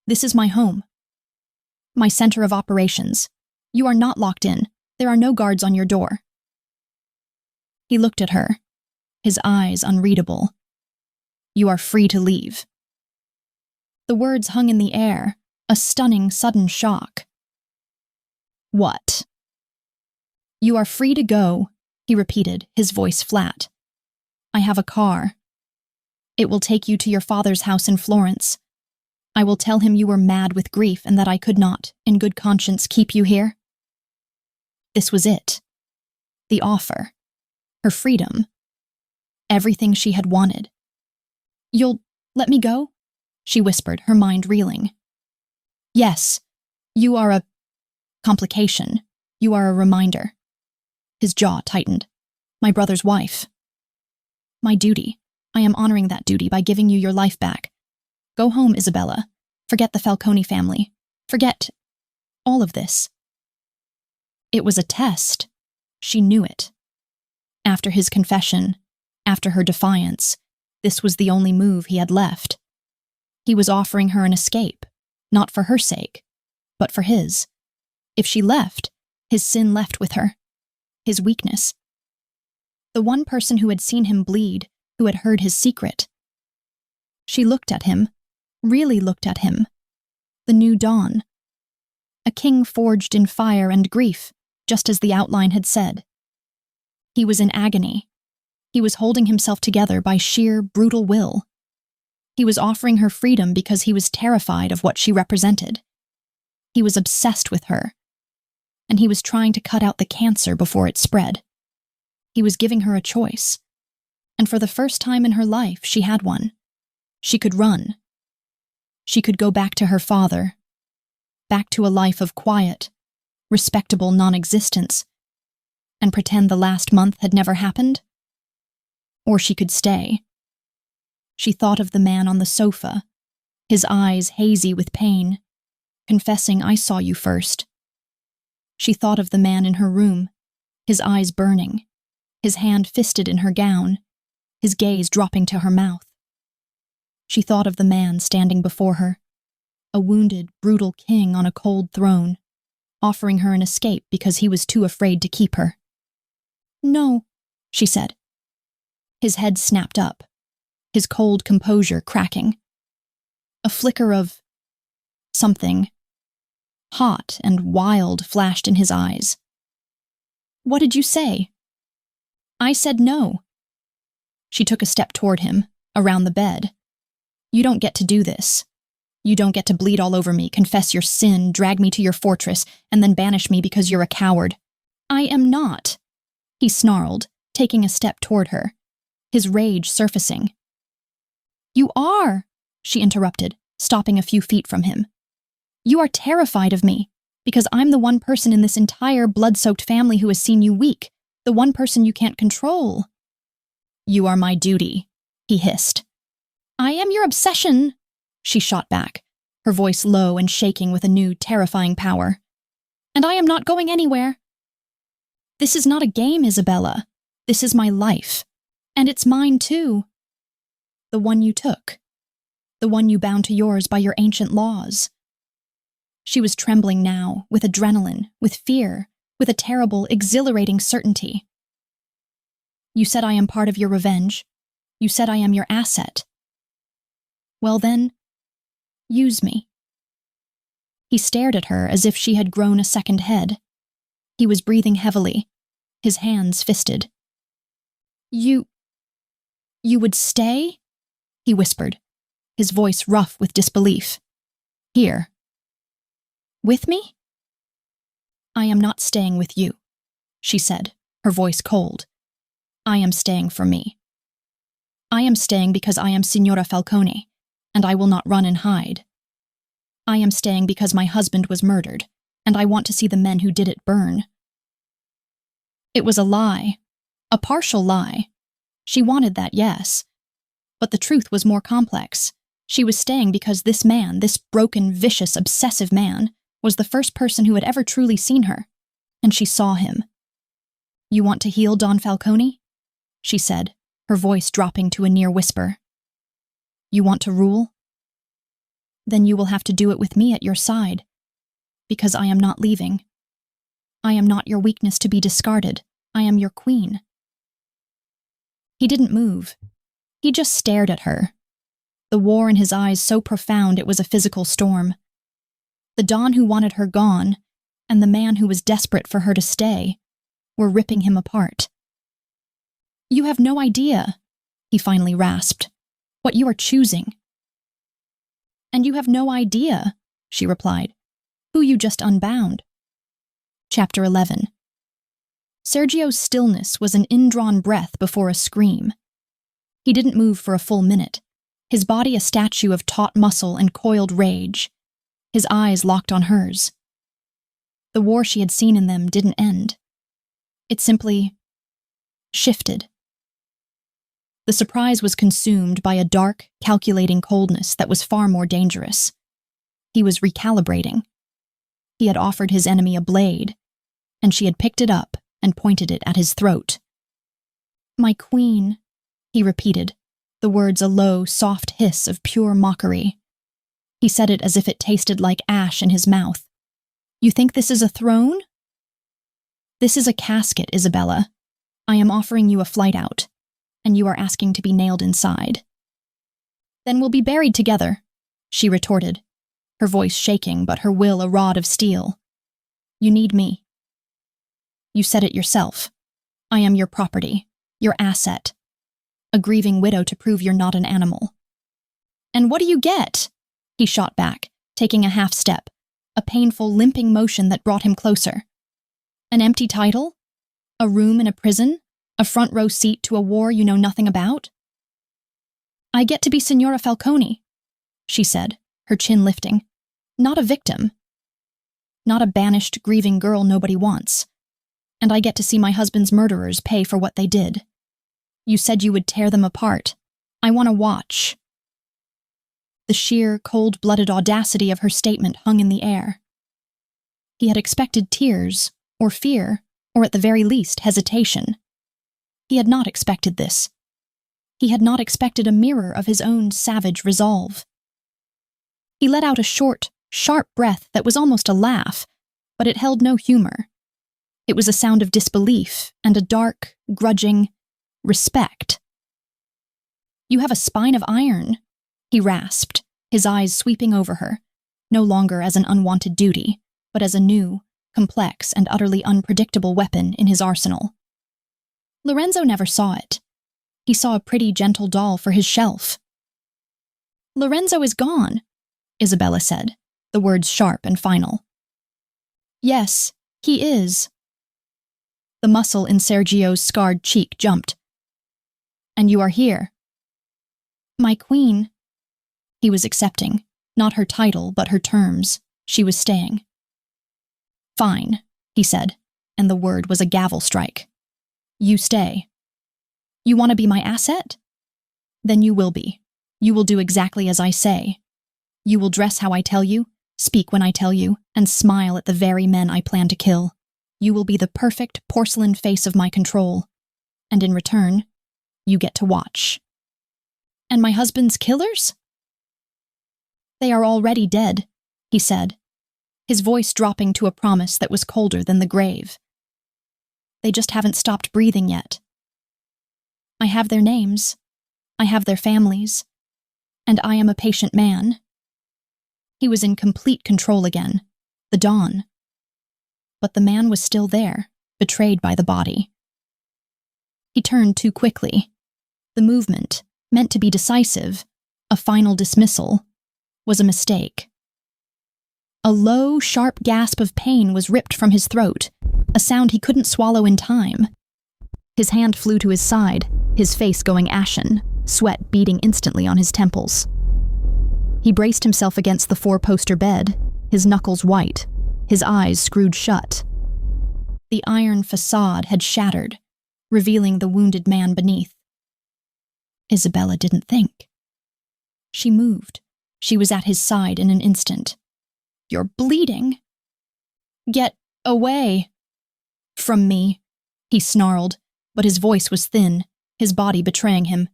"This is my home. My center of operations. You are not locked in. There are no guards on your door." He looked at her, his eyes unreadable. "You are free to leave." The words hung in the air, a stunning, sudden shock. "What?" "You are free to go," he repeated, his voice flat. "I have a car. It will take you to your father's house in Florence. I will tell him you were mad with grief and that I could not, in good conscience, keep you here." This was it. The offer. Her freedom. Everything she had wanted. "You'll let me go?" she whispered, her mind reeling. "Yes. You are a complication. You are a reminder." His jaw tightened. "My brother's wife." "My duty. I am honoring that duty by giving you your life back. Go home, Isabella. Forget the Falcone family. Forget all of this." It was a test. She knew it. After his confession, after her defiance, this was the only move he had left. He was offering her an escape, not for her sake, but for his. If she left, his sin left with her, his weakness. The one person who had seen him bleed, who had heard his secret. She looked at him, really looked at him. The new dawn. A king forged in fire and grief, just as the outline had said. He was in agony. He was holding himself together by sheer, brutal will. He was offering her freedom because he was terrified of what she represented. He was obsessed with her, and he was trying to cut out the cancer before it spread. He was giving her a choice, and for the first time in her life, she had one. She could run. She could go back to her father, back to a life of quiet, respectable non-existence, and pretend the last month had never happened. Or she could stay. She thought of the man on the sofa, his eyes hazy with pain, confessing, "I saw you first." She thought of the man in her room, his eyes burning, his hand fisted in her gown, his gaze dropping to her mouth. She thought of the man standing before her, a wounded, brutal king on a cold throne, offering her an escape because he was too afraid to keep her. "No," she said. His head snapped up, his cold composure cracking. A flicker of something hot and wild flashed in his eyes. "What did you say?" "I said no." She took a step toward him, around the bed. "You don't get to do this. You don't get to bleed all over me, confess your sin, drag me to your fortress, and then banish me because you're a coward." "I am not," he snarled, taking a step toward her, his rage surfacing. "You are," she interrupted, stopping a few feet from him. "You are terrified of me, because I'm the one person in this entire blood-soaked family who has seen you weak, the one person you can't control." "You are my duty," he hissed. "I am your obsession," she shot back, her voice low and shaking with a new, terrifying power. "And I am not going anywhere." "This is not a game, Isabella. This is my life. And it's mine, too. The one you took. The one you bound to yours by your ancient laws." She was trembling now, with adrenaline, with fear, with a terrible, exhilarating certainty. "You said I am part of your revenge. You said I am your asset. Well then, use me." He stared at her as if she had grown a second head. He was breathing heavily, his hands fisted. You would stay?" he whispered, his voice rough with disbelief. "Here." "With me?" "I am not staying with you," she said, her voice cold. "I am staying for me. I am staying because I am Signora Falcone, and I will not run and hide. I am staying because my husband was murdered, and I want to see the men who did it burn." It was a lie, a partial lie. She wanted that, yes. But the truth was more complex. She was staying because this man, this broken, vicious, obsessive man, was the first person who had ever truly seen her, and she saw him. "You want to heal Don Falcone?" she said, her voice dropping to a near whisper. "You want to rule? Then you will have to do it with me at your side, because I am not leaving. I am not your weakness to be discarded. I am your queen." He didn't move. He just stared at her, the war in his eyes so profound it was a physical storm. The Don who wanted her gone, and the man who was desperate for her to stay, were ripping him apart. "You have no idea," he finally rasped, "what you are choosing." "And you have no idea," she replied, "who you just unbound." Chapter 11. Sergio's stillness was an indrawn breath before a scream. He didn't move for a full minute, his body a statue of taut muscle and coiled rage, his eyes locked on hers. The war she had seen in them didn't end. It simply shifted. The surprise was consumed by a dark, calculating coldness that was far more dangerous. He was recalibrating. He had offered his enemy a blade, and she had picked it up and pointed it at his throat. "My queen," he repeated, the words a low, soft hiss of pure mockery. He said it as if it tasted like ash in his mouth. You think this is a throne? This is a casket, Isabella. I am offering you a flight out, and you are asking to be nailed inside. Then we'll be buried together, she retorted, her voice shaking but her will a rod of steel. You need me. You said it yourself. I am your property, your asset. A grieving widow to prove you're not an animal. And what do you get? He shot back, taking a half step, a painful, limping motion that brought him closer. An empty title? A room in a prison? A front row seat to a war you know nothing about? I get to be Signora Falcone, she said, her chin lifting. Not a victim. Not a banished, grieving girl nobody wants. And I get to see my husband's murderers pay for what they did. You said you would tear them apart. I want to watch. The sheer, cold-blooded audacity of her statement hung in the air. He had expected tears, or fear, or at the very least, hesitation. He had not expected this. He had not expected a mirror of his own savage resolve. He let out a short, sharp breath that was almost a laugh, but it held no humor. It was a sound of disbelief and a dark, grudging respect. You have a spine of iron, he rasped, his eyes sweeping over her, no longer as an unwanted duty, but as a new, complex, and utterly unpredictable weapon in his arsenal. Lorenzo never saw it. He saw a pretty, gentle doll for his shelf. Lorenzo is gone, Isabella said, the words sharp and final. Yes, he is. The muscle in Sergio's scarred cheek jumped. And you are here. My queen. He was accepting, not her title, but her terms. She was staying. Fine, he said, and the word was a gavel strike. You stay. You want to be my asset? Then you will be. You will do exactly as I say. You will dress how I tell you, speak when I tell you, and smile at the very men I plan to kill. You will be the perfect porcelain face of my control. And in return, you get to watch. And my husband's killers? They are already dead, he said, his voice dropping to a promise that was colder than the grave. They just haven't stopped breathing yet. I have their names. I have their families. And I am a patient man. He was in complete control again, the dawn. But the man was still there, betrayed by the body. He turned too quickly. The movement, meant to be decisive, a final dismissal, was a mistake. A low, sharp gasp of pain was ripped from his throat, a sound he couldn't swallow in time. His hand flew to his side, his face going ashen, sweat beading instantly on his temples. He braced himself against the four-poster bed, his knuckles white, his eyes screwed shut. The iron facade had shattered, revealing the wounded man beneath. Isabella didn't think. She moved. She was at his side in an instant. You're bleeding. Get away from me, he snarled, but his voice was thin, his body betraying him.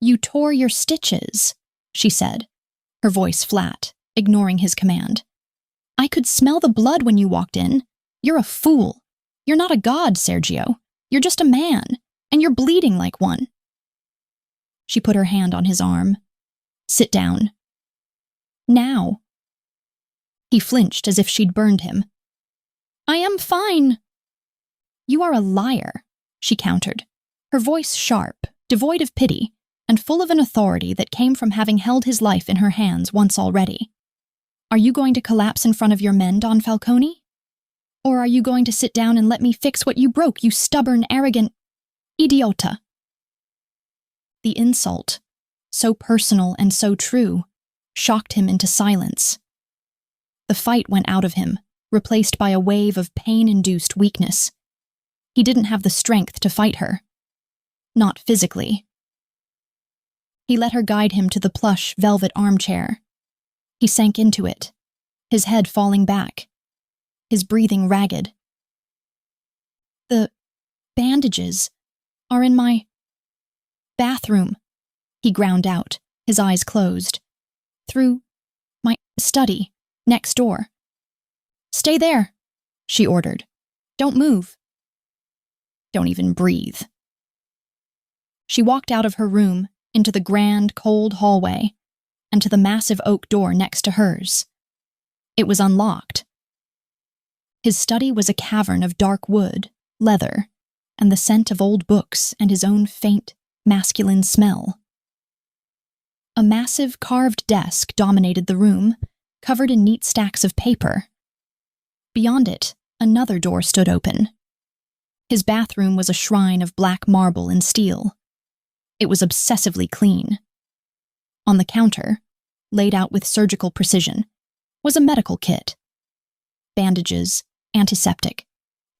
You tore your stitches, she said, her voice flat, ignoring his command. I could smell the blood when you walked in. You're a fool. You're not a god, Sergio. You're just a man, and you're bleeding like one. She put her hand on his arm. Sit down. Now. He flinched as if she'd burned him. I am fine. You are a liar, she countered, her voice sharp, devoid of pity, and full of an authority that came from having held his life in her hands once already. Are you going to collapse in front of your men, Don Falcone? Or are you going to sit down and let me fix what you broke, you stubborn, arrogant idiota? The insult, so personal and so true, shocked him into silence. The fight went out of him, replaced by a wave of pain-induced weakness. He didn't have the strength to fight her. Not physically. He let her guide him to the plush, velvet armchair. He sank into it, his head falling back, his breathing ragged. The bandages are in my bathroom, he ground out, his eyes closed. Through My study, next door. Stay there, she ordered. Don't move. Don't even breathe. She walked out of her room into the grand, cold hallway and to the massive oak door next to hers. It was unlocked. His study was a cavern of dark wood, leather, and the scent of old books and his own faint, masculine smell. A massive carved desk dominated the room, covered in neat stacks of paper. Beyond it, another door stood open. His bathroom was a shrine of black marble and steel. It was obsessively clean. On the counter, laid out with surgical precision, was a medical kit. Bandages, antiseptic,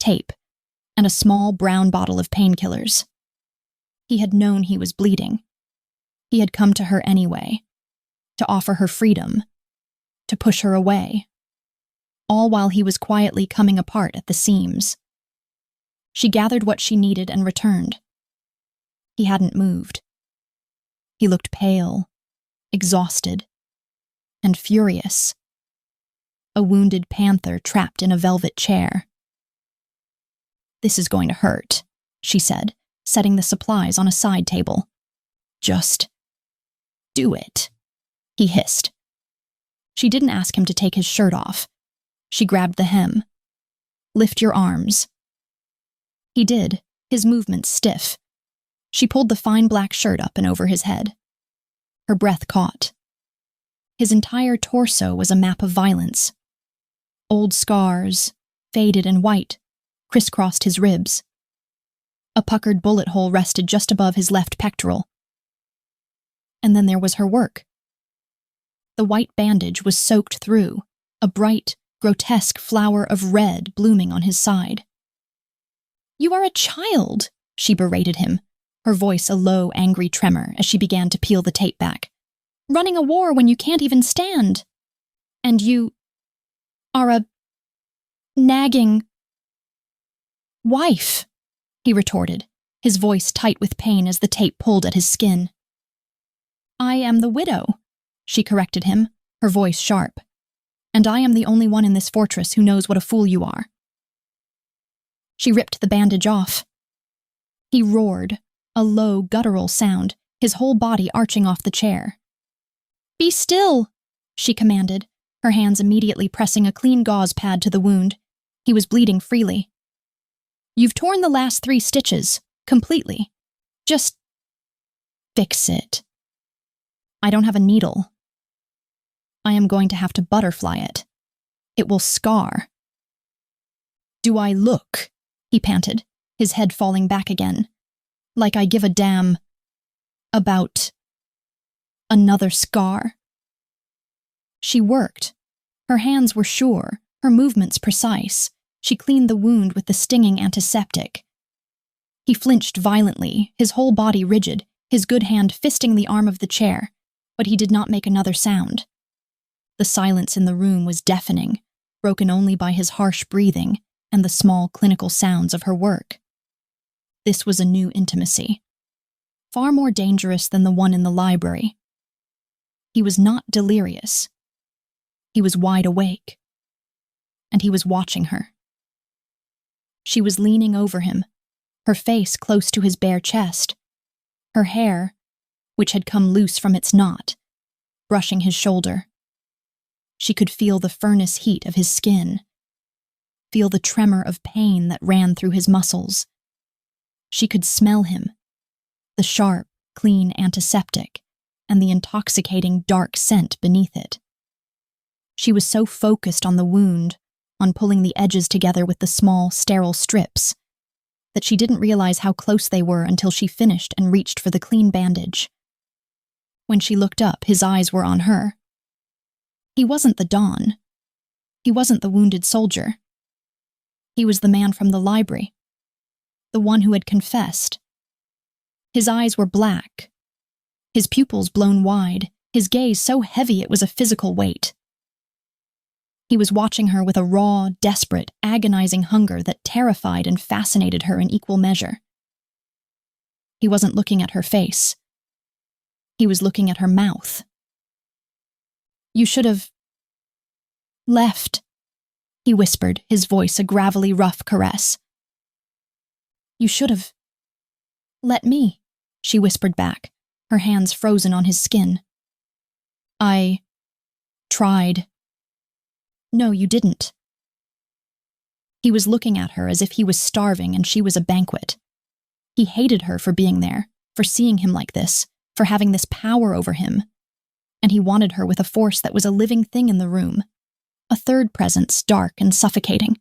tape, and a small brown bottle of painkillers. He had known he was bleeding. He had come to her anyway, to offer her freedom, to push her away, all while he was quietly coming apart at the seams. She gathered what she needed and returned. He hadn't moved. He looked pale, exhausted, and furious. A wounded panther trapped in a velvet chair. This is going to hurt, she said, setting the supplies on a side table. Just do it, he hissed. She didn't ask him to take his shirt off. She grabbed the hem. Lift your arms. He did, his movements stiff. She pulled the fine black shirt up and over his head. Her breath caught. His entire torso was a map of violence. Old scars, faded and white, crisscrossed his ribs. A puckered bullet hole rested just above his left pectoral. And then there was her work. The white bandage was soaked through, a bright, grotesque flower of red blooming on his side. You are a child, she berated him, her voice a low, angry tremor as she began to peel the tape back. Running a war when you can't even stand. And you are a nagging wife, he retorted, his voice tight with pain as the tape pulled at his skin. I am the widow, she corrected him, her voice sharp. And I am the only one in this fortress who knows what a fool you are. She ripped the bandage off. He roared, a low, guttural sound, his whole body arching off the chair. Be still, she commanded, her hands immediately pressing a clean gauze pad to the wound. He was bleeding freely. You've torn the last 3 stitches, completely. Just fix it. I don't have a needle. I am going to have to butterfly it. It will scar. Do I look, he panted, his head falling back again, like I give a damn about another scar? She worked. Her hands were sure, her movements precise. She cleaned the wound with the stinging antiseptic. He flinched violently, his whole body rigid, his good hand fisting the arm of the chair, but he did not make another sound. The silence in the room was deafening, broken only by his harsh breathing and the small clinical sounds of her work. This was a new intimacy, far more dangerous than the one in the library. He was not delirious. He was wide awake. And he was watching her. She was leaning over him, her face close to his bare chest, her hair, which had come loose from its knot, brushing his shoulder. She could feel the furnace heat of his skin, feel the tremor of pain that ran through his muscles. She could smell him, the sharp, clean antiseptic, and the intoxicating dark scent beneath it. She was so focused on the wound, on pulling the edges together with the small, sterile strips, that she didn't realize how close they were until she finished and reached for the clean bandage. When she looked up, his eyes were on her. He wasn't the Don. He wasn't the wounded soldier. He was the man from the library, the one who had confessed. His eyes were black, his pupils blown wide, his gaze so heavy it was a physical weight. He was watching her with a raw, desperate, agonizing hunger that terrified and fascinated her in equal measure. He wasn't looking at her face. He was looking at her mouth. You should have left, he whispered, his voice a gravelly, rough caress. You should have let me, she whispered back, her hands frozen on his skin. I tried. No, you didn't. He was looking at her as if he was starving and she was a banquet. He hated her for being there, for seeing him like this, for having this power over him. And he wanted her with a force that was a living thing in the room, a third presence, dark and suffocating.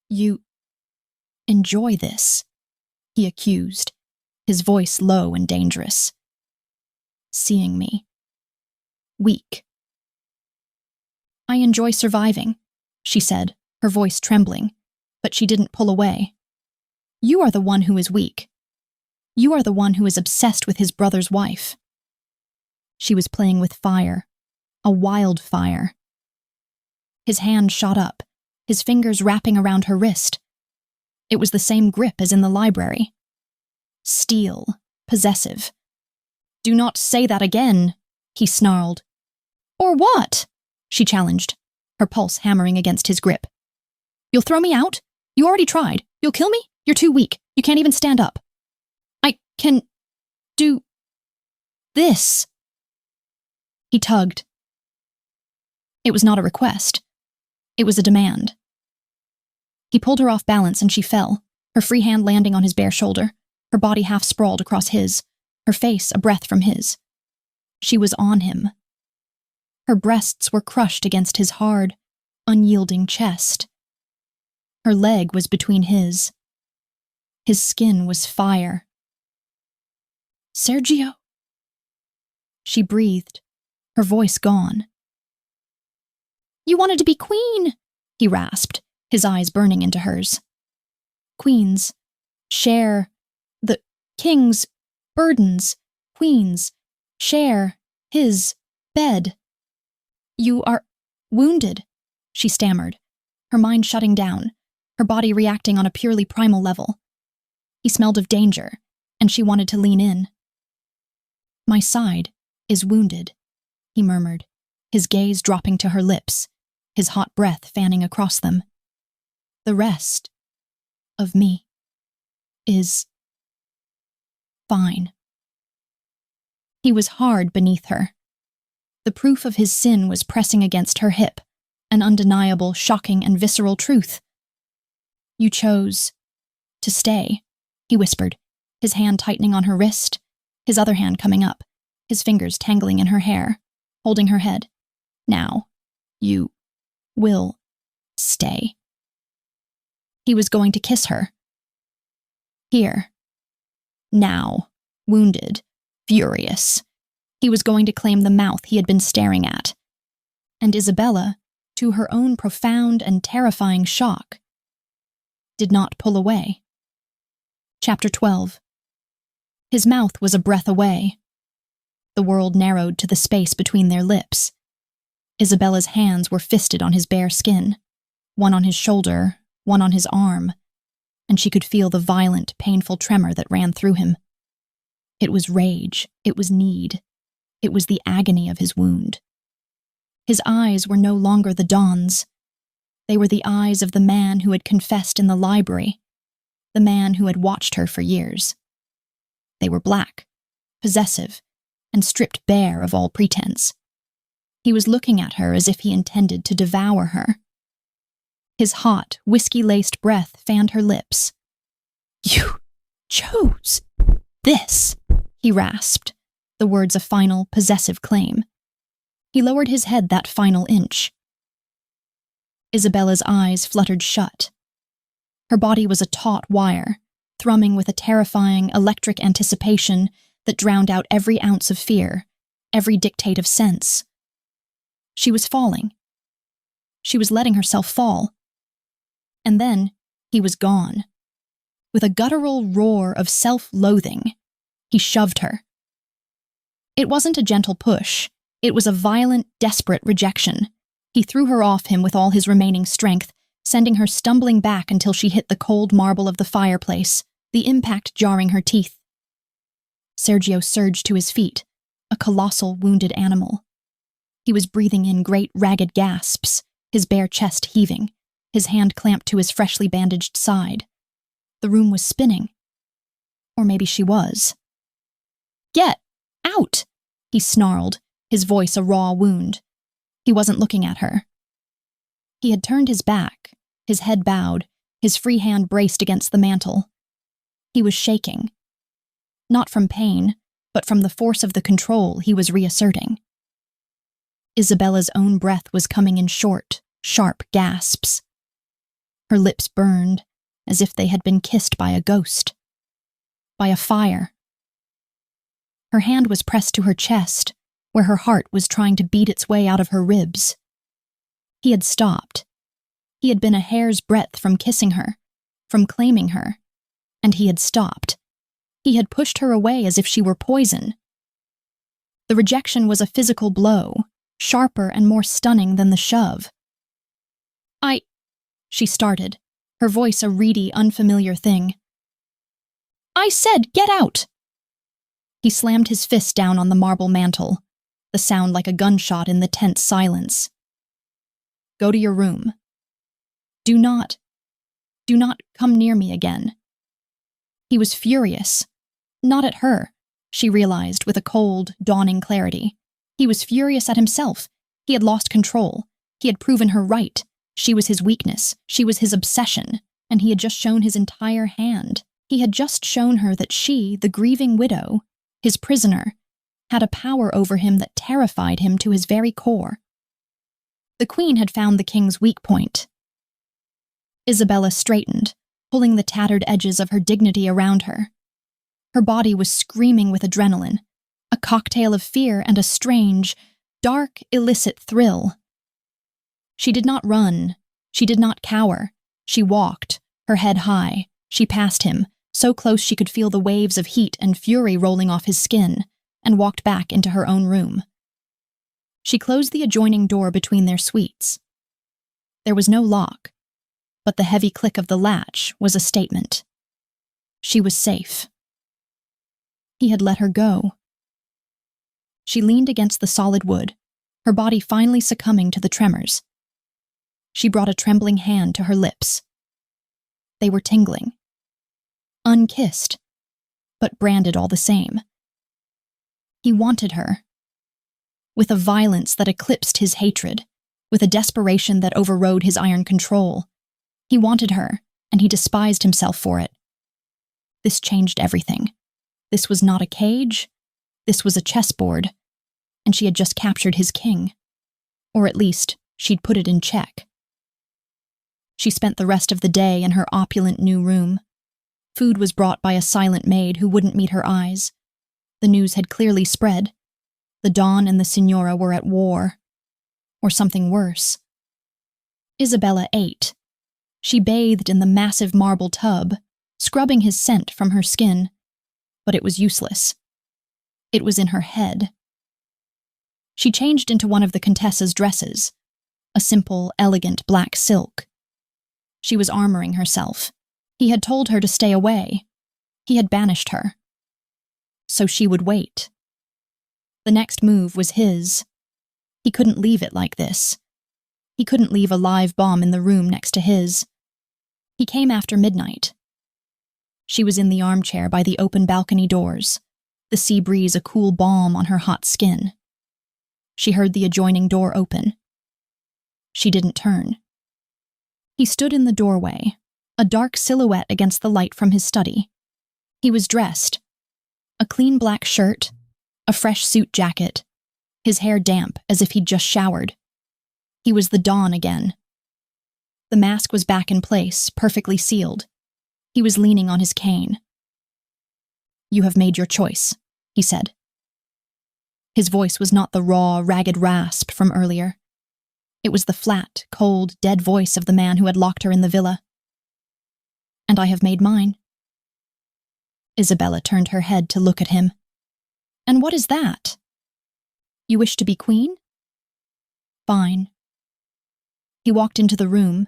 You enjoy this, he accused, his voice low and dangerous. Seeing me weak. I enjoy surviving, she said, her voice trembling, but she didn't pull away. You are the one who is weak. You are the one who is obsessed with his brother's wife. She was playing with fire, a wild fire. His hand shot up, his fingers wrapping around her wrist. It was the same grip as in the library. Steel, possessive. Do not say that again, he snarled. Or what? She challenged, her pulse hammering against his grip. You'll throw me out? You already tried. You'll kill me? You're too weak. You can't even stand up. I can do this. He tugged. It was not a request. It was a demand. He pulled her off balance and she fell, her free hand landing on his bare shoulder, her body half sprawled across his, her face a breath from his. She was on him. Her breasts were crushed against his hard, unyielding chest. Her leg was between his. His skin was fire. Sergio? She breathed, her voice gone. You wanted to be queen, he rasped, his eyes burning into hers. Queens share the king's burdens. Queens share his bed. You are wounded, she stammered, her mind shutting down, her body reacting on a purely primal level. He smelled of danger, and she wanted to lean in. My side is wounded, he murmured, his gaze dropping to her lips, his hot breath fanning across them. The rest of me is fine. He was hard beneath her. The proof of his sin was pressing against her hip, an undeniable, shocking, and visceral truth. You chose to stay, he whispered, his hand tightening on her wrist, his other hand coming up, his fingers tangling in her hair, holding her head. Now, you will stay. He was going to kiss her. Here. Now, wounded, furious. He was going to claim the mouth he had been staring at. And Isabella, to her own profound and terrifying shock, did not pull away. Chapter 12. His mouth was a breath away. The world narrowed to the space between their lips. Isabella's hands were fisted on his bare skin, one on his shoulder, one on his arm, and she could feel the violent, painful tremor that ran through him. It was rage, it was need, it was the agony of his wound. His eyes were no longer the Dawn's. They were the eyes of the man who had confessed in the library, the man who had watched her for years. They were black, possessive, and stripped bare of all pretense. He was looking at her as if he intended to devour her. His hot, whiskey-laced breath fanned her lips. You chose this, he rasped, the words a final, possessive claim. He lowered his head that final inch. Isabella's eyes fluttered shut. Her body was a taut wire, thrumming with a terrifying, electric anticipation that drowned out every ounce of fear, every dictate of sense. She was falling. She was letting herself fall. And then he was gone. With a guttural roar of self-loathing, he shoved her. It wasn't a gentle push. It was a violent, desperate rejection. He threw her off him with all his remaining strength, sending her stumbling back until she hit the cold marble of the fireplace, the impact jarring her teeth. Sergio surged to his feet, a colossal, wounded animal. He was breathing in great ragged gasps, his bare chest heaving, his hand clamped to his freshly bandaged side. The room was spinning. Or maybe she was. "Get out!" he snarled, his voice a raw wound. He wasn't looking at her. He had turned his back, his head bowed, his free hand braced against the mantel. He was shaking. Not from pain, but from the force of the control he was reasserting. Isabella's own breath was coming in short, sharp gasps. Her lips burned, as if they had been kissed by a ghost. By a fire. Her hand was pressed to her chest, where her heart was trying to beat its way out of her ribs. He had stopped. He had been a hair's breadth from kissing her, from claiming her, and he had stopped. He had pushed her away as if she were poison. The rejection was a physical blow, sharper and more stunning than the shove. She started, her voice a reedy, unfamiliar thing. "I said, get out!" He slammed his fist down on the marble mantel, the sound like a gunshot in the tense silence. "Go to your room. Do not come near me again." He was furious. Not at her, she realized with a cold, dawning clarity. He was furious at himself. He had lost control. He had proven her right. She was his weakness. She was his obsession. And he had just shown his entire hand. He had just shown her that she, the grieving widow, his prisoner, had a power over him that terrified him to his very core. The queen had found the king's weak point. Isabella straightened, pulling the tattered edges of her dignity around her. Her body was screaming with adrenaline, a cocktail of fear and a strange, dark, illicit thrill. She did not run. She did not cower. She walked, her head high. She passed him, so close she could feel the waves of heat and fury rolling off his skin, and walked back into her own room. She closed the adjoining door between their suites. There was no lock, but the heavy click of the latch was a statement. She was safe. He had let her go. She leaned against the solid wood, her body finally succumbing to the tremors. She brought a trembling hand to her lips. They were tingling. Unkissed, but branded all the same. He wanted her. With a violence that eclipsed his hatred, with a desperation that overrode his iron control. He wanted her, and he despised himself for it. This changed everything. This was not a cage. This was a chessboard, and she had just captured his king. Or at least, she'd put it in check. She spent the rest of the day in her opulent new room. Food was brought by a silent maid who wouldn't meet her eyes. The news had clearly spread. The Don and the Signora were at war. Or something worse. Isabella ate. She bathed in the massive marble tub, scrubbing his scent from her skin. But it was useless. It was in her head. She changed into one of the Contessa's dresses, a simple, elegant black silk. She was armoring herself. He had told her to stay away. He had banished her. So she would wait. The next move was his. He couldn't leave it like this. He couldn't leave a live bomb in the room next to his. He came after midnight. She was in the armchair by the open balcony doors, the sea breeze a cool balm on her hot skin. She heard the adjoining door open. She didn't turn. He stood in the doorway, a dark silhouette against the light from his study. He was dressed. A clean black shirt, a fresh suit jacket, his hair damp as if he'd just showered. He was the Don again. The mask was back in place, perfectly sealed. He was leaning on his cane. "You have made your choice," he said. His voice was not the raw, ragged rasp from earlier. It was the flat, cold, dead voice of the man who had locked her in the villa. "And I have made mine." Isabella turned her head to look at him. "And what is that? You wish to be queen?" "Fine." He walked into the room,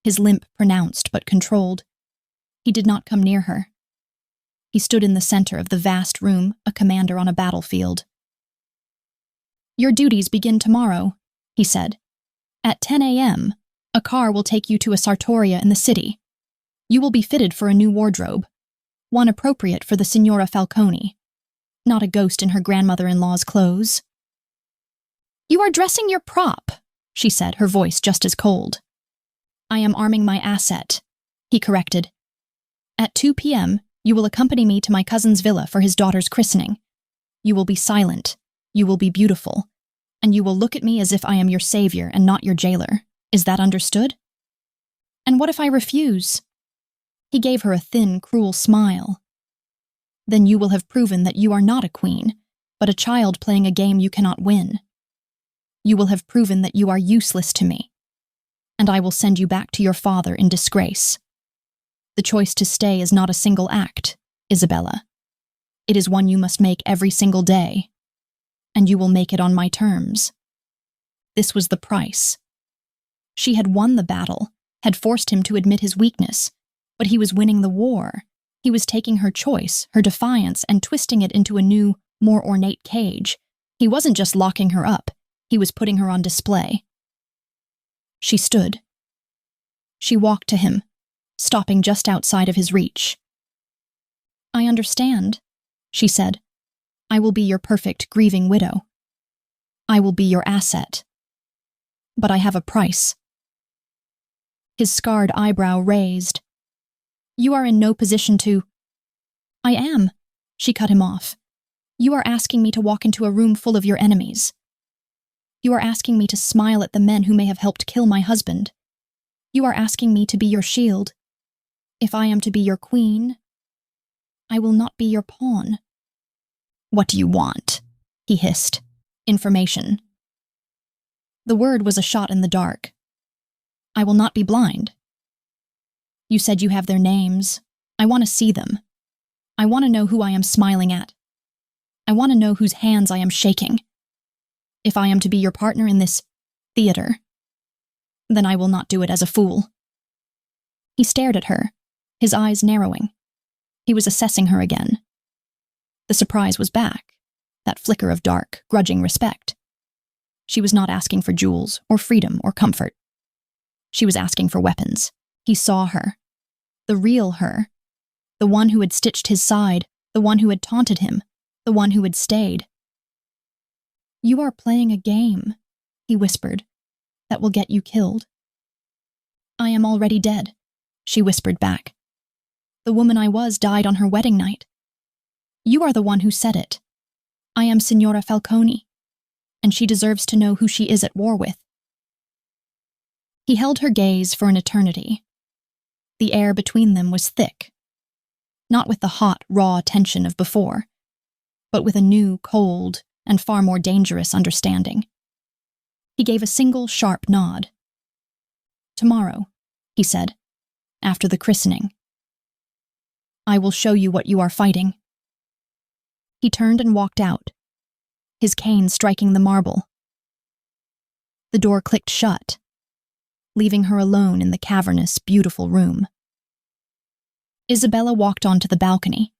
his limp pronounced but controlled. He did not come near her. He stood in the center of the vast room, a commander on a battlefield. Your duties begin tomorrow, he said. At 10 a.m., a car will take you to a sartoria in the city. You will be fitted for a new wardrobe, one appropriate for the Signora Falcone, not a ghost in her grandmother-in-law's clothes. You are dressing your prop, she said, her voice just as cold. I am arming my asset, he corrected. At 2 p.m., you will accompany me to my cousin's villa for his daughter's christening. You will be silent, you will be beautiful, and you will look at me as if I am your savior and not your jailer. Is that understood? And what if I refuse? He gave her a thin, cruel smile. Then you will have proven that you are not a queen, but a child playing a game you cannot win. You will have proven that you are useless to me, and I will send you back to your father in disgrace. The choice to stay is not a single act, Isabella. It is one you must make every single day, and you will make it on my terms. This was the price. She had won the battle, had forced him to admit his weakness, but he was winning the war. He was taking her choice, her defiance, and twisting it into a new, more ornate cage. He wasn't just locking her up, he was putting her on display. She stood. She walked to him, stopping just outside of his reach. I understand, she said. I will be your perfect grieving widow. I will be your asset. But I have a price. His scarred eyebrow raised. You are in no position to— I am, she cut him off. You are asking me to walk into a room full of your enemies. You are asking me to smile at the men who may have helped kill my husband. You are asking me to be your shield. If I am to be your queen, I will not be your pawn. What do you want? He hissed. Information. The word was a shot in the dark. I will not be blind. You said you have their names. I want to see them. I want to know who I am smiling at. I want to know whose hands I am shaking. If I am to be your partner in this theater, then I will not do it as a fool. He stared at her, his eyes narrowing. He was assessing her again. The surprise was back, that flicker of dark, grudging respect. She was not asking for jewels, or freedom, or comfort. She was asking for weapons. He saw her. The real her. The one who had stitched his side, the one who had taunted him, the one who had stayed. You are playing a game, he whispered, that will get you killed. I am already dead, she whispered back. The woman I was died on her wedding night. You are the one who said it. I am Signora Falcone, and she deserves to know who she is at war with. He held her gaze for an eternity. The air between them was thick, not with the hot, raw tension of before, but with a new, cold, and far more dangerous understanding. He gave a single, sharp nod. Tomorrow, he said, after the christening. I will show you what you are fighting. He turned and walked out, his cane striking the marble. The door clicked shut, leaving her alone in the cavernous, beautiful room. Isabella walked onto the balcony.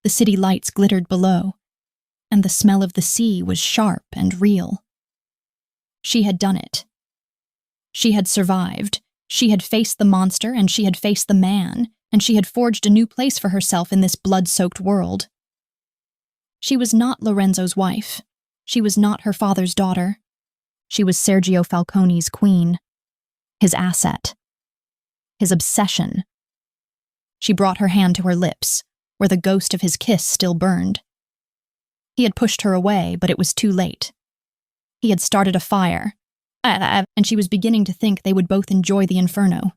The city lights glittered below, and the smell of the sea was sharp and real. She had done it. She had survived. She had faced the monster, and she had faced the man, and she had forged a new place for herself in this blood-soaked world. She was not Lorenzo's wife. She was not her father's daughter. She was Sergio Falcone's queen, his asset, his obsession. She brought her hand to her lips, where the ghost of his kiss still burned. He had pushed her away, but it was too late. He had started a fire, and she was beginning to think they would both enjoy the inferno.